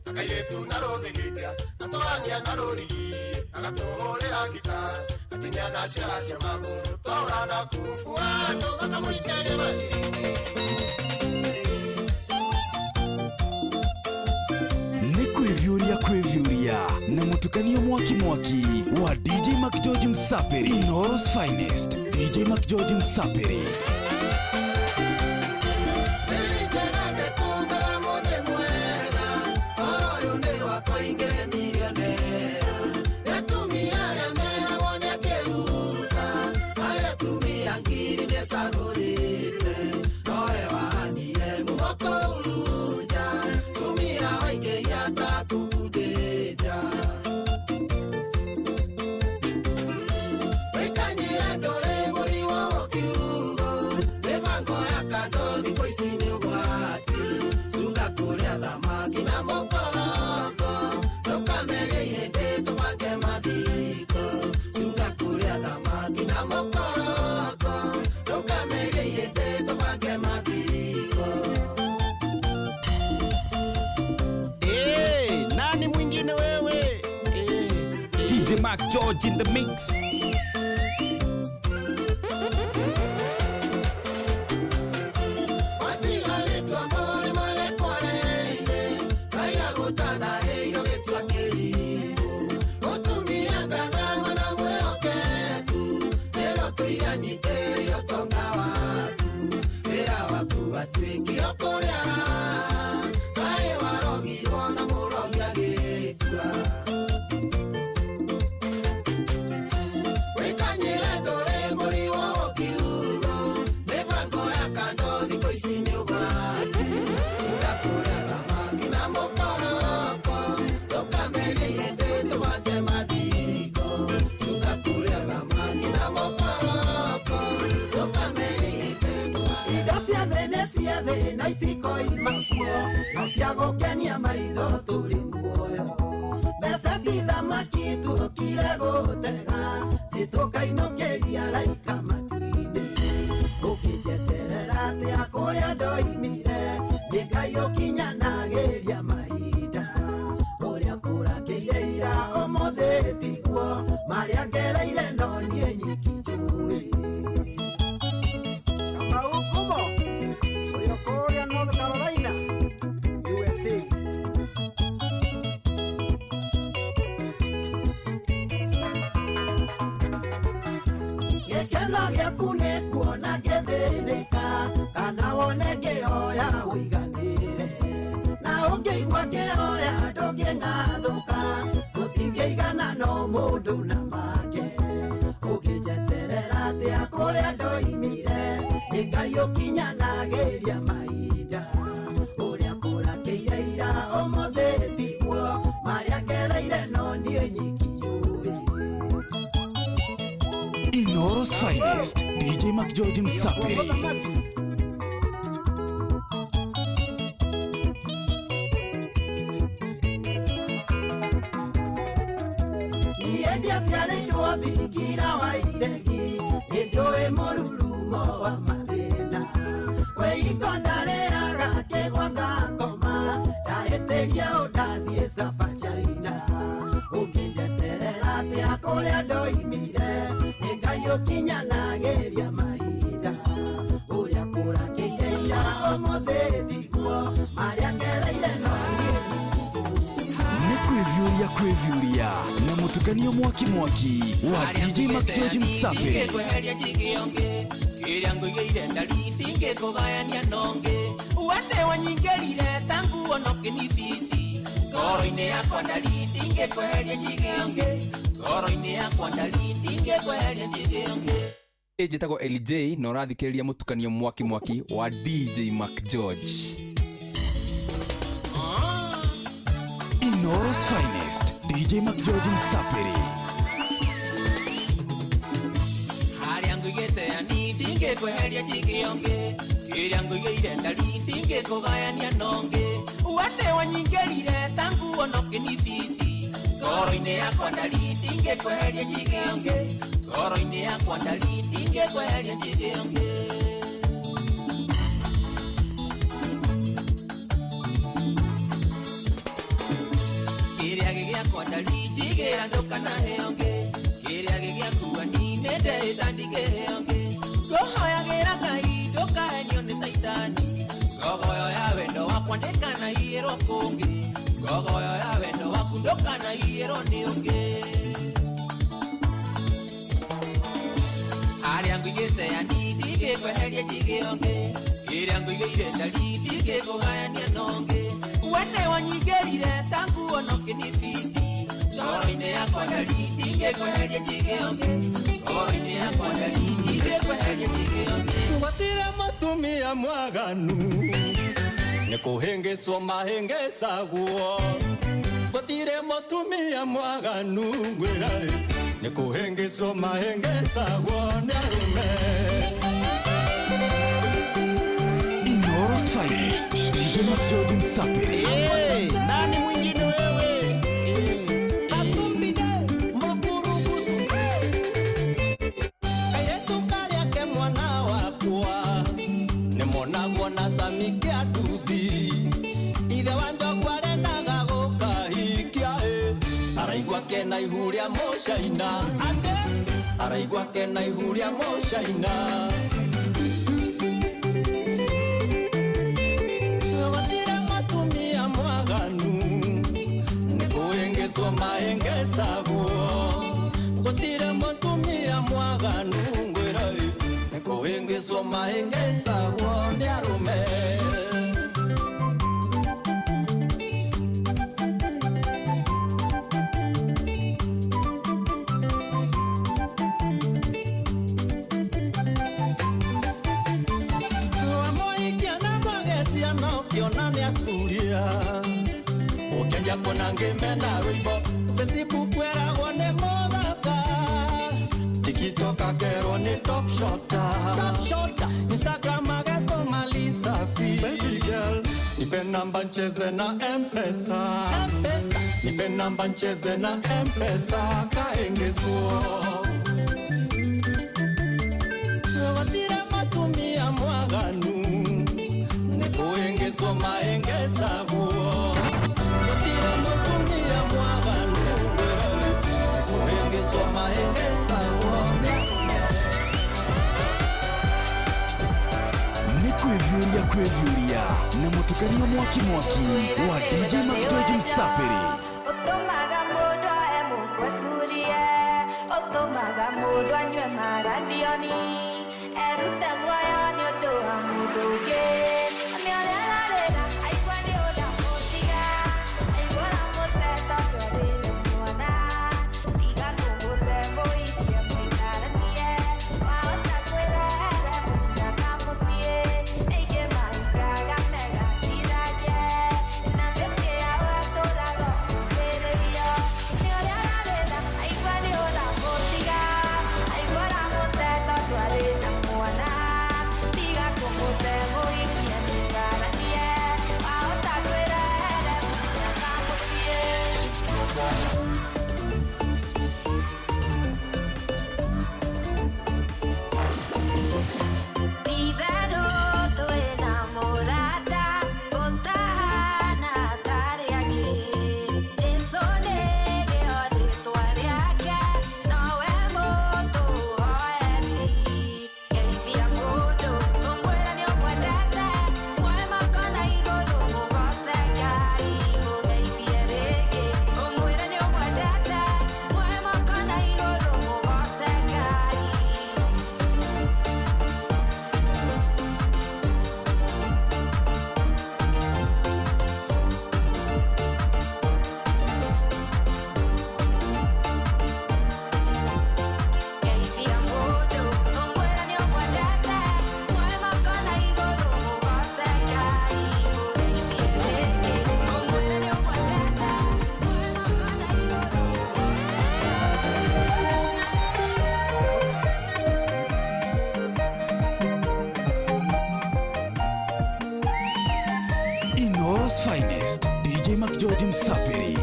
Speaker 7: Akayetu narogegeka Atoania narorigi Akatuhurira gita Atinya na ciara cia maguru taurana kufuano bakamuikeria mashiringi
Speaker 5: Kwevyuria na mutukanio mwaki wa DJ McGeorge Msapiri. Inooro's finest DJ McGeorge Msapiri.
Speaker 7: Nilijenga kumbe mode mwega
Speaker 8: Mac George in the mix. Inoros Finest, DJ Mac George Msapiri. Kwevyuria na mutukanio mwaki wa DJ Mac George Msapiri.
Speaker 7: Kiria nguire ndalindi ngekugayania nonge wande wanyingerire tangu onoke ni fiti ngoro-ine yakwa ndalindi ngekweheria njigionge ngoro-ine yakwa ndalindi ngekweheria njigionge.
Speaker 9: Njĩtagwo LJ na ũrathikĩrĩria mũtukanio mwaki wa DJ Mac George.
Speaker 8: Inoros Finest, DJ Mac George Msapiri.
Speaker 7: Haria nguigete anindi ngekweheria njigionge kiria nguigire ndalindi ngekugayania nonge wande wanyingerire tangu onoke ni fiti ngoro-ine yakwa ndalindi ngekweheria njigionge ngoro-ine yakwa ndalindi ngekweheria njigionge. Kiria gĩgĩakwa ndarinjigĩra ndũkana heonge kiria gĩgĩakua ninende tandige heonge ngũhoyagĩra Ngai ndũkahenio nĩ Saitani ngogoyo ya wendo wakwa ndĩkanahihĩrwo kũngĩ ngogoyo ya wendo waku ndũkanahihĩrwo nĩ ũngĩ. Harĩa nguigĩte anindi ngĩkweheria njigĩonge kiria nguigĩire ndarindi ngĩkũgayania nonge wende wanyingerire tangu onoke ni fiti ngoro-ine yakwa ndarindi ngekweheria njigionge ngoro-ine yakwa ndarindi ngekweheria njigionge.
Speaker 12: Gũtirĩ mũtumia mwaganu nĩ kũhĩngĩcwo mahĩngĩcagwo gũtirĩ mũtumia mwaganu ngwĩra nĩ kũhĩngĩcwo mahĩngĩcagwo nĩ arũme.
Speaker 8: Inoros Finest, DJ Mac George Msapiri.
Speaker 12: Nani mwingine wewe? Katumbide Mokurubusu. Kayetu kariake mwana wakwa nimonagwo na samikia nduthi ithe wa njogu arendaga gũkahikia araigua kena kena ihuria mushaina araigua kena ihuria mushaina watira matumia mwaganu nikuengeswa maengesagwo watira matumia mwaganu ngwirai nikuengeswa maengesagwo ni arume Ukenja kuna ngimena ruibo Facebook weragwo ni muthaka TikTok akerwo ni top shota Instagram agetwo Malisa Fi Baby girl nipe namba ncheze na M-Pesa nipe namba ncheze na M-Pesa kaengeswo watira matumia mwaganu nikuengeswo maengesagwo
Speaker 5: kwevyuria na mutukanio mwaki wa DJ Macjoji Msapiri
Speaker 13: Otomaga mundu emukwesurie Otomaga mundu anywe marathioni Erute muoyo ni undu wa mundu ungi Oniorerarira aigua ni unda mutiga Aigua na muteto ndweri ni mwana Tiga kumute muikie muikaranie Wahota kwirehere munyaka mucie Eige maikaga mega tiragie Na mĩciĩ yao atũraga ũmĩrĩrio Oniorerarira aigua ni unda mutiga Aigua na muteto ndweri na mwana Tiga kumute muikie muikaranie Wahota kwirehere munyaka mucie Itherũ twĩna mũrata ũtahana tarĩ angĩ Jesũ nĩ rĩo rĩĩtwa rĩake nowe mũtũhoeri Geithia mũndũ ũmwĩre nĩ ũmwendete muoe moko na igũrũ mũgoce Ngai mũgeithie rĩngĩ ũmwĩre nĩ ũmwendete muoe moko na igũrũ mũgoce Ngai Geithia mũndũ ũmwĩre nĩ ũmwendete muoe moko na igũrũ mũgoce Ngai mũgeithie rĩngĩ ũmwĩre nĩ ũmwendete muoe moko na igũrũ
Speaker 5: Inoros Finest DJ Macjoji Msapiri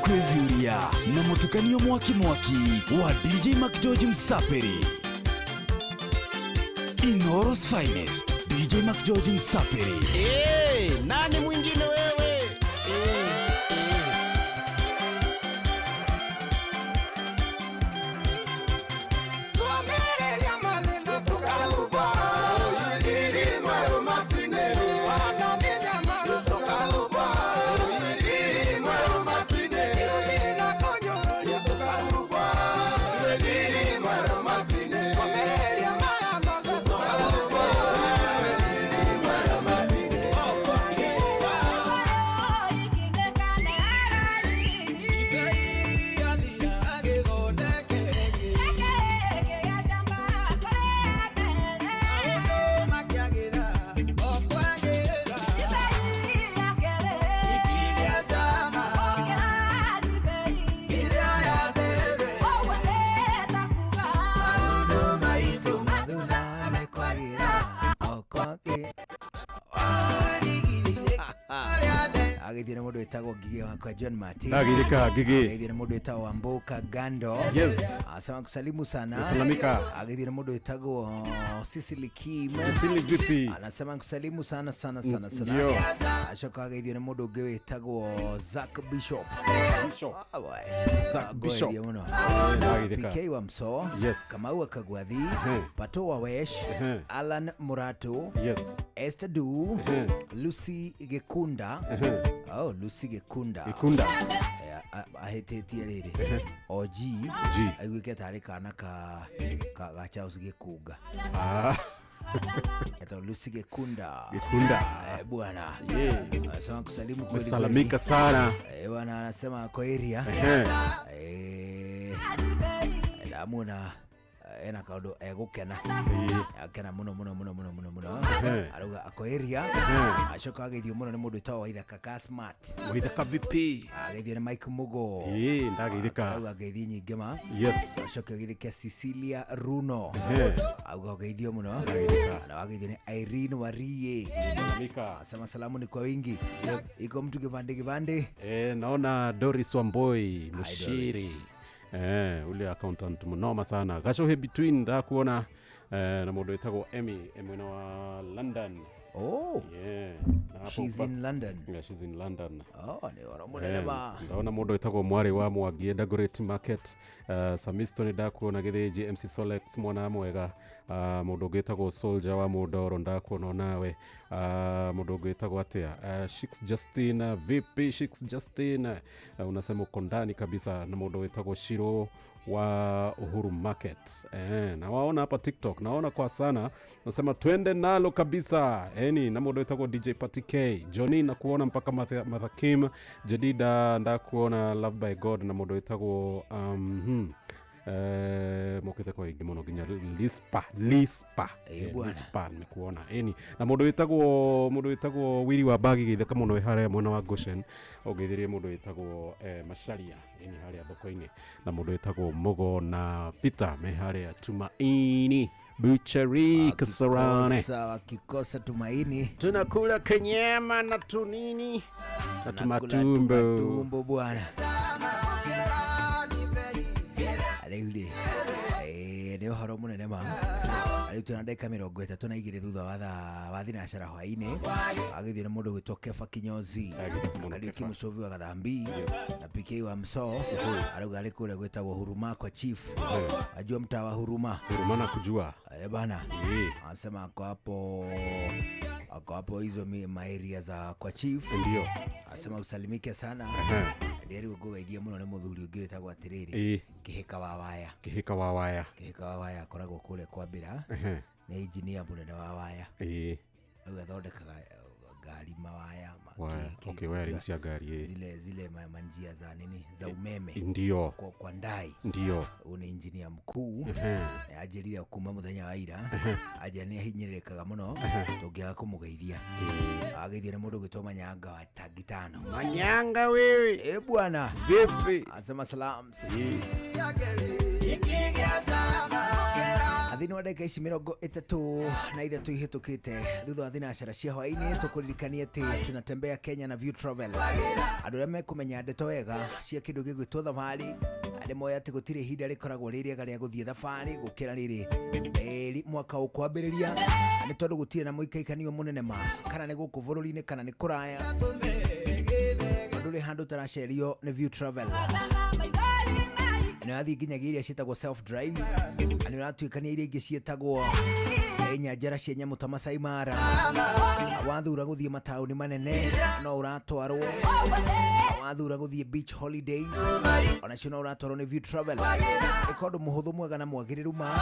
Speaker 5: kwevyuria na mutukanio mwaki wa DJ Macjoji Msapiri Inoros Finest DJ Macjoji Msapiri
Speaker 11: nani mwingine wewe
Speaker 4: mundu etagwo Gigi wa John Mati.
Speaker 14: Ndagirika Gigi.
Speaker 4: Agithire mundu etagwo Wamboka Gando.
Speaker 14: Yes.
Speaker 4: Asema kusalimu sana.
Speaker 14: Salamika.
Speaker 4: Agithire mundu etagwo Cecily Kim.
Speaker 14: Cecily vipi?
Speaker 4: Anasema kusalimu sana.
Speaker 14: Ndio.
Speaker 4: Ashoka agithire mundu ungi etagwo Zack Bishop.
Speaker 14: Zack Bishop.
Speaker 4: PK wa Mso.
Speaker 14: Yes.
Speaker 4: Kamau Kagwathi. Pato wa Wesh. Alan Murato.
Speaker 14: Yes.
Speaker 4: Esther Du. Lucy Gekunda. Lucy Gekunda. Ahetetie riri. OG. Aiguike tari kana ka Charles Gekuga. Eto Lucy Gekunda. Bwana. Asema kusalimu kweli.
Speaker 14: Salamika sana.
Speaker 4: Bwana anasema kwa area. Damuna ena kaudo egukena akena muno aruga ako area ashoka agithio muno ni mundu tawo Waithaka Smart
Speaker 14: Waithaka vipi
Speaker 4: agithio ni Mike Mugo
Speaker 14: ndagithika
Speaker 4: aruga agithi nyingi ma
Speaker 14: yes
Speaker 4: ashoka agithike Cecilia Runo aruga agithio muno na agithio ni Irene Warie asema salamu ni kwa wingi iko mtu kibande
Speaker 14: naona Doris Wamboi Mushiri ule accountant mnoma sana gashohe between da kuona na modo itago Emmy mwena wa London.
Speaker 4: She's in London.
Speaker 14: Yeah, she's in London.
Speaker 4: Ni ora munene ba.
Speaker 14: Ndaona modo itago mwari wa mwagienda Great Market. Samiston da kuona githe JMC Solex mwana mwega. Modo getago Soldier wa Modoro nda kuona nawe. Modo getago atia. Shix Justin VP Shix Justin. Unasema uko ndani kabisa na modo itago Shiro wa Uhuru Market. Na waona hapa TikTok naona kwa sana nasema twende nalo kabisa. Na modo itago DJ Patty K Johnny na kuona mpaka Mathakim Jadida nda kuona Love by God na modo itago mokete kwa igimono ginya Lispa nimekuona na modo itago Wiri wa Bagi githeka muno hare mwana wa Goshen ogithirie modo itago Masharia hare thoko-ini na modo itago Mugo na Vita me hare Tumaini Buchari Kasarane
Speaker 4: wakikosa Tumaini
Speaker 14: tunakula kenyama na tunini na tumatumbo
Speaker 4: bwana Leuli ndio haro munene ma ari tuna ndeka 30 na igire thutha wa thinacara hwaini agithire mundu gwitoke Fakinyozi akali kimucovi wa Gathambi na PK wa Mso aruga ari kule gwetagwo Huruma kwa chief ajua mtawa Huruma
Speaker 14: na kujua
Speaker 4: bana anasema ako hapo hizo area za kwa chief
Speaker 14: ndio
Speaker 4: asema usalimike sana ndiri gugaithia muno ni muthuri ungi wetagwo atiriri Kihika wa waya koragwo kule kwa Bira ni engineer munene wa waya ugathondekaga gari mawaya
Speaker 14: wiring cia gari
Speaker 4: zile manjia za nini za umeme
Speaker 14: ndio
Speaker 4: kwa ndai
Speaker 14: ndio
Speaker 4: ni engineer mkuu ajiria kuma muthenya wa ira ajania hinyerekaga muno tungiaga kumugeithia agithire mundu gitoma Nyanga wa Tagitano
Speaker 14: Manyanga wewe
Speaker 4: bwana
Speaker 14: vipi
Speaker 4: asema salams Athini wa dakika 30 na ithatũ ihitukite thutha wa thinacara cia hwaini tukuririkania ati tunatembea Kenya na View Travel andu arĩa mekumenya ndeto wega cia kindu gĩgwĩtwo thabarĩ arĩ moya ati gũtirĩ ihinda rĩkoragwo rĩrĩega rĩa gũthiĩ thabarĩ gũkĩra rĩrĩ mwaka ũkwambĩrĩria nĩ tondũ gũtirĩ na mũikaikanio mũnene ma kana nĩ gũkũ bũrũri-inĩ kana nĩ kũraya andũ rĩ handũ taracerio nĩ View Travel na athi nginyagia iria cietagwo self drives ani uratuikania iria ingĩ cietagwo nyanjara cia nyamũ ta Masai Mara wathura gũthiĩ mataũni manene no uratwarwo wathura gũthiĩ beach holidays ona cio no uratwarwo nĩ View Travel nĩ kũndũ mũhũthũ mwega na mwagĩrĩru ma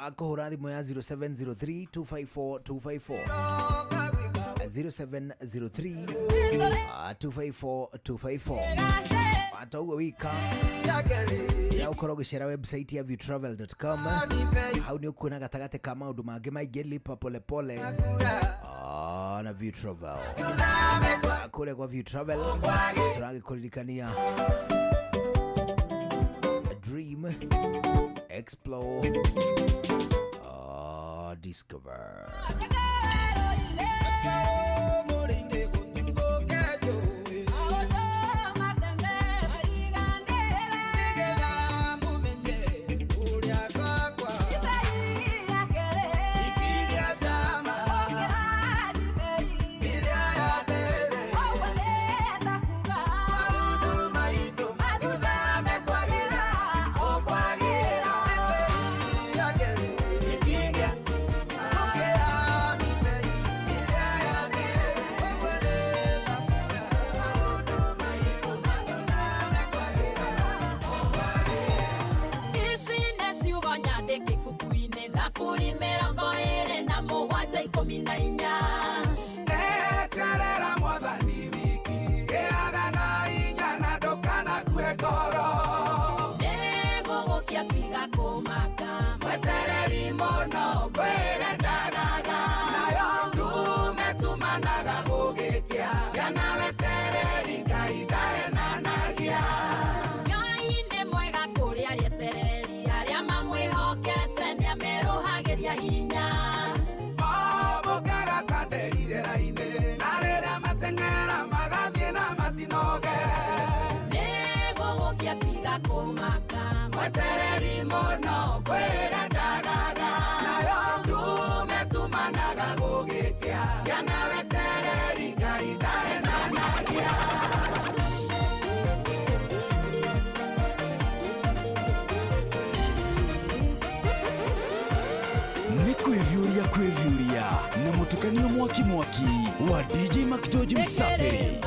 Speaker 4: wakũhũra thimũ ya 0703 254 254 0703 254 hata uwe wika ya ukoro gicera website ya viewtravel.com hau ni ukuona gatagate ka maundu mangi maingĩ lipa pole pole na View Travel kule kwa View Travel turagikuririkania dream explore discover
Speaker 5: Kwevyuria na mutukanio mwaki wa DJ Mac George Msaperi.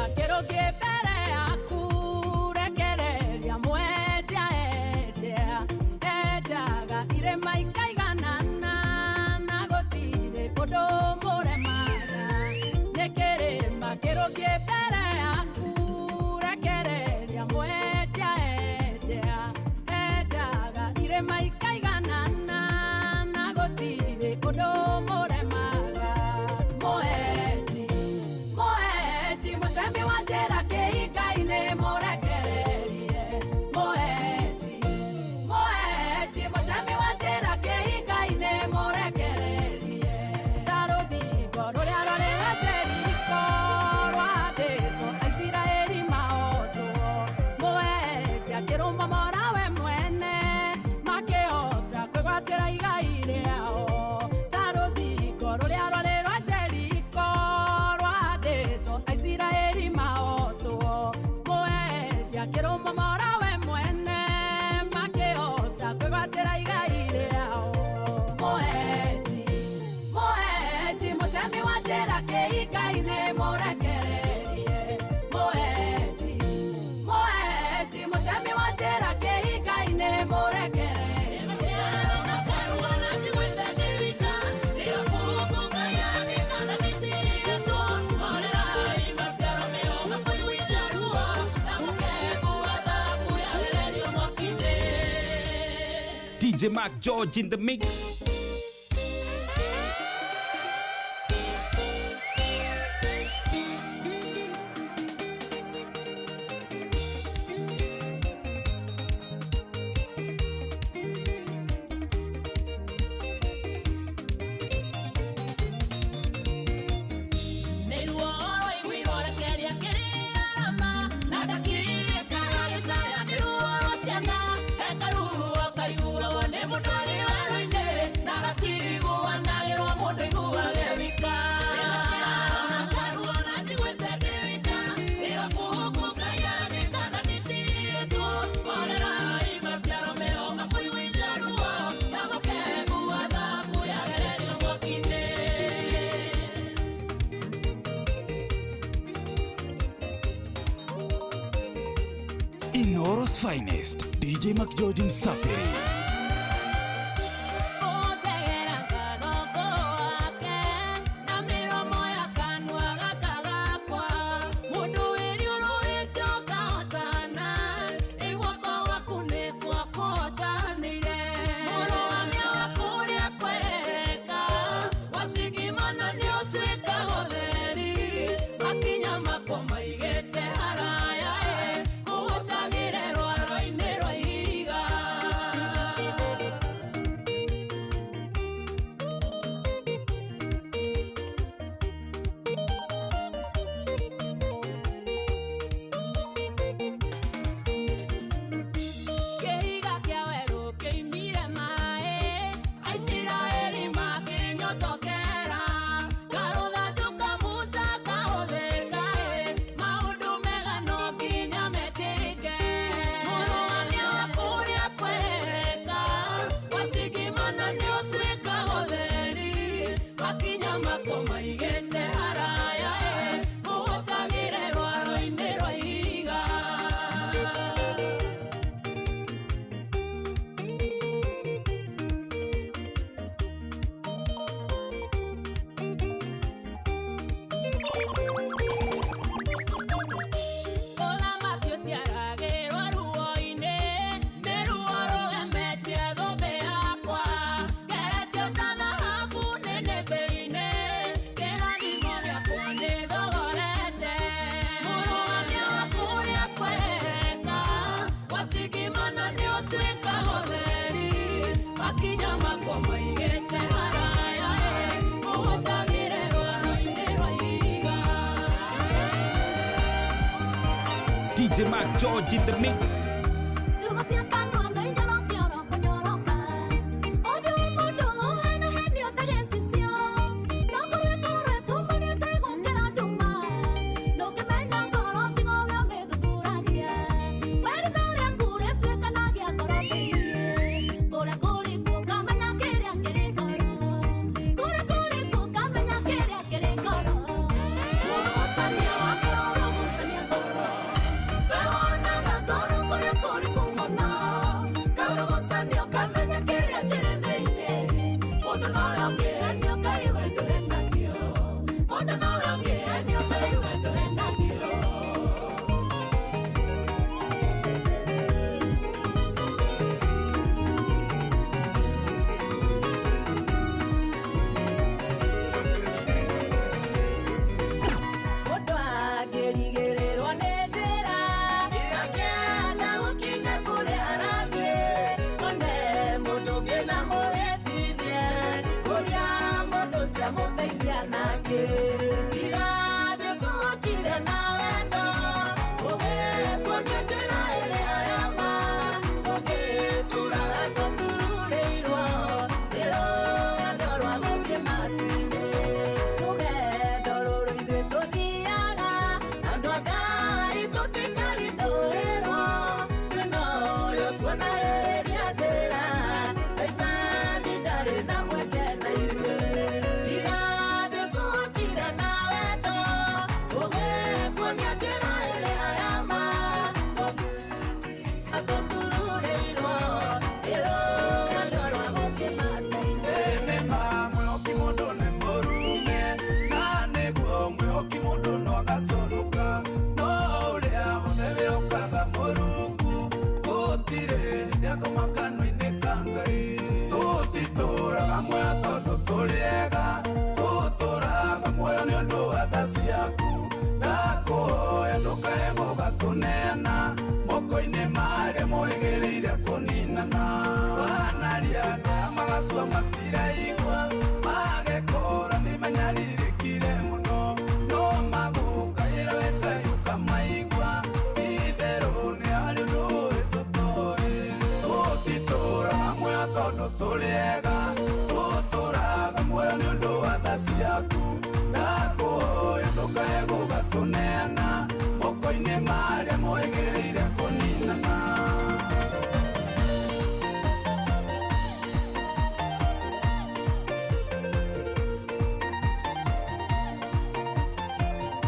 Speaker 10: DJ Mac George in the mix.
Speaker 5: Inoro's finest, DJ Mac George Msaperi.
Speaker 10: DJ Mac George in the mix.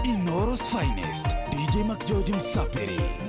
Speaker 5: Inoro's finest, DJ Mac George Msapiri.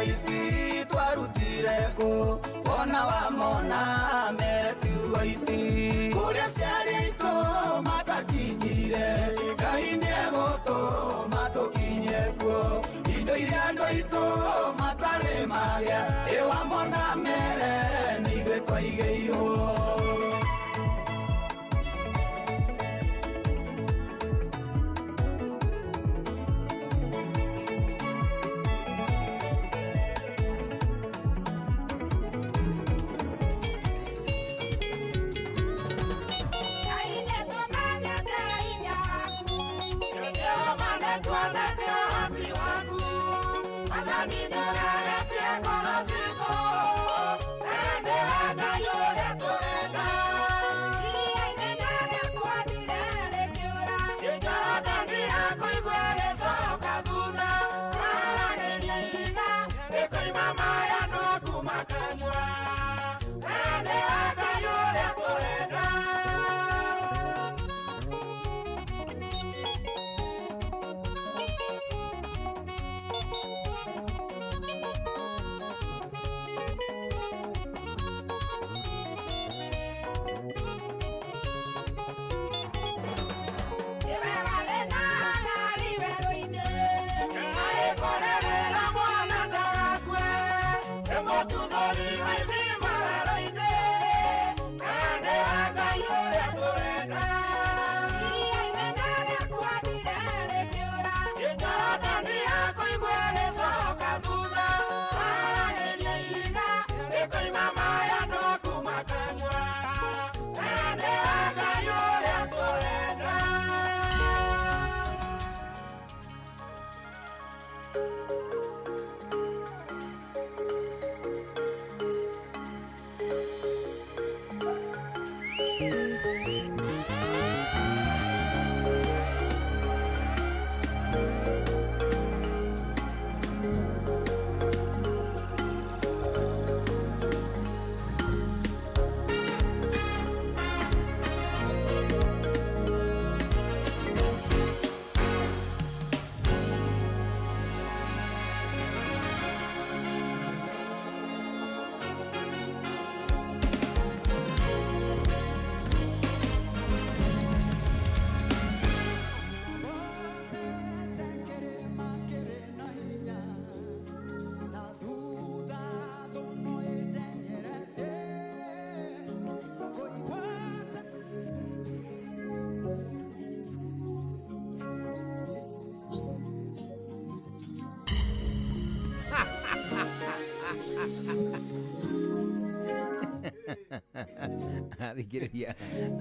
Speaker 7: Isi twarutire ko wona wamona mere ciugo ici kuria ciarĩ itũ matakinyire Ngai nĩegũtũma tũkinye kuo indo iria andũ aitũ matarĩ magĩa wamona mere nĩ ithuĩ twaigĩirwo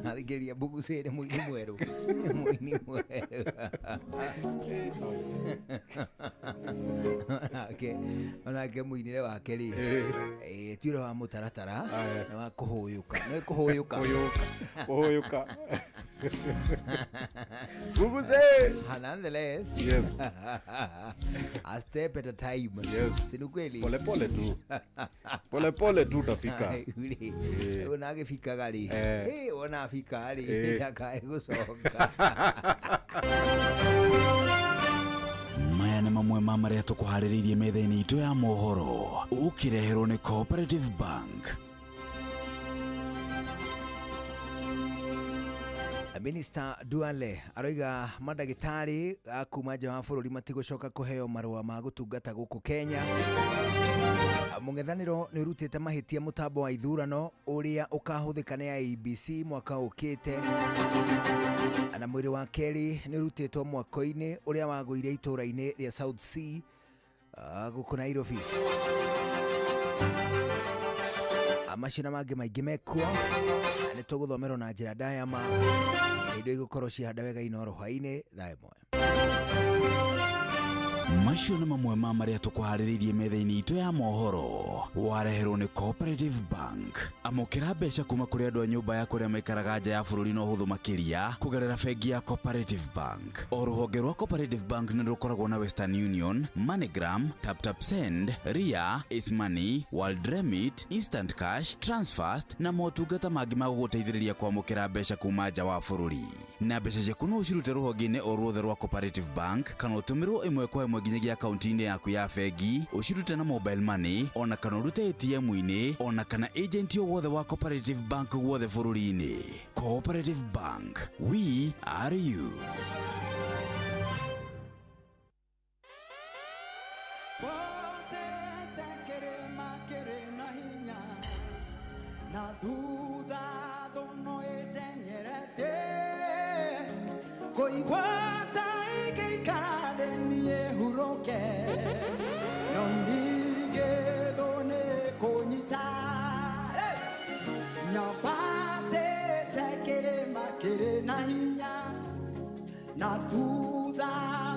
Speaker 4: Athikĩrĩria Mbũgũcĩ nĩ mũini mwerũ onake mũinĩre wake rĩ tuĩre wa mũtaratara nĩ wa kũhũyũka nĩ kũhũyũka Mbũgũcĩ nonetheless a step at a time si ni kweli
Speaker 14: pole tu utafika
Speaker 4: unagifikaga ri unafika ri akae gucoka
Speaker 5: maya nĩ mamwe ma marĩa tũkũharĩrĩirie metha-inĩ itũ ya mohoro ũkĩreherwo nĩ Cooperative Bank.
Speaker 4: Minister Duale aroiga madagĩtarĩ a kuma nja wa bũrũri matigũcoka kũheo marũa ma gũtungata gũkũ Kenya. Mũng'ethanĩro nĩ ũrutĩte mahĩtia mũtambo wa ithurano ũrĩa ũkahũthĩka nĩ IEBC mwaka ũkĩte. Na mwĩrĩ wa kerĩ nĩ ũrutĩtwo mwako-inĩ ũrĩa wagũire itũũra-inĩ rĩa South Sea gũkũ Nairobi. Amacina mangĩ maingĩ mekuo nĩ tũgũthomerwo na njĩra ndaya ma indo igũkorwo cihanda wega Inooro hwainĩ thaĩ moyo.
Speaker 5: Macio nĩ mamwe ma marĩa tũkũharĩrĩirie metha-inĩ itũ ya mohoro wareherwo nĩ Cooperative Bank. Amũkĩra mbeca kuma kũrĩ andũ a nyũmba ya kũrĩa maikaraga nja ya bũrũri na ũhũthũ makĩria kũgerera bengi ya Cooperative Bank. O rũhonge rwa Cooperative Bank nĩ rũkoragwo na Western Union, MoneyGram, TapTapSend, Ria, Ismoney, World Remit, Instant Cash, Transfast na motungata mangĩ ma gũgũteithĩrĩria kwamũkĩra mbeca kuma nja wa bũrũri. Na mbeca ciaku no ũcirute rũhonge-inĩ o ruothe rwa Cooperative Bank kana ũtũmĩrwo ĩmwe kwa ĩmwe imwe nginyagia akaunti-inĩ yaku ya bengi ũcirute na mobile money ona kana ũrute ATM-inĩ ona kana agent o wothe wa Cooperative Bank wothe bũrũri-inĩ. Cooperative Bank, we are you.
Speaker 7: Na duda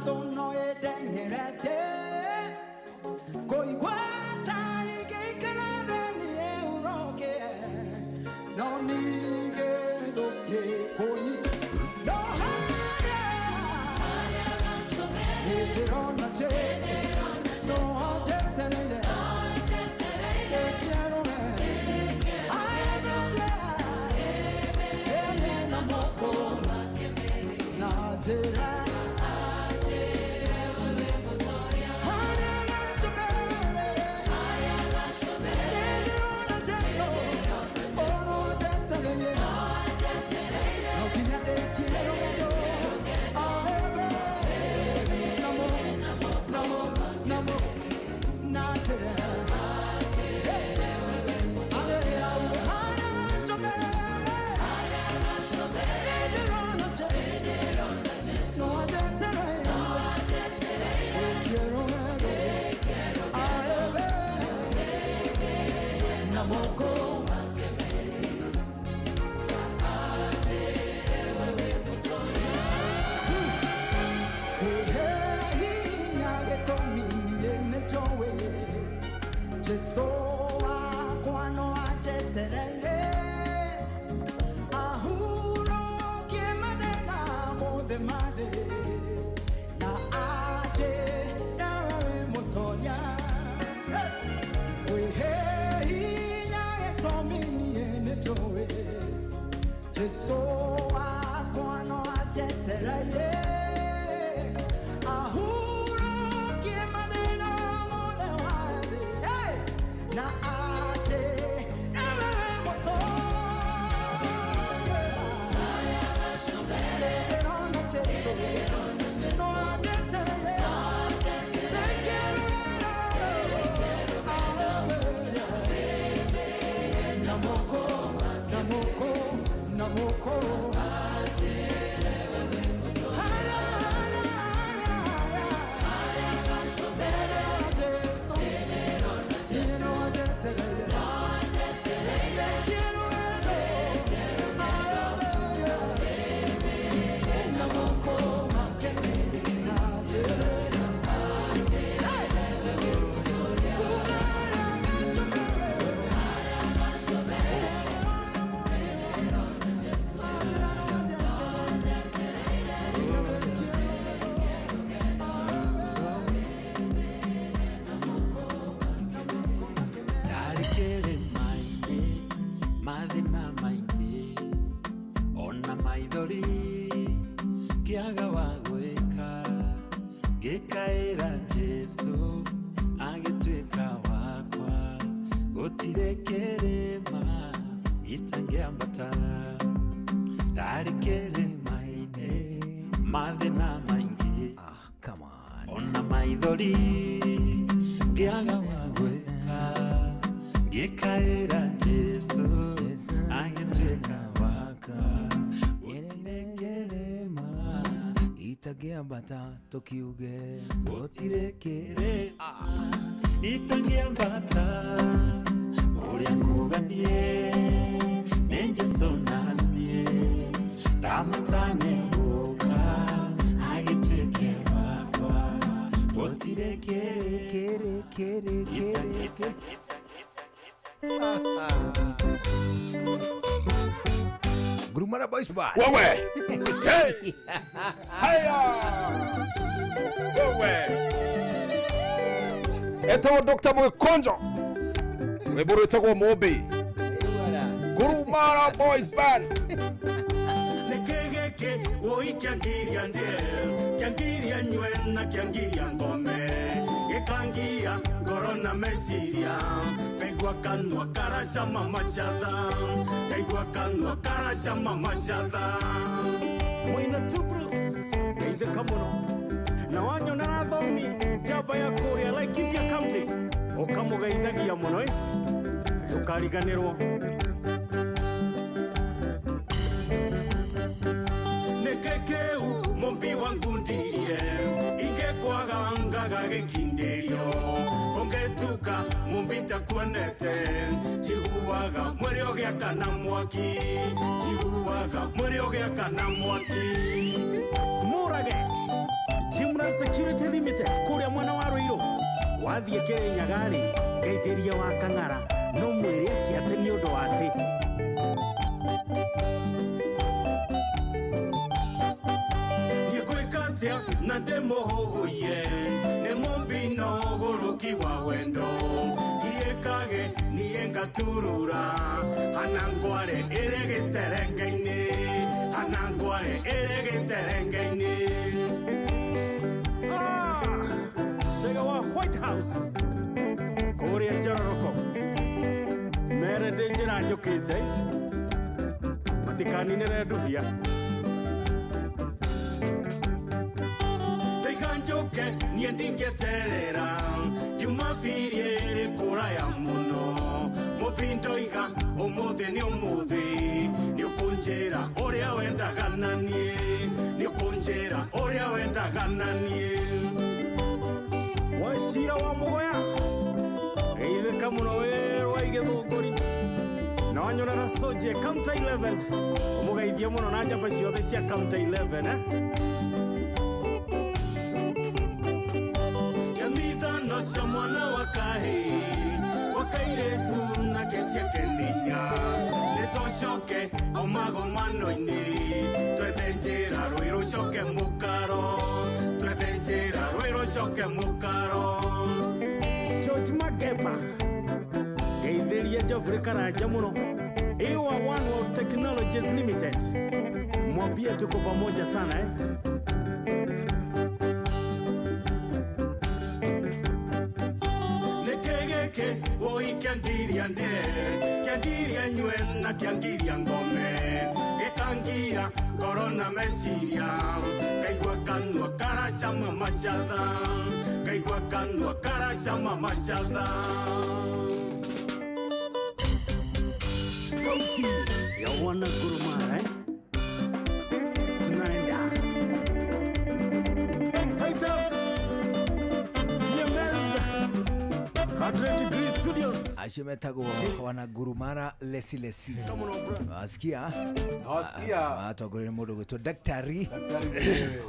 Speaker 7: dono edengerete koigwata ikekana deni euroke no nige do ne koni no haya eterona chese no ajetenele quiero na moko Najera Tokiuge botirekere itangia mbata uria kuganie nenje sonanie ramatane uka agitweke wakwa botirekere kere kere kere Grumara Boys Bar.
Speaker 1: Wewe. Hey. Haya. Wewe. Eto Dr. Mwekonjo. Weburu etagwo Mobi. Grumara Boys Band.
Speaker 12: Nekegeke woi kyangiria ndie. Kyangiria nywe na kiangiria ngome gikangia ngoro na meciria kaigua kanua karacama macatha kaigua kanua karacama macatha Mwina tu Bruce geithika muno na wanyona na thomi njamba ya kuria Laikipia County ukamugeithagia muno ndukariganirwo nekekeu mombi wangu ndirie ingekwaga ngaga gikindirio kongetuka mombi takuonete jiguaga mwerio giaka na mwaki jiguaga mwerio giaka na mwaki Murage Jimran Security Limited kuria mwana wa Ruiro wathie Kirinyaga-ri geithiria wa Kang'ara no mwiri akiate ni undu wati nikwikatia na ndemohoguye ne mombino guruki wa wendo giekage niye ngaturura hanangware eregeterengeini hanangware eregeterengeini Sega wa White House Korea Jororoko Mere Dejira Jokite Matikani nere duvia Teikanjoke niendinge terera Jumapiriere kura ya muno Mopindo iga omode ni omode Ni okonjera orea wenda gananie Ni okonjera orea wenda gananie Washira wa mugoya Eithe kamuno werwa igethunguri Na wanyona na soje Counter 11 Omugeithia muno na njamba ciothe cia Counter 11 Kamithano cia mwana wa kahi Wakairetu na kecia kendinya Nitocoke omago mano-ini Twethe njĩra Ruiru coke mukaro Twethe njĩra Ruiru coke mukaro George Makeba geithiria Geoffrey Karanja muno Iwa One World Technologies Limited mwambie tuko pamoja sana Nekegeke woi kiangiria nde kiangiria nywe na kiangiria ngome gekangia korona meciria kaigua kanua karacama macatha kaigua kanua karacama macatha sauti ya wana Gurumara tunaenda Titus TMS 100 Degree Studios
Speaker 4: Ashimetagwo wana Gurumara lesi Wasikia atogore mundu gwitwo daktari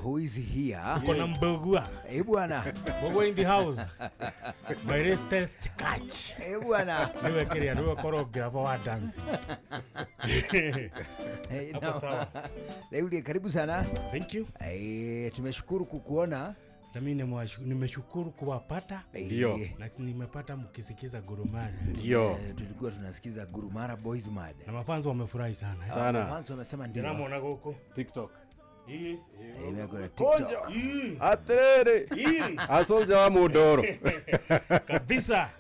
Speaker 4: who is here
Speaker 11: Kona mbogua
Speaker 4: bwana
Speaker 11: mbogua in the house my latest catch
Speaker 4: bwana
Speaker 11: niwe kiria niwe choreographer wa dance
Speaker 4: hapo sawa leo karibu sana
Speaker 11: thank you
Speaker 4: tumeshukuru kukuona
Speaker 11: na mimi nimeshukuru kuwapata
Speaker 14: ndio
Speaker 11: na nimepata mkisikiza Gurumara
Speaker 14: ndio
Speaker 4: tulikuwa tunasikiza Gurumara Boys Mad
Speaker 11: na mafanzi wamefurahi sana
Speaker 4: mafanzi wamesema ndio
Speaker 11: namuona huko
Speaker 14: TikTok
Speaker 4: imegora TikTok
Speaker 14: atere asolja wa mudoro
Speaker 11: kabisa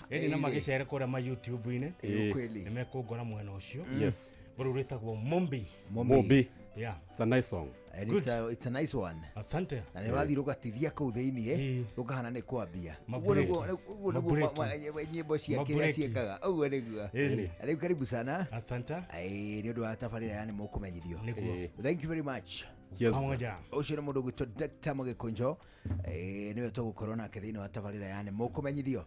Speaker 11: eni na mageshere kora ma YouTube ine
Speaker 4: kweli
Speaker 11: nimekugora mwana ucio
Speaker 14: yes
Speaker 11: bururita kwa Mombi
Speaker 14: yeah it's a nice song
Speaker 4: and it's a nice one
Speaker 11: asante
Speaker 4: na ni wathi rukatithia kuu thiini rukahana ni kwambia nyimbo cia kiria ciekaga uguo niguo riu karibu sana
Speaker 11: asante
Speaker 4: ni undu wa tabarira yani mukumenyithio thank you very much
Speaker 14: yes
Speaker 4: ucio ni mundu gwitwo Dr. Mugikunjo niwe tugukorwo nake thiini wa tabarira yani mukumenyithio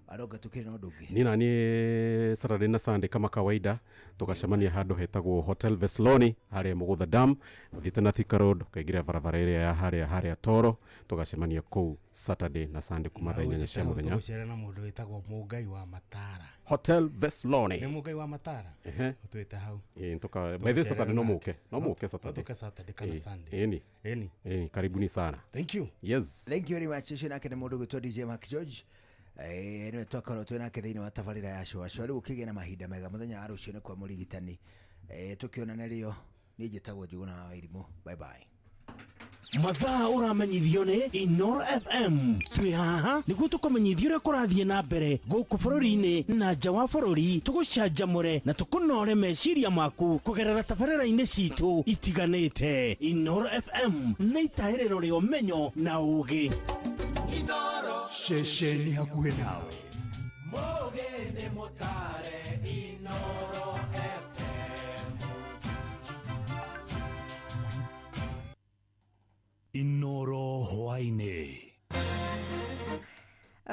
Speaker 4: aroga tukiri no ndungi
Speaker 14: nina ni Saturday na Sunday kama kawaida tukacemania handu hetagwo Hotel Vesloni haria Mugutha Dam uthite na Thika Road ukaigira barabara iria ya haria Toro tukacemania kuu Saturday na Sunday kuma thaa 4 cia muthenya
Speaker 11: tugucera na mundu wetagwo Mugai wa Matara
Speaker 14: Hotel Vesloni
Speaker 11: ni Mugai wa Matara utwite hau
Speaker 14: ntoka by this Saturday no muke Saturday
Speaker 11: kana Sunday
Speaker 14: eni karibuni sana
Speaker 11: thank you
Speaker 14: yes
Speaker 4: thank you very much ucio nake ni mundu gwitwo DJ Mark George niwe twakorwo twina thiini wa tabarira ya show riu ukigena mahinda mega muthenya wa rucio ni kwa murigitani tukionana rio ni njitagwo Njuguna wa Irimũ bye bye
Speaker 11: mathaa uramenyithio ni Inoro FM twi haha niguo tukumenyithio uria kurathie na mbere guku bururi-ini na nja wa bururi tugucanjamure na tukunore meciria maku kugerera tabarĩra-inĩ citu itiganĩte. Inoro FM nĩ itahĩrĩro rĩa ũmenyo na ũũgĩ.
Speaker 7: Inoro
Speaker 11: ceceni hakuhĩ nawe.
Speaker 7: Mogene motare Inoro FM.
Speaker 11: Inoro hwainĩ.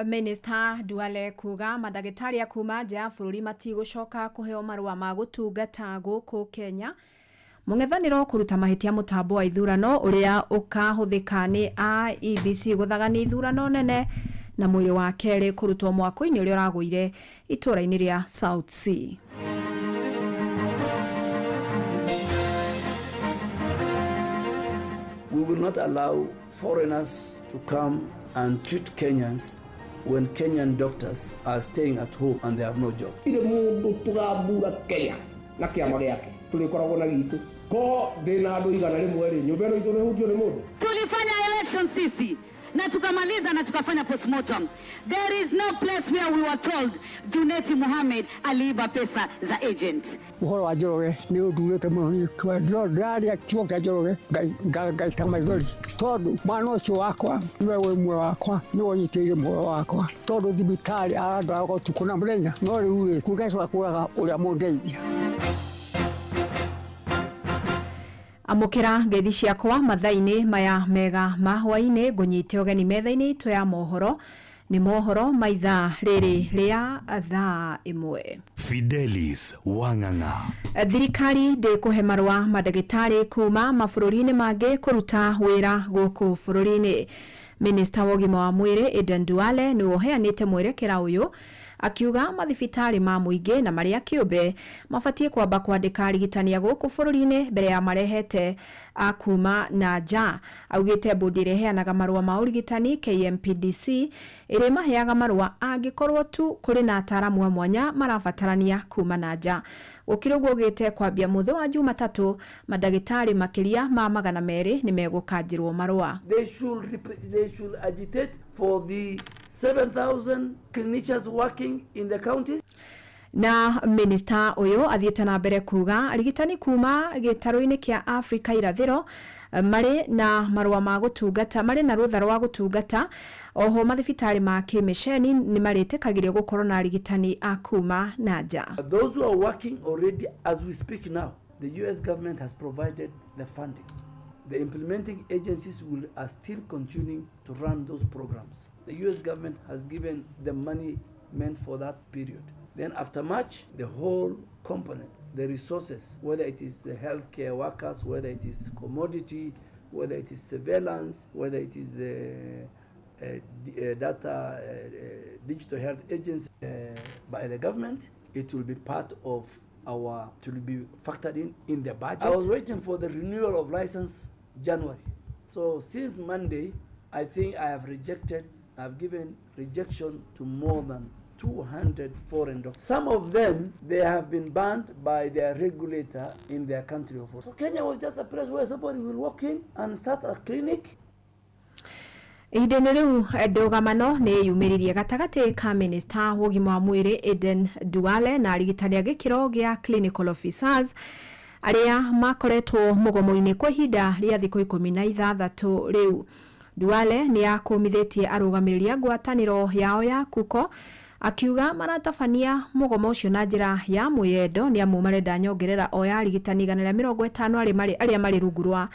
Speaker 15: Minister Duale kuga madagĩtarĩ a kuma nja ya bũrũri matigũcoka kũheo marũa ma gũtungata gũkũ Kenya. Mũng'ethanĩro kũruta mahĩtia mũtambo wa ithurano ũrĩa ũkahũthĩka nĩ IEBC gũthagania ithurano nene na mwĩrĩ wa kerĩ kũrutwo mwako-inĩ ũrĩa ũragũire itũra-inĩ rĩa South Sea.
Speaker 16: We will not allow foreigners to come and treat Kenyans when Kenyan doctors are staying at home and they have no job.
Speaker 17: Ile mundu tugambura Kenya na kiama giake tulikoragwo na gitu ko ndina andu igana rimwe ri nyumba ino itu nihutio ni mundu.
Speaker 18: Tulifanya election sisi na tukamaliza na tukafanya postmortem. There is no place where we were told Juneti Mohammed aliiba pesa za agent.
Speaker 20: Uhoro wa Njoroge ni udurete muno ni kwa ndari kio kya Njoroge ga tamaizori tondu mwana ucio wakwa niwe we mwe wakwa ni wonyitire mwe wakwa tondu thibitari aranda go tukuna murenya no riu ri kugecwa kuraga uria mundeithia.
Speaker 15: Amukira ngeithi ciakwa mathaa-inĩ maya mega ma hwainĩ ngũnyite ũgeni metha-inĩ itũ ya mohoro nĩ mohoro ma ithaa rĩrĩ rĩa thaa ĩmwe.
Speaker 11: Fidelis Wang'ang'a.
Speaker 15: Thirikari ndĩkũhe marũa madagĩtarĩ kuma mabũrũri-inĩ mangĩ kũruta wĩra gũkũ bũrũri-inĩ. Minister wa ũgima wa mwĩrĩ Aden Duale nĩ woheanĩte mwerekera ũyũ akiuga mathibitarĩ ma mũingĩ na marĩa kĩũmbe mabatie kwamba kwandĩka arigitani gũkũ bũrũri-inĩ mbere ya marehete akuma na nja. Augĩte bodi ĩreheanaga marũa ma ũrigitani KMPDC ĩrĩ maheaga marũa angĩkorwo tu kũrĩ na ataaramu a mwanya marabatarania kuma na nja. Gũkĩrĩ ũguo ũgĩte kwambia mũthĩ wa Jumatatũ madagĩtarĩ makĩria ma 200 nĩ megũkanjĩrwo marũa.
Speaker 16: They should agitate for the 7,000 clinicians working in the counties.
Speaker 15: Na minister ũyũ athiĩte na mbere kuga arigitani kuma gĩtarũ-inĩ kĩa Afrika irathĩro marĩ na marũa ma gũtungata marĩ na rũtha rwa gũtungata. Oho mathibitarĩ ma kĩmĩceni nĩ marĩtĩkagĩrio gũkorwo na arigitani a kuma na nja.
Speaker 16: Those who are working already as we speak now, the US government has provided the funding. The implementing agencies are still continuing to run those programs. The US government has given the money meant for that period. Then after March, the whole component, the resources, whether it is healthcare workers, whether it is commodity, whether it is surveillance, whether it is digital health agency by the government, it will be part of to be factored in the budget. I was waiting for the renewal of license January. So since Monday, I think I've given rejection to more than 200 foreign doctors. Some of them, they have been banned by their regulator in their country of origin. So Kenya was just a place where somebody will walk in and start a clinic.
Speaker 15: Ihinda-inĩ rĩu ndũgamano nĩ yumĩririe gatagatĩ ka minister wa ũgima wa mwĩrĩ Aden Duale na arigitani a gĩkĩro gĩa clinical officers arĩa makoretwo mũgomo-inĩ kwa ihinda rĩa thikũ 16 rĩu. Duale nĩ akũmithĩtie arũgamĩrĩri a ngwatanĩro yao ya KUKO akiuga maratabania mũgomo ũcio na njĩra ya mwĩyendo nĩ amu marenda nyongerera o ya arigitani 150 arĩa marĩ rungu rwa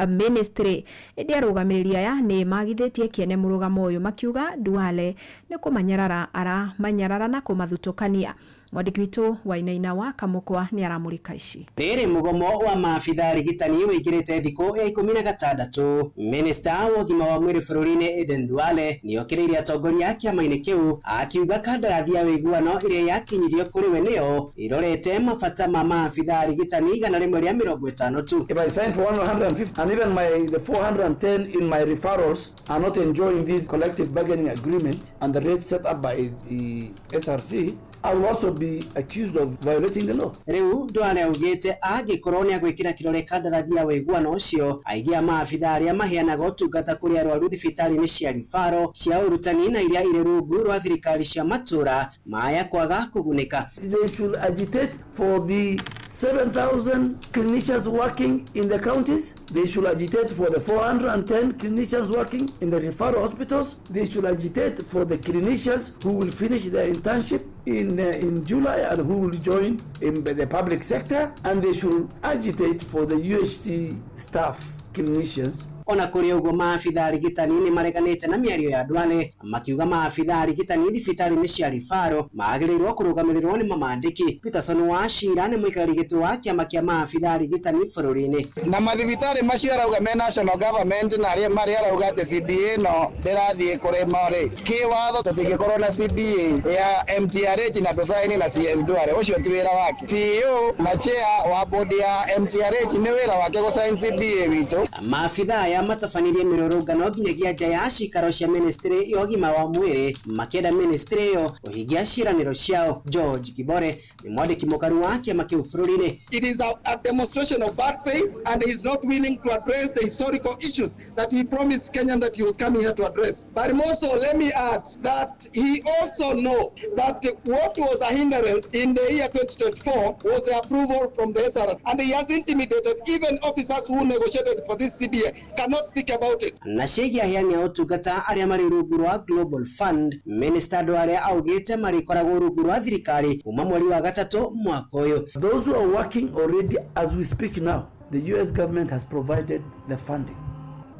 Speaker 15: ministry. Ĩndĩ arũgamĩrĩri aya nĩ magithĩtie kĩene mũrũgamo ũyũ makiuga Duale nĩ kũmanyarara aramanyarara na kũmathutũkania. Mwandĩki witũ Wainaina wa Kamũkwa nĩ aramũrĩka ici.
Speaker 21: Rĩrĩ mũgomo wa maabitha arigitani wĩkĩrĩte thikũ ya 16. Minister wa ũgima wa mwĩrĩ bũrũri-inĩ Aden Duale nĩ okĩrĩire atongoria a kĩama-inĩ kĩu akiuga kandarathi ya wĩiguano ĩrĩa yakinyirio kũrĩ we nĩyo ĩrorete mabata ma maabitha arigitani 150 tu.
Speaker 16: If I sign for 150 and even the 410 in my referrals are not enjoying this collective bargaining agreement and the rates set up by the SRC, I will also be accused of violating the law.
Speaker 21: Riu Duale augite agikorwo ni agwikira kirore kandarathi ya wiguano ucio aigia maabitha aria maheanaga utungata kuri arwaru thibitari-ini cia rifaro cia urutani na iria ire rungu rwa thirikari cia matura maya kwaga kugunika.
Speaker 16: They should agitate for the 7,000 clinicians working in the counties. They should agitate for the 410 clinicians working in the referral hospitals. They should agitate for the clinicians who will finish their internship in July and who will join in the public sector. And they should agitate for the UHC staff clinicians.
Speaker 21: Ona kuri ugo maabitha arigitani ni mareganite na miario ya Duale makiuga maabitha arigitani thibitari-ini cia rifaro magĩrĩirwo kũrũgamĩrĩrwo nĩ mamandĩki. Peterson Wachira nĩ mũikarĩri gĩtĩ wa kĩama kĩa maabitha arigitani bũrũri-inĩ.
Speaker 6: Na mathibitari macio arauga me national government na arĩa marĩ arauga atĩ CBA no ndĩrathiĩ kũrĩma rĩ kĩwatho tũtingĩkorwo na CBA ya MTRH na tũsaini na CS Duale ũcio ti wĩra wake. CEO na chair wa bodi ya MTRH nĩ wĩra wake gũsaini CBA witũ.
Speaker 21: Maabitha ya matafanirie mirorongano nginyagia nja ya cikaro cia ministry ya ũgima wa mwĩrĩ makenda ministry yo ũhingia ciĩranĩro ciao. George Kibore ni mwandĩki mũkaru wa kĩama kĩu bũrũri-inĩ.
Speaker 17: It is a demonstration of bad faith and he is not willing to address the historical issues that he promised Kenyan that he was coming here to address. But also let me add that he also know that what was a hindrance in the year 2024 was the approval from the SRS, and he has intimidated even officers who negotiated for this CBA cannot speak about it.
Speaker 21: Na ciĩgiĩ aheani a ũtungata arĩa marĩ rungu rwa Global Fund, Minister Duale augĩte marĩkoragwo rungu rwa thirikari kuma mweri wa gatatũ mwaka ũyũ.
Speaker 16: Those who are working already as we speak now, the US government has provided the funding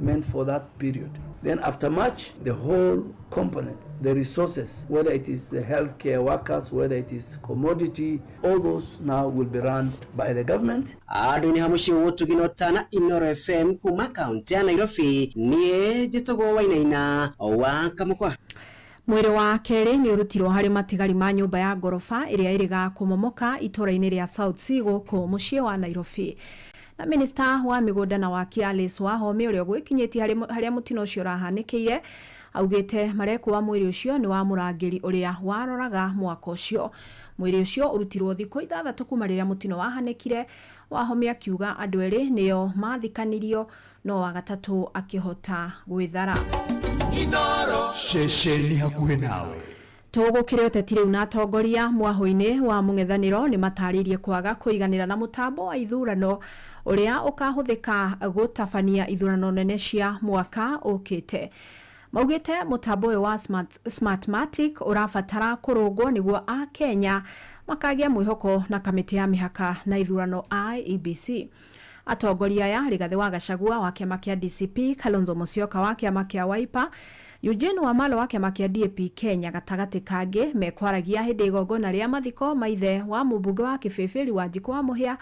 Speaker 16: meant for that period. Then after March, the whole component, the resources, whether it is the healthcare workers, whether it is commodity, all those now will be run by the government.
Speaker 21: Ado ni hamushi wotu ginotana Inoro FM kuma kaunti ya Nairobi. Nie jitagwo Wainaina wa Kamukwa.
Speaker 15: Mwĩrĩ wa kerĩ nĩ ũrutirwo harĩ matigari ma nyũmba ya ngorofa ĩrĩa ĩrĩga kũmomoka itũra-inĩ rĩa South Sea gũkũ mũciĩ wa Nairobi. Na minister wa mĩgũnda na waki Alice Wahome ũrĩa gwĩkinyĩtie harĩa mũtino ũcio ũrahanĩkĩire augĩte marekuwa mwĩrĩ ũcio nĩ wa mũrangĩri ũrĩa waroraga mwaka ũcio. Mwĩrĩ ũcio ũrutirwo thikũ 6 kuma rĩrĩa mũtino wahanĩkire. Wahome akiuga andũ erĩ nĩo mathikanirio no wa gatatũ akĩhota gwĩthara.
Speaker 5: Inoro shesheni hakuhĩ nawe.
Speaker 15: Tũgũkĩre ũteti rĩu na atongoria mwahũ-inĩ wa mũng'ethanĩro nĩ matarĩirie kwaga kũiganĩra na mũtambo wa ithurano ũrĩa ũkahũthĩka gũtabania ithurano nene cia mwaka ũkĩte. Maugĩte mũtambo ũyũ wa Smartmatic ũrabatara kũrũngwo nĩguo a Kenya makagĩa mwĩhoko na kamĩtĩ ya mĩhaka na ithurano IEBC. Atongoria aya Rigathi wa Gachagua wa kĩama kĩa DCP, Kalonzo Musyoka wa kĩama kĩa Wiper, Eugene Wamalwa wa kĩama kĩa DAP Kenya gatagatĩ kangĩ mekwaragia hĩndĩ igongona rĩa mathiko maithe wa mũmbunge wa Kĩbĩbĩri Wanjikũ wa Mũhĩa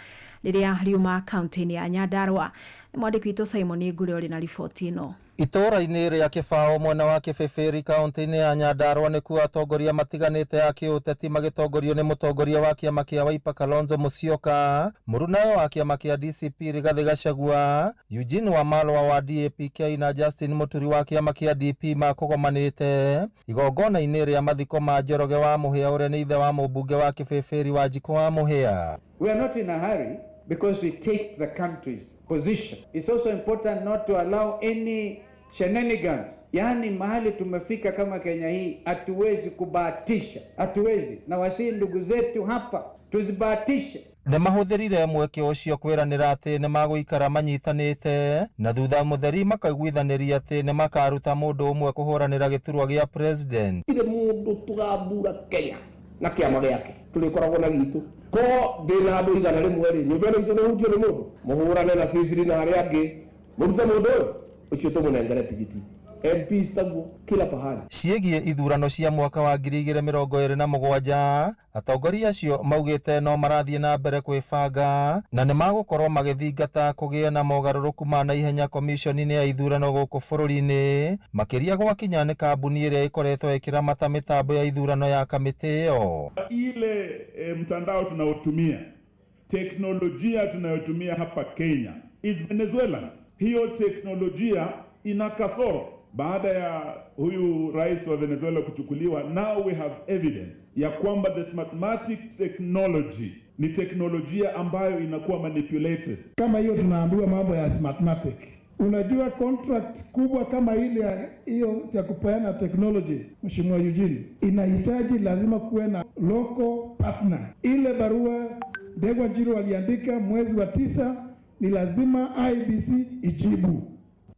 Speaker 15: rĩrĩa riuma kaunti-inĩ ya Nyandarua. Mwandĩki witũ Simon Ngure ũrĩ na riboti ĩno.
Speaker 19: Itũra-inĩ rĩa Kĩbaũ mwena wa Kĩbĩbĩri kaunti-inĩ ya Nyandarua nĩkuo atongoria matiganĩte ya kĩũteti magĩtongorio nĩ mũtongoria wa kĩama kĩa Wiper Kalonzo Musyoka, mũrunawe wa kĩama kĩa DCP Rigathi Gachagua, Eugene Wamalwa wa DAP na Justin Muturi wa kĩama kĩa DP makũgomanĩte igongona-inĩ rĩa mathiko ma Njoroge wa Mũhĩa ũrĩa nĩ ithe wa mũmbunge wa Kĩbĩbĩri Wanjikũ wa Mũhĩa.
Speaker 22: We are not in a hurry because we take the country's position. It's also important not to allow any shenanigans. Yani mahali tumefika kama Kenya hii hatuwezi kubahatisha, hatuwezi. Na wasi ndugu zetu hapa tuzibahatishe.
Speaker 19: Nĩ mahũthĩrire mweke ũcio kwĩranĩra atĩ nĩ magũikara manyitanĩte na thutha mũtheri makaiguithanĩria atĩ nĩ makaruta mũndũ ũmwe kũhũranĩra gĩturwa gĩa president.
Speaker 17: Ile mũndũ tũgambura Kenya na kĩama gĩake tũrĩkoragwo na gitu ko ndĩna andũ igana rĩmwe rĩ nyũmba ĩno itũ nĩhutio nĩ mũndũ mũhũrane na Sisiri na arĩa angĩ mũrute mũndũ ũcio tũmũnengere tigiti MP sagu kila pahali.
Speaker 19: Ciĩgiĩ ithurano cia mwaka wa 2027 atongoria acio maugĩte no marathiĩ na mbere kwĩbanga na nĩ magũkorwo magĩthingata kũgĩa na mogarũrũku ma naihenya komishoni-inĩ ya ithurano gũkũ bũrũri-inĩ makĩria gwakinya nĩ kambuni ĩrĩa ĩkoretwo ĩkĩramata mĩtambo ya ithurano ya kamĩtĩ ĩyo.
Speaker 23: Ile mtandao tunaotumia, teknolojia tunayotumia hapa Kenya is Venezuela. Hiyo teknolojia ina kasoro. baada ya huyu rais wa Venezuela kuchukuliwa, now we have evidence ya kwamba the Smartmatic technology ni teknolojia ambayo inakuwa manipulated.
Speaker 2: Kama hiyo tunaambiwa mambo ya Smartmatic. Unajua contract kubwa kama ile hiyo ya kupeana technology, Mheshimiwa Eugene, inahitaji lazima kuwe na local partner. Ile barua Ndegwa Njiru aliandika mwezi wa 9 ni lazima IBC ijibu.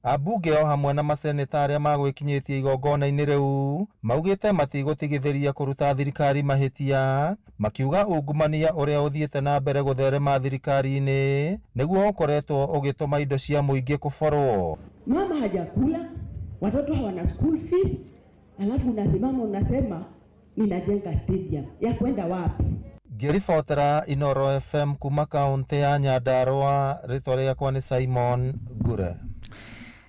Speaker 19: Abunge o hamwe na maseneta aria magwikinyitie igongona-inĩ riu maugite matigũtigithĩria kũruta thirikari mahitia, makiuga ungumania uria uthiĩte na mbere gũtherema thirikari-inĩ nĩguo ũkoretwo ũgĩtũma indo cia mũingĩ kũborwo.
Speaker 3: Mama hajakula, watoto hawana school fees, alafu unasimama unasema ninajenga stadium. Ya kwenda wapi?
Speaker 19: Ngĩribotera Inoro FM kuma kaunti ya Nyandarua, rĩtwa rĩakwa nĩ Simon Gure.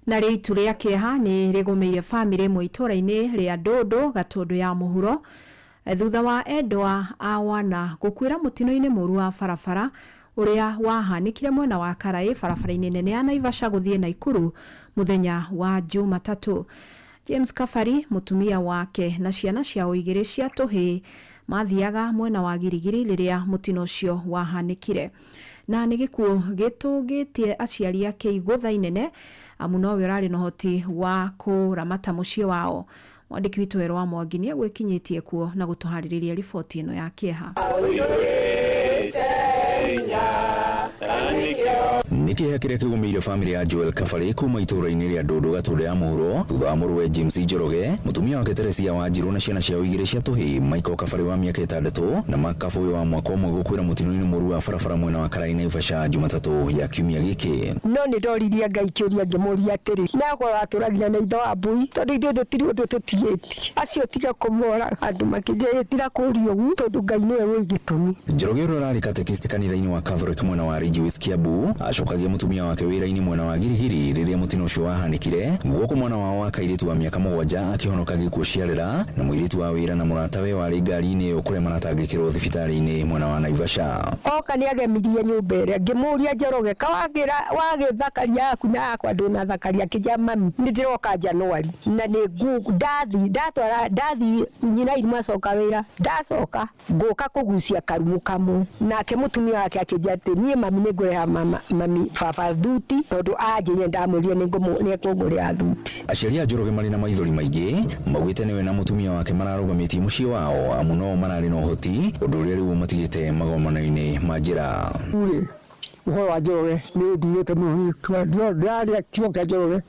Speaker 15: Na ritu ria kieha ni rigomeire family muitora-ini ria Ndondo Gatundu ya muhuro thutha wa endwa awana gukwira mutino-ini muru wa barabara uria wahanikire mwena wa Karai barabara-ini nene ya Naivasha guthie Naikuru muthenya wa Jumatatu. James Kafari mutumia wake na ciana cia uigiri cia tuhi mathiaga mwena wa Girigiri riria mutino ucio wahanikire, na ni gikuo gitugitie aciari ake igutha inene amuno we rari no hoti wa kuramata mucie wao. Mwandiki witu Wero wa Mwangi ni gwikinyitie kuo na gutuhaririria riboti ino ya kieha.
Speaker 9: Nikiha kiria kigumiire family ya Joel Kafari kuma itura-ini ria Ndondo Gatundu ya muhuro thutha wa muruwe James Njoroge, mutumia wake Teresia Wanjiru na ciana cia uigire cia tuhi Michael Kafari wa miaka 6 na Makafu wa mwaka umwe gukwira mutino-ini muru wa barabara mwena wa Karai Naivasha Jumatatu ya kiumia giki.
Speaker 20: No ni ndoririe Ngai kiuria ngimuria atiri nako aturagira na itho abui tondu ithuĩ tutiri undu tutiĩti acio tiga kumora andu makijĩtira kũria ũguo tondu Ngai niwe wĩ gĩtũmi.
Speaker 9: Njoroge ũrarĩ katekist kanitha-inĩ wa Catholic mwena wa Ridgeways Kiambu acokagia mutumia wake wĩra-inĩ mwena wa Girigiri rĩrĩa mutino ũcio wahanikire, guoko mwana wao wa kairitu wa miaka 7 akihonoka gĩkuũ ciarĩra na mũiritu wa wĩra na mũratawe warĩ ngari-inĩ ĩyo kũrĩa maratangĩkĩrwo thibitarĩ-inĩ mwena wa Naivasha.
Speaker 20: Oka nĩ agemirie nyũmba ĩrĩa ngĩmũria Njoroge kawagira wagĩthakaria yaku na yakwa ndũnathakaria kĩja mami nĩ ndĩroka Januari na nĩ ndathi nyina imacoka wĩra ndacoka ngũka kũgucia karumu kamwe nake mutumia wake akĩnja atĩ niĩ mami nĩ ngũreha mami baba thuti tondu anjĩre ndamũria nĩ ngũmũrĩha thuti.
Speaker 9: Aciari a Njoroge marĩ na maithori maingĩ maugĩte nĩwe na mutumia wake mararũgamĩtie mũciĩ wao amu no mararĩ na ũhoti ũndũ ũrĩa rĩu matigĩte magomano-inĩ ma njĩra.
Speaker 20: Uhoro wa Njoroge nĩ nduĩte mũno ndĩrarĩa kiugo kĩa Njoroge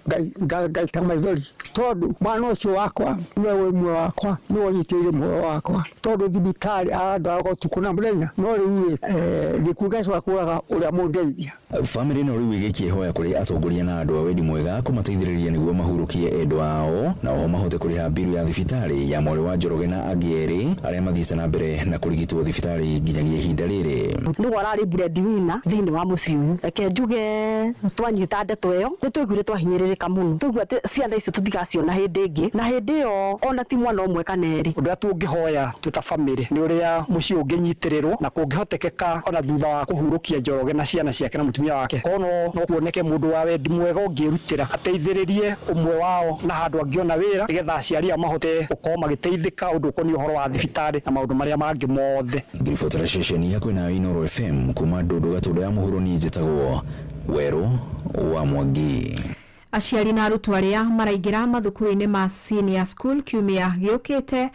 Speaker 20: ngaita maithori tondu mwana ũcio wakwa nĩwe wĩ muoyo wakwa nĩwe ũnyitĩrĩire muoyo wakwa tondu thibitarĩ arandaga ũtukũ na mũthenya no rĩu gĩkuũ gĩacoka kũraga ũrĩa mũndeithia.
Speaker 9: Family ĩno rĩu ĩgĩkĩhoya kũrĩ atongoria na andũ a wendi mwega kũmateithĩrĩria nĩguo mahurũkie endwa ao na oho mahote kũrĩha mbiru ya thibitarĩ ya mwarĩ wa Njoroge na angĩ erĩ arĩa mathiĩte na mbere na kũrigitwo thibitarĩ nginyagia ihinda rĩrĩ.
Speaker 20: Nĩ wararĩ breadwinner thĩinĩ wa muciĩ ũyũ reke njuge twanyita ndeto ĩyo nĩ twaiguire twahinyĩrĩrĩka mũno twaigua atĩ ciana icio tũtigaciona hĩndĩ ĩngĩ na hĩndĩ ĩyo ona ti mwana ũmwe kana erĩ.
Speaker 24: Ũndũ ũrĩa tũngĩhoya twĩta family nĩ ũrĩa mũciĩ ũngĩnyitĩrĩrwo na kũngĩhotekeka ona thutha wa kũhurũkia Njoroge na ciana ciake na mutumia wake kono no kuoneke mũndũ wa wendi mwega ũngĩrutĩra ateithĩrĩrie ũmwe wao na handũ angĩona wĩra nĩgetha aciari ao mahote gũkorwo magĩteithĩka ũndũ ũkoniĩ ũhoro wa thibitarĩ na maũndũ marĩa mangĩ mothe.
Speaker 9: Ngiribotera ceceni hakuhĩ na Inoro FM kuma Ndondo Gatundu ya muhuro niĩ njĩtagwo Wero wa Mwangi.
Speaker 15: Aciari na arutwo arĩa maraingĩra mathukuru-inĩ ma senior school kiumia gĩũkĩte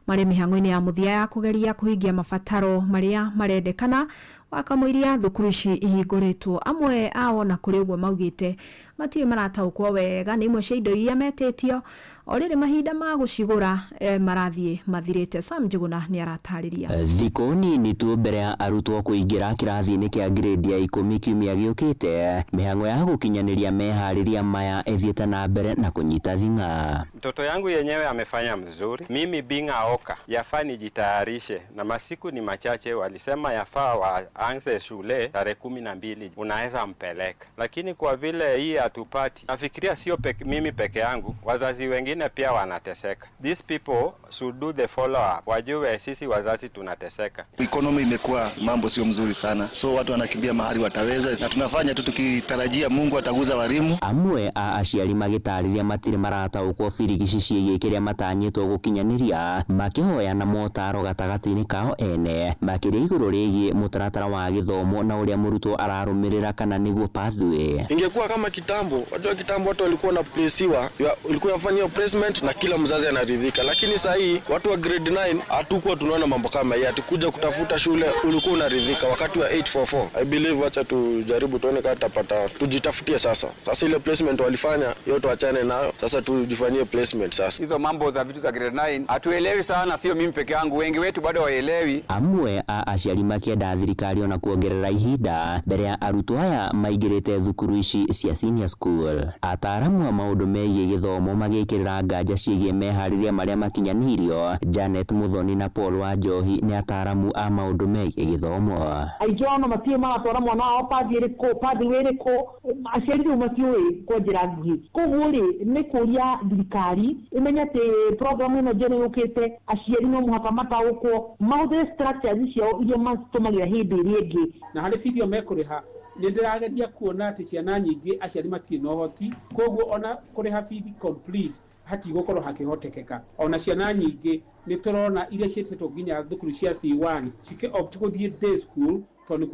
Speaker 15: marĩ mĩhang'o-inĩ ya mũthia ya kũgeria kũhingia mabataro marĩa marendekana wakamũiria thukuru ici ihingũrĩtwo. Amwe ao na kũrĩ ũguo maugĩte matirĩ marataũkwo wega nĩ imwe cia indo iria metĩtio o rĩrĩ mahinda ma gũcigũra marathiĩ mathirĩte. Sam Njuguna nĩ aratarĩria.
Speaker 25: Thikũ nini tu mbere ya arutwo kũingĩra kĩrathi-inĩ kĩa grade ya 10 kiumia gĩũkĩte, mĩhang'o ya gũkinyanĩria meharĩria maya ĩthiĩte na mbere na kũnyita thing'a.
Speaker 26: Mtoto yangu yenyewe amefanya mzuri. Mimi binga oka yafaa nijitayarishe na masiku ni machache, walisema yafaa waanze shule tarehe 12 unaweza mpeleka, lakini kwa vile hii hatupati, nafikiria sio mimi peke yangu, wazazi wengine wengine pia wanateseka. These people should do the follow up, wajue sisi wazazi tunateseka.
Speaker 1: Economy imekuwa mambo sio mzuri sana, so watu wanakimbia mahali wataweza, na tunafanya tu tukitarajia Mungu ataguza warimu.
Speaker 25: Amwe a aciari magitariria matire marataũkwo birigici ciĩgiĩ kĩrĩa matanyĩtwo gũkinyaniria, makihoya na motaro gatagati-inĩ kao ene makĩria igũrũ rĩgiĩ mũtaratara wa gĩthomo na ũrĩa mũrutwo ararũmĩrĩra kana nĩguo pathway.
Speaker 8: Ingekuwa kama kitambo, watu walikuwa na presiwa, walikuwa wafanyia placement na kila mzazi anaridhika, lakini sasa hii watu wa grade 9 hatukuwa tunaona mambo kama hii, hatukuja kutafuta shule ulikuwa unaridhika wakati wa 844. I believe acha tujaribu tuone kama tutapata, tujitafutie sasa ile placement walifanya yote tuachane nayo, sasa tujifanyie placement sasa.
Speaker 10: Hizo mambo za vitu za grade 9 hatuelewi sana, sio mimi peke yangu, wengi wetu bado waelewi.
Speaker 25: Amwe a aciari makĩenda thirikari ona kuongerera ihinda mbere ya arutwo aya maingĩrĩte thukuru ici cia senior school. Ataaramu a maũndũ megiĩ gĩthomo magĩkĩrĩra nganja ciĩgiĩ meharĩria marĩa makinyanirio. Janet Muthoni na Paul Wanjohi nĩ ataaramu a maũndũ megiĩ gĩthomo.
Speaker 12: Aingĩ ono matirĩ maratwara mwana wao pathi ĩrĩkũ, aciari rĩu matiũĩ kwa njĩra ngĩ. Koguo rĩ nĩ kũria thirikari ĩmenye atĩ program ĩno njerũ yũkĩte, aciari no mũhaka mataũkwo mahũthĩre structures ciao iria matũmagĩra hĩndĩ ĩrĩa ĩngĩ.
Speaker 13: Na harĩ video mekũrĩha nĩ ndĩrageria kuona atĩ ciana nyingĩ aciari matirĩ na ũhoti, koguo ona kũrĩha fees complete hatigũkorwo hakĩhotekeka. Ona ciana nyingĩ nĩ tũrona iria ciĩtĩtwo nginya thukuru cia C1 cike-opt gũthiĩ day school tondũ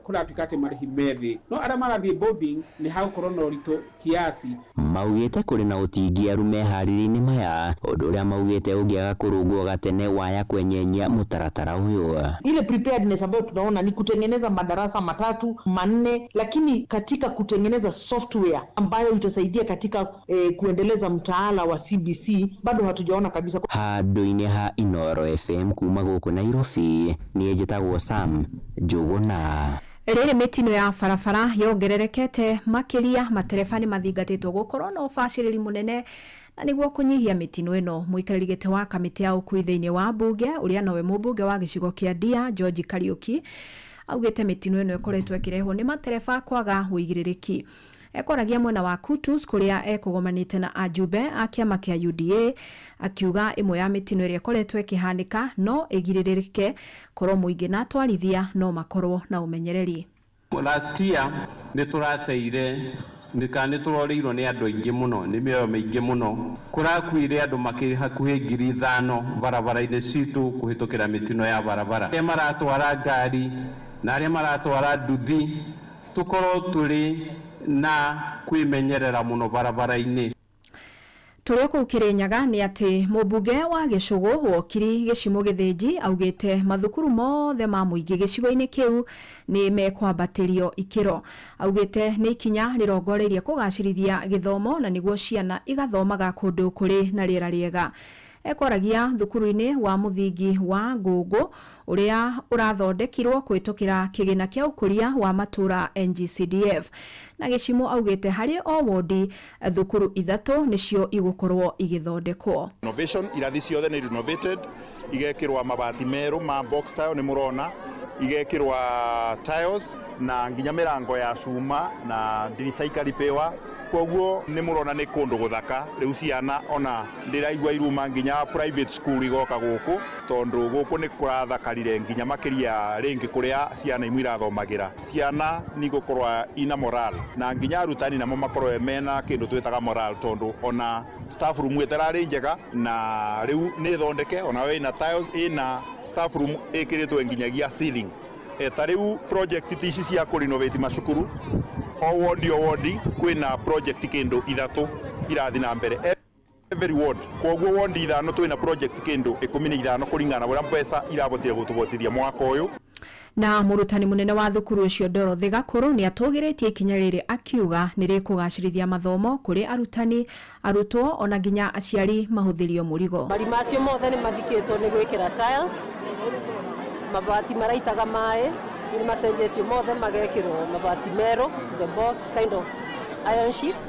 Speaker 13: kũratuĩka atĩ marĩhi methĩ. No arĩa marathiĩ boarding nĩ hagũkorwo na ũritũ kiasi.
Speaker 25: Maugĩte kũrĩ na ũtingiaru meharĩria-inĩ maya, ũndũ ũrĩa maugĩte ũngĩaga kũrũngwo gatene waya kwenyenyia mũtaratara ũyũ.
Speaker 12: Ile preparedness ambayo tunaona ni kutengeneza madarasa 3, 4, lakini katika kutengeneza software ambayo itasaidia katika kuendeleza mtaala wa CBC bado hatujaona kabisa.
Speaker 25: Handũ-inĩ ha Inoro FM kuma gũkũ Nairobi, niĩ njĩtagwo Sam Njũgũna.
Speaker 15: Rĩrĩ mĩtino ya barabara yongererekete makĩria, matereba nĩ mathingatĩtwo gũkorwo na ũbacĩrĩri mũnene na nĩguo kũnyihia mĩtino ĩno. Mũikarĩri gĩtĩ wa kamĩtĩ ya ũkui thĩinĩ wa mbunge ũrĩa nowe mũmbunge wa gĩcigo kĩa Ndia George Kariuki augĩte mĩtino ĩno ĩkoretwo ĩkĩrehwo nĩ matereba kwaga ũigĩrĩrĩki. Ekoragia mwena wa Kutus kũrĩa ekũgomanĩte na ajumbe a kĩama kĩa UDA, akiuga ĩmwe ya mĩtino ĩrĩa ĩkoretwo ĩkĩhanĩka no ĩgirĩrĩke korwo mũingĩ na atwarithia no makorwo na ũmenyereri.
Speaker 14: Last year nĩ tũrateire nĩ tũroreirwo nĩ andũ aingĩ mũno, nĩ mĩoyo mĩingĩ mũno. Kũrakuire andũ makĩrĩ hakuhĩ 5,000 barabara-inĩ citũ kũhĩtũkĩra mĩtino ya barabara. Arĩa maratwara ngari na arĩa maratwara nduthi tukorwo tũrĩ na kwimenyerera muno barabara-inĩ.
Speaker 15: Tũrĩ kũu Kĩrĩnyaga nĩ atĩ mũmbunge wa Gĩcũgũ Wokiri Gĩcimo Gĩthĩnji augĩte mathukuru mothe ma mũingĩ gĩcigo-inĩ kĩu nĩ mekwambatĩrio ikĩro. Augĩte nĩ ikinya rĩrongoreirie kũgacĩrithia gĩthomo na nĩguo ciana igathomaga kũndũ kũrĩ na rĩera rĩega. Ekoragia thukuru-inĩ wa mũthingi wa Ngũngũ ũrĩa ũrathondekirwo kwĩtũkĩra kĩgĩna kĩa ũkũria wa matũra NGCDF. Na Gĩcimo augĩte harĩ o wodi thukuru 3 nĩcio igũkorwo igĩthondekwo.
Speaker 27: Innovation irathi ciothe nĩ renovated, igekĩrwa mabati merũ ma box tile nĩ mũrona, igekĩrwa tiles na nginya mĩrango ya cuma na ndirica ikaripewa. Koguo nĩ mũrona nĩ kũndũ gũthaka. Rĩu ciana ona ndĩraigua iruma nginya private school igoka gũkũ tondũ gũkũ nĩ kũrathakarire nginya makĩria rĩngĩ kũrĩa ciana imwe irathomagĩra. Ciana nĩ gũkorwo ina moral na nginya arutani namo makorwo mena kĩndũ twĩtaga moral tondũ ona staff room ĩtararĩ njega na rĩu nĩ thondeke ona we ina tiles ina staff room ĩkĩrĩtwo nginyagia ceiling. Ta rĩu project ici cia kũrenovate macukuru o wodi kwĩna project kĩndũ 3 irathi na mbere every ward. Koguo ward 5 twĩna project kĩndũ 15 kũringana ũrĩa mbeca irabotire gũtũbotithia mwaka ũyũ.
Speaker 15: Na mũrutani mũnene wa thukuru ũcio Dorothy Gakũrũ nĩ atũgĩrĩtie ikinya rĩrĩ akiuga nĩ rĩkũgacĩrithia mathomo kũrĩ arutani, arutwo ona nginya aciari mahũthĩrio mũrigo.
Speaker 28: Marima acio mothe nĩ mathikĩtwo nĩ gwĩkĩra tiles, mabati maraitaga maĩ nĩ macenjetio mothe magekĩrwo mabati merũ, the box kind of iron sheets,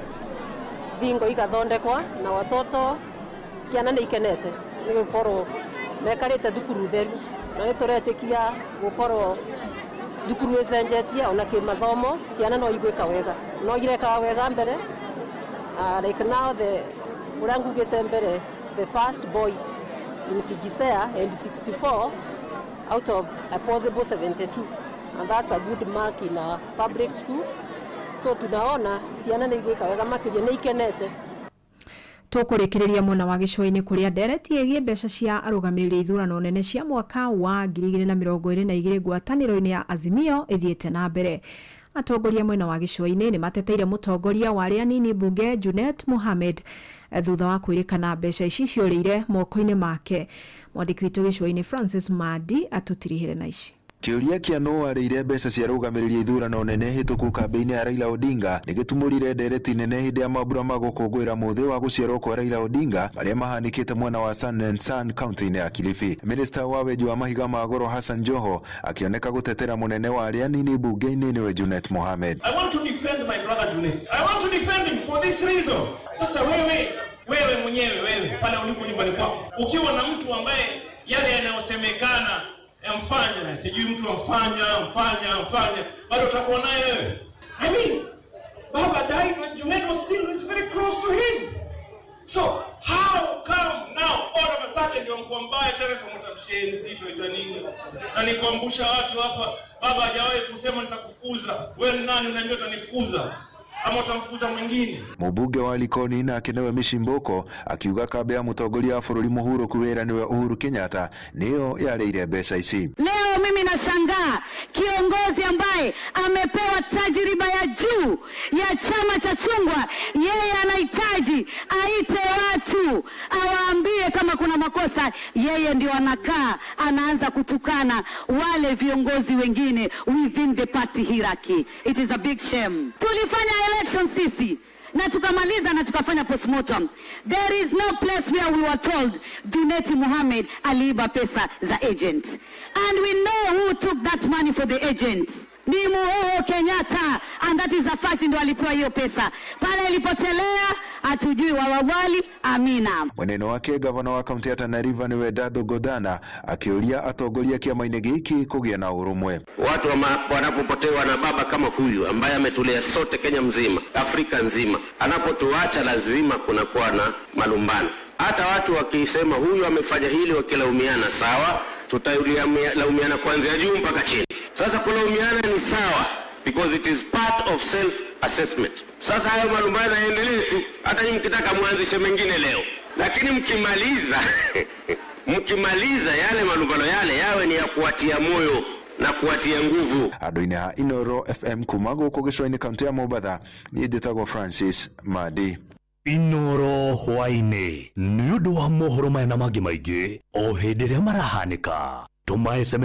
Speaker 28: thingo igathondekwa na watoto ciana nĩ ikenete nĩ gũkorwo mekarĩte thukuru theru na nĩ tũretĩkia gũkorwo thukuru ĩcenjetie ona kĩmathomo ciana no igwĩka wega, no ireka wega mbere. Like now the urangu getembere the first boy in Kijisea and 64 out of a possible 72, and that's a good mark in a public school. So tunaona ciana nĩ igwĩka wega makĩria nĩ ikenete.
Speaker 15: Tũkũrĩkĩrĩria mwena wa gĩcũa-inĩ kũrĩa ndereti ĩgiĩ mbeca cia arũgamĩrĩri ithurano nene cia mwaka wa 2022 ngwatanĩro-inĩ ya Azimio ĩthiĩte na mbere. Atongoria mwena wa gĩcũa-inĩ nĩ mateteire mũtongoria wa arĩa anini mbunge Junet Mohamed thutha wa kwĩrĩkana mbeca ici ciorĩire moko-inĩ make. Mwandĩki witũ gĩcũa-inĩ Francis Madi atũtirihĩre na ici.
Speaker 4: Kiuria kia no arĩire mbeca cia rũgamĩrĩri ithurano nene hĩtũku kambĩ-inĩ ya Raila Odinga nĩgĩtumũrire ndereti nene hĩndĩ ya mambura ma gũkũngũĩra mũthĩ wa gũciarwo kwa Raila Odinga marĩa mahanĩkĩte mwena wa Sun and Sun kaunti-inĩ ya Kilifi. Minister wa wenji wa mahiga ma goro Hassan Joho akioneka gũtetera mũnene wa arĩa anini bunge-inĩ nĩwe Junet Mohamed.
Speaker 5: I want to defend my brother Junet. I want to defend him for this reason. Sasa wewe mwenyewe pale ulipo nyumbani kwako ukiwa na mtu ambaye yale yanayosemekana amfanya na sijui mtu amfanya bado utakuwa naye wewe. I mean, Baba died when Junet was still very close to him. So how come now all of a sudden ndio mko mbaya tena tumtamshenzi tuita nini? Na nikuambusha watu hapa, Baba hajawahi kusema nitakufukuza. Wewe nani unaniambia utanifukuza? Ama utamfukuza mwingine?
Speaker 4: Mubunge wa Likoni na Kenewe Mishimboko akiuga kambe ya mũtongoria wa bũrũri mũhuru kuwera niwe Uhuru Kenyatta niyo yarĩire mbeca ici.
Speaker 6: Leo mimi nashangaa kiongozi ambaye amepewa tajriba ya juu ya chama cha chungwa, yeye anahitaji aite watu awaambie kama kuna makosa, yeye ndio anakaa anaanza kutukana wale viongozi wengine within the party hierarchy. It is a big shame. Tulifanya election sisi na tukamaliza na tukafanya postmortem. There is no place where we were told Junet Mohamed aliiba pesa za agents, and we know who took that money for the agents. Ni Uhuru Kenyatta, and that is a fact. Ndio alipewa hiyo pesa pale ilipotelea, hatujui wawali. Amina.
Speaker 4: Mweneno wake gavana wa kaunti ya Tana River niwe Dadho Godana akiulia atongoria kiama-inĩ gĩkĩ kũgĩa na urumwe.
Speaker 7: Watu wanapopotewa na baba kama huyu ambaye ametulea sote Kenya mzima, Afrika nzima, anapotuacha lazima kunakuwa na malumbano. Hata watu wakisema huyu amefanya hili wakilaumiana, sawa, tutalaumiana kuanzia juu mpaka chini. Sasa kulaumiana ni sawa because it is part of self assessment. Sasa hayo malumbano yaendelee tu, hata nyinyi mkitaka muanzishe mengine leo, lakini mkimaliza yale malumbano yale yawe ni ya kuatia moyo na kuatia nguvu.
Speaker 4: Andũ-inĩ ha Inoro FM kuma gũkũ gĩcũa-inĩ kaunti ya Mombatha, niĩ njĩtagwo Francis Madi.
Speaker 11: Inoro hwainĩ nĩ ũndũ wa mohoro maya na mangĩ maingĩ o hĩndĩ ĩrĩa marahanĩka. Tũma SMS